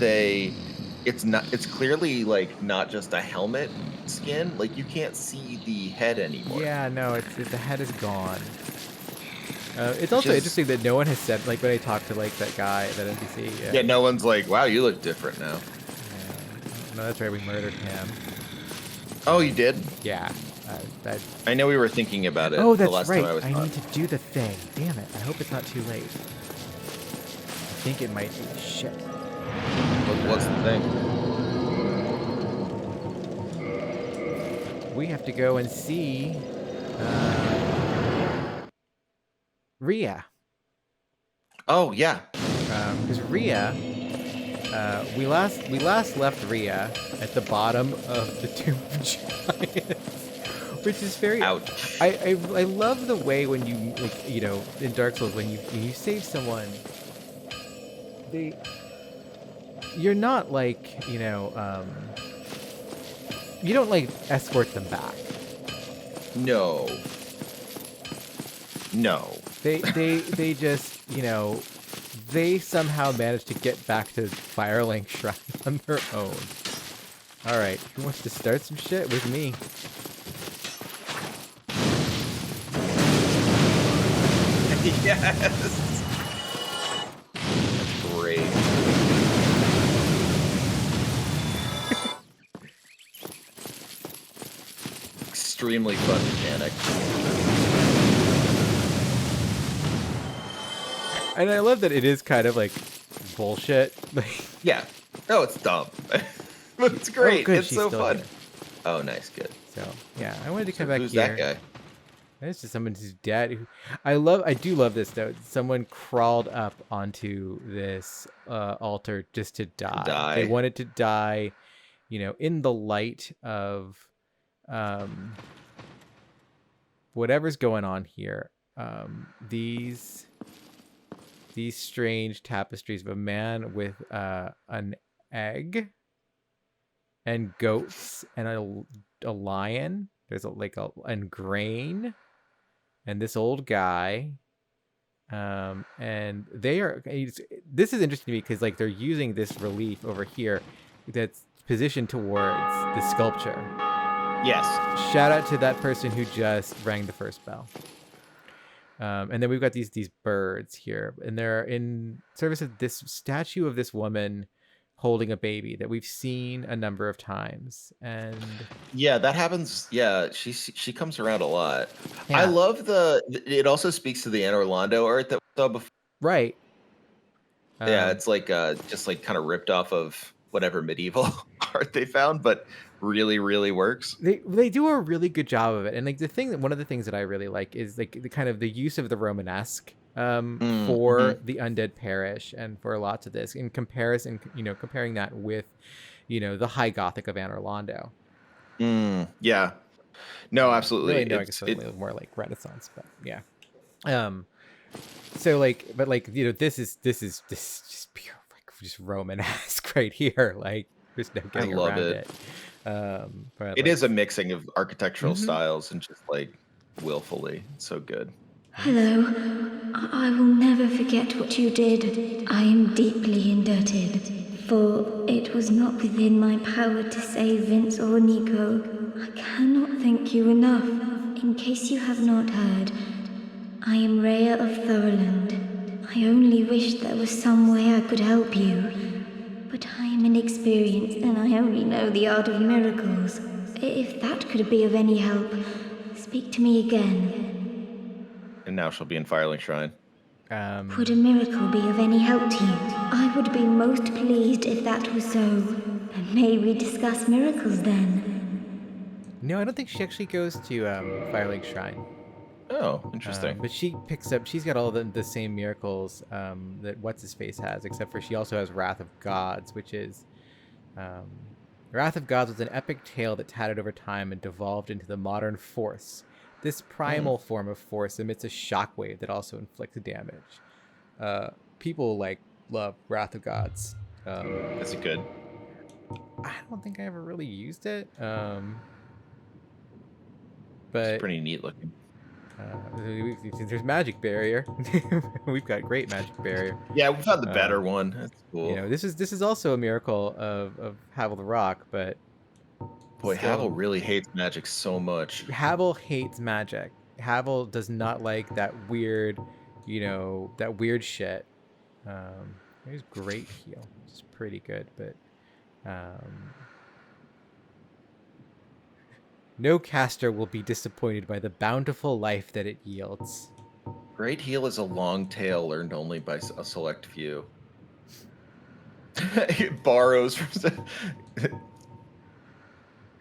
it's clearly like not just a helmet skin. Like you can't see the head anymore. Yeah, no, the head is gone. It's also interesting that no one has said, like when I talked to like that guy, that NPC. Yeah, no one's like, wow, you look different now. No, that's right, we murdered him. Oh, you did? Yeah. I know we were thinking about it. Oh, the that's last right. Time I was I on. need to do the thing. Damn it. I hope it's not too late. I think it might be. Shit. What's the thing? We have to go and see Rhea. Oh, yeah. Because Rhea, we last left Rhea at the bottom of the Tomb of Giants, which is very. Ouch. I love the way when you in Dark Souls when you save someone, you're not like you don't like escort them back. No. They just they somehow managed to get back to Firelink Shrine on their own. All right, who wants to start some shit with me? Yes. That's great. Extremely fun mechanic. And I love that it is kind of like bullshit. Yeah. No, it's dumb. But it's great. good, It's she's so still fun. here. Oh, nice. Good. So yeah, I wanted to come So back who's here. that guy? It's just someone who's dead. I do love this though. Someone crawled up onto this altar just to die. They wanted to die, in the light of whatever's going on here. These strange tapestries of a man with an egg and goats and a lion. There's and grain and this old guy. And they are. This is interesting to me because they're using this relief over here that's positioned towards the sculpture. Yes. Shout out to that person who just rang the first bell. And then we've got these birds here, and they're in service of this statue of this woman holding a baby that we've seen a number of times. And Yeah, that happens. Yeah, she comes around a lot. I yeah, love it also speaks to the Anne Orlando art that we saw before. right. Yeah, it's like just like kind of ripped off of whatever medieval art they found, but really, really works. They do a really good job of it. And like one of the things that I really like is like the kind of the use of the Romanesque for Mm-hmm. the undead parish and for lots of this in comparison, comparing that with, the high Gothic of Anne Orlando. Yeah. No, absolutely. Really, no, I guess it's more like Renaissance, but yeah. So like, but like, this is just pure like just Romanesque right here. Like, there's no getting love around it. But It like, is a mixing of architectural Mhm. styles and just like willfully. It's so good. Hello. I will never forget what you did. I am deeply indebted, for it was not within my power to save Vince or Nico. I cannot thank you enough. In case you have not heard, I am Rhea of Thorland. I only wish there was some way I could help you. But I am inexperienced and I only know the art of miracles. If that could be of any help, speak to me again. And now she'll be in Firelink Shrine. Would a miracle be of any help to you? I would be most pleased if that was so. May we discuss miracles then? No, I don't think she actually goes to Firelink Shrine. Oh, interesting. But she's got all the same miracles that What's-His-Face has, except for she also has Wrath of Gods, which is... Wrath of Gods was an epic tale that tattered over time and devolved into the modern Force. This primal form of Force emits a shockwave that also inflicts damage. People, love Wrath of Gods. Is it good? I don't think I ever really used it. It's But... pretty neat looking. there's Magic Barrier. We've got great Magic Barrier. Yeah, we found the better one. That's cool. This is also a miracle of Havel the Rock, but Boy, still, Havel really hates magic so much. Havel hates magic. Havel does not like that weird, that weird shit. There's Great Heal, which is pretty good, but no caster will be disappointed by the bountiful life that it yields. Great Heal is a long tail learned only by a select few. It borrows from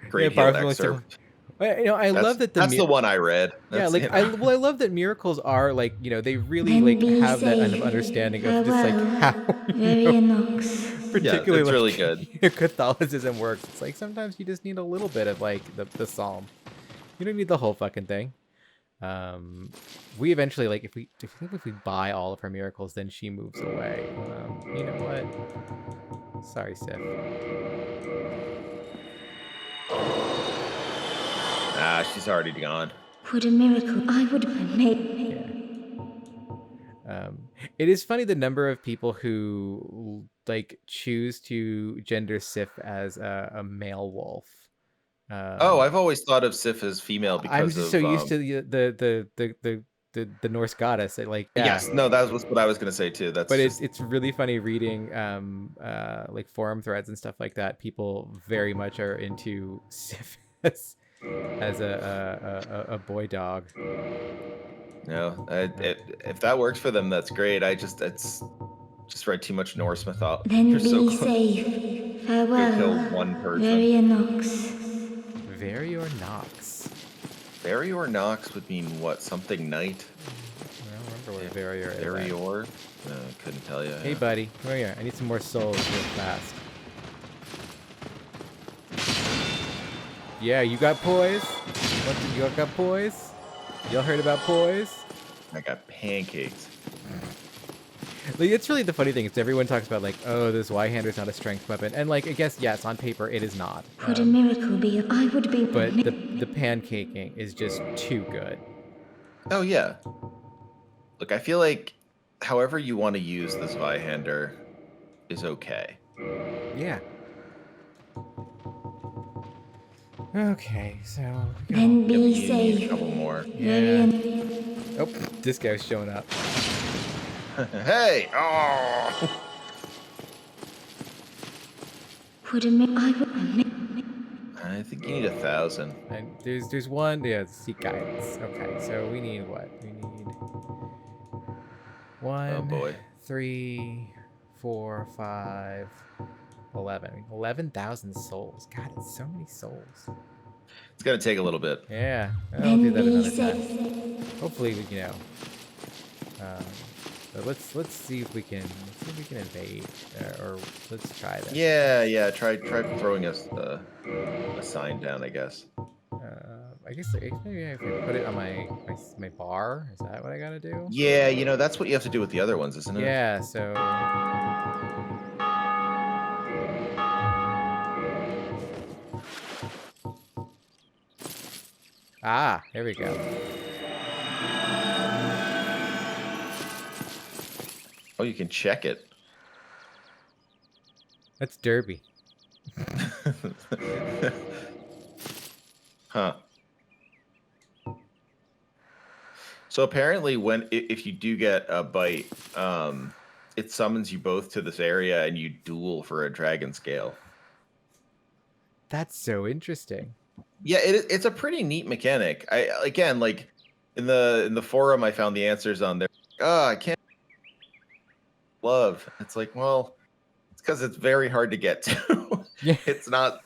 Great Heal borrows from excerpt. I love that that's the one I read. Yeah, That's, I love that miracles are they really Then be have that kind of safe. understanding of just how Very Nox. particularly it's really good. Catholicism works. It's like sometimes you just need a little bit of the psalm. You don't need the whole fucking thing. We eventually if we buy all of her miracles, then she moves away. You know what? Sorry, Sif. She's already gone. Would a miracle I would make. It is funny the number of people who choose to gender Sif as a male wolf. I've always thought of Sif as female because I'm just so used to the Norse goddess. Yes, no, that was what I was gonna say too. But it's really funny reading forum threads and stuff like that. People very much are into Sif as a boy dog. No, if that works for them, that's great. It's just read too much Norse mythology. Then You're be so close. safe. They Farewell. killed one person. Very Nox. Very or Nox. Very or Nox would mean what? Something knight? I don't remember what Very or is. Very or? Couldn't tell you. Hey, buddy, come here. I need some more souls real fast. Yeah, you got poise? You got poise? Y'all heard about poise? I got pancakes. It's really the funny thing. It's everyone talks about oh, this Y-hander's not a strength weapon, and I guess yes, on paper it is not. Would a miracle be if I would be. But the pancaking is just too good. Oh yeah. Look, I feel like however you want to use this Zweihander is okay. Yeah. Okay, so. Then You be need a safe. couple more. Yeah. Oh, this guy's showing up. Hey! Oh! could admit I would. I think you need 1,000. And there's one. Yeah, seek guidance. Okay, so we need what? We need one. Oh boy. 3, 4, 5, 11. 11,000 souls. God, it's so many souls. It's gonna take a little bit. Yeah, I'll do that another B6. time. Hopefully, but let's see if we can invade, or let's try this. Yeah. Try throwing us a sign down, I guess. I guess maybe if I put it on my bar, is that what I gotta do? Yeah, that's what you have to do with the other ones, isn't it? Yeah. So. Ah, there we go. Oh, you can check it. That's Derby. Huh. So apparently, if you do get a bite, it summons you both to this area, and you duel for a dragon scale. That's so interesting. Yeah, it's a pretty neat mechanic. Again, like in the forum, I found the answers on there. Oh, I can't love. It's like, well, it's because it's very hard to get to. Yeah. It's not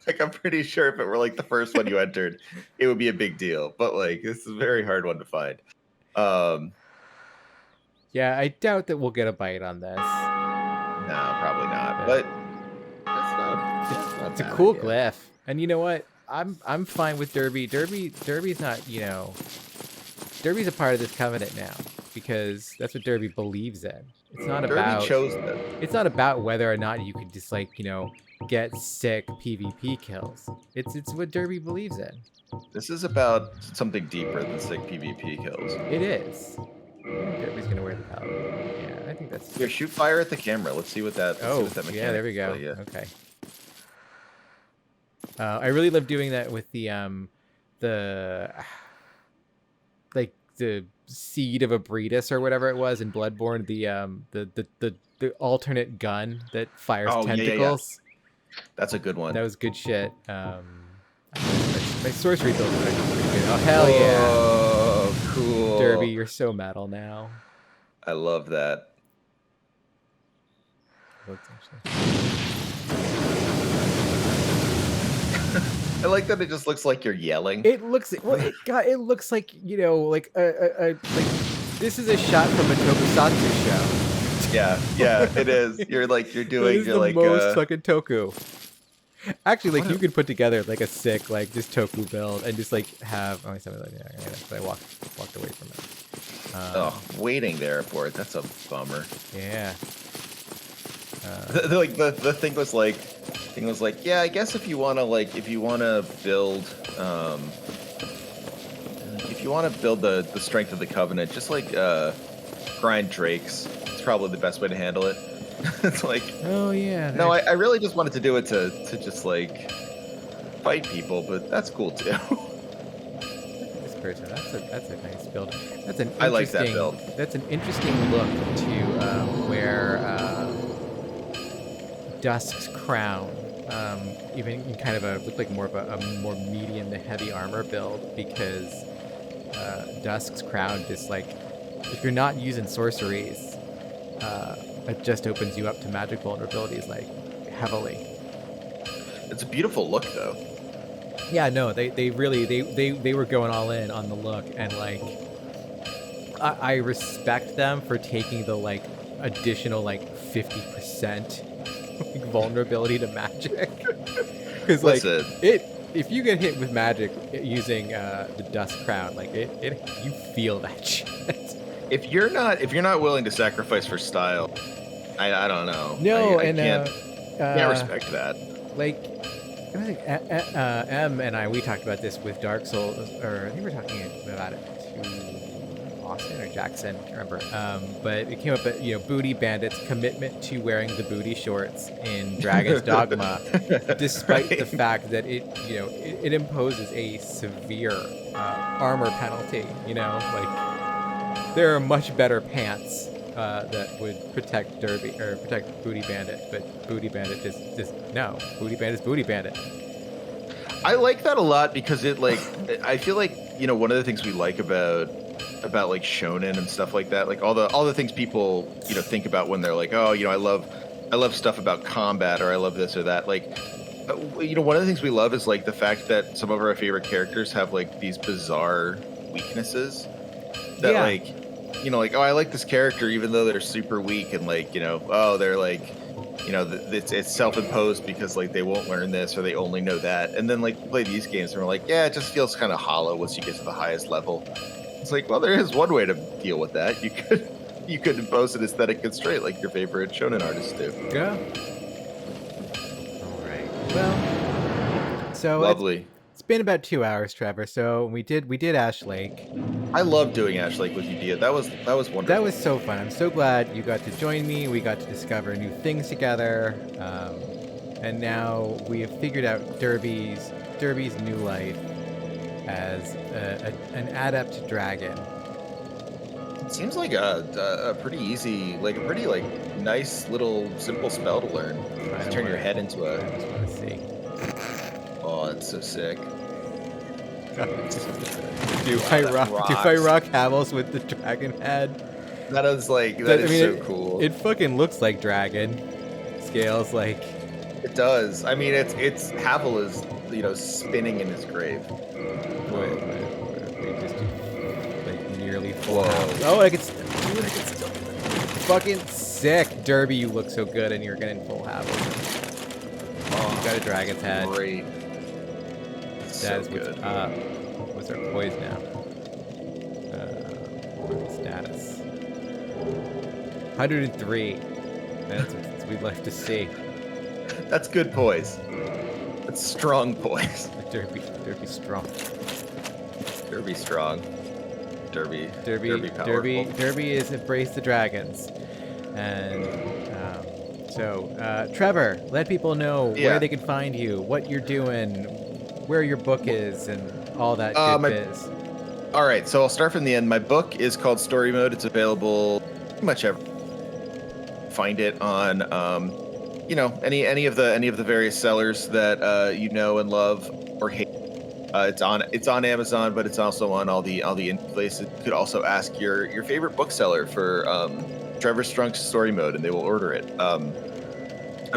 like, I'm pretty sure if it were like the first one you entered, it would be a big deal. But like, this is a very hard one to find. Yeah, I doubt that we'll get a bite on this. No, probably not. Yeah. But that's not It's a bad cool idea. glyph, and you know what? I'm fine with Derby. Derby's not, Derby's a part of this covenant now because that's what Derby believes in. It's not Derby about chose that. It's not about whether or not you can just get sick PvP kills. It's what Derby believes in. This is about something deeper than sick PvP kills. It is. Derby's gonna wear the paladin. Yeah, I think that's. Here, shoot fire at the camera. Let's see what that. Oh, let's see what that yeah, there we go. mechanic is. Okay. I really love doing that with the seed of a Breedis or whatever it was in Bloodborne. The alternate gun that fires Oh, yeah, yeah, yeah. tentacles. That's a good one. That was good shit. My sorcery build is actually pretty good. Oh hell yeah! Oh, cool. Derby, you're so metal now. I love that. Looks actually. I like that it just looks like you're yelling. It looks it looks like like this is a shot from a tokusatsu show. Yeah, it is. You're doing. You're You're like most fucking toku. Actually, like you could put together like a sick just toku build and just have. Oh, I walked away from it. waiting there for it. That's a bummer. Yeah. The thing was like, yeah, I guess if you wanna build the strength of the covenant, just grind drakes. It's probably the best way to handle it. It's like, Oh yeah. no, I really just wanted to do it to just fight people, but that's cool too. This person. That's a nice build. That's an. I like that build. That's an interesting look to where Dusk's crown. Even in kind of looked like more of a more medium to heavy armor build because Dusk's crown just if you're not using sorceries, it just opens you up to magic vulnerabilities heavily. It's a beautiful look though. Yeah, no, they really they were going all in on the look, and I respect them for taking the additional 50% vulnerability to magic. Because Listen. if you get hit with magic using the Dusk Crown, you feel that shit. If you're not willing to sacrifice for style, I don't know. No, I can't respect that. I think M and we talked about this with Dark Souls, or I think we were talking about it to Austin or Jackson, I can't remember. But it came up at Booty Bandit's commitment to wearing the booty shorts in Dragon's Dogma, despite the fact that it imposes a severe armor penalty. There are much better pants that would protect Derby or protect Booty Bandit, but Booty Bandit just no. Booty Bandit's Booty Bandit. I like that a lot because it like I feel like one of the things we like about like shonen and stuff like that, like all the things people think about when they're like, oh, I love stuff about combat, or I love this or that. Like one of the things we love is like the fact that some of our favorite characters have like these bizarre weaknesses that like like, oh, I like this character even though they're super weak, and like oh, they're like it's self-imposed because like they won't learn this or they only know that, and then like play these games and we're like, yeah, it just feels kind of hollow once you get to the highest level. It's like, well, there is one way to deal with that. You could impose an aesthetic constraint like your favorite shonen artists do. Yeah. All right. Well, so lovely. It's been about 2 hours, Trevor. So we did Ash Lake. I love doing Ash Lake with you, Dia. That was wonderful. That was so fun. I'm so glad you got to join me. We got to discover new things together, and now we have figured out Derby's new life as an adept dragon. It seems like a pretty easy, like a pretty like nice little simple spell to learn. Just turn your head into a. I just want to see. Oh, that's so sick. Do I rock Havels with the dragon head? That is like that is so cool. It fucking looks like dragon scales, like it does. I mean, it's Havel is spinning in his grave. Wait, just like nearly full. Oh, I can still fucking sick, Derby. You look so good, and you're getting full Havel. Oh, you got a dragon's head. Great. That is what's up. What's our poise now? Status 103. That's what we'd like to see. That's good poise. That's strong poise. Derby strong. Derby strong. Derby powerful. Derby is embrace the dragons. And so Trevor, let people know where they can find you, what you're doing, where your book is, and all that good biz. All right, so I'll start from the end. My book is called Story Mode. It's available pretty much everywhere. Find it on any of the various sellers that and love or hate. It's on Amazon, but it's also on all the indie places. You could also ask your favorite bookseller for Trevor Strunk's Story Mode, and they will order it. I'm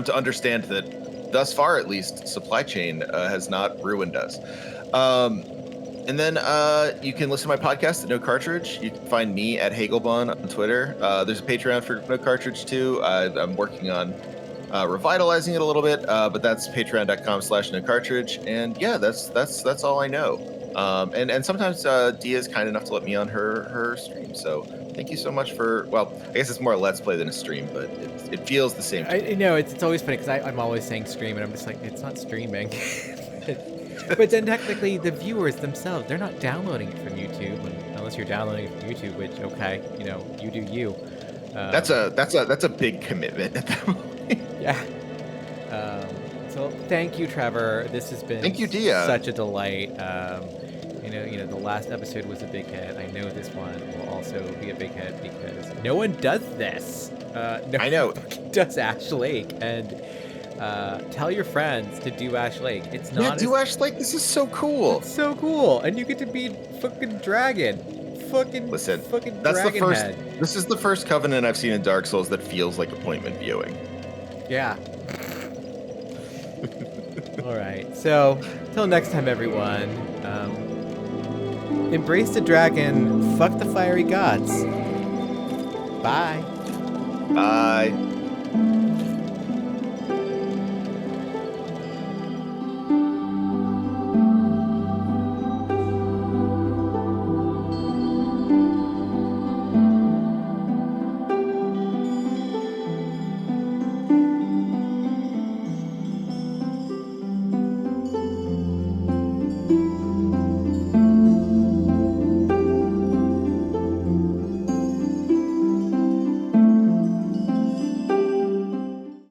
to understand that thus far, at least, supply chain has not ruined us. And then you can listen to my podcast at No Cartridge. You can find me at Hagelbon on Twitter. There's a Patreon for No Cartridge too. I'm working on revitalizing it a little bit, but that's patreon.com/No Cartridge. And yeah, that's all I know. And sometimes Dia is kind enough to let me on her stream. So thank you so much for. Well, I guess it's more a Let's Play than a stream, but it feels the same. I know it's always funny because I'm always saying stream, and I'm just like, it's not streaming. But then technically the viewers themselves, they're not downloading it from YouTube unless you're downloading it from YouTube, which you do you. That's a big commitment at that point. Yeah. So thank you, Trevor. This has been thank you, Dia. Such a delight. The last episode was a big hit. I know this one will also be a big hit because no one does this. I know. Does Ash Lake, and tell your friends to do Ash Lake. It's not do Ash Lake. This is so cool. It's so cool, and you get to be fucking dragon. Listen. Fucking that's dragon the first. head. This is the first Covenant I've seen in Dark Souls that feels like appointment viewing. Yeah. All right. So, till next time, everyone. Embrace the dragon. Fuck the fiery gods. Bye. Bye.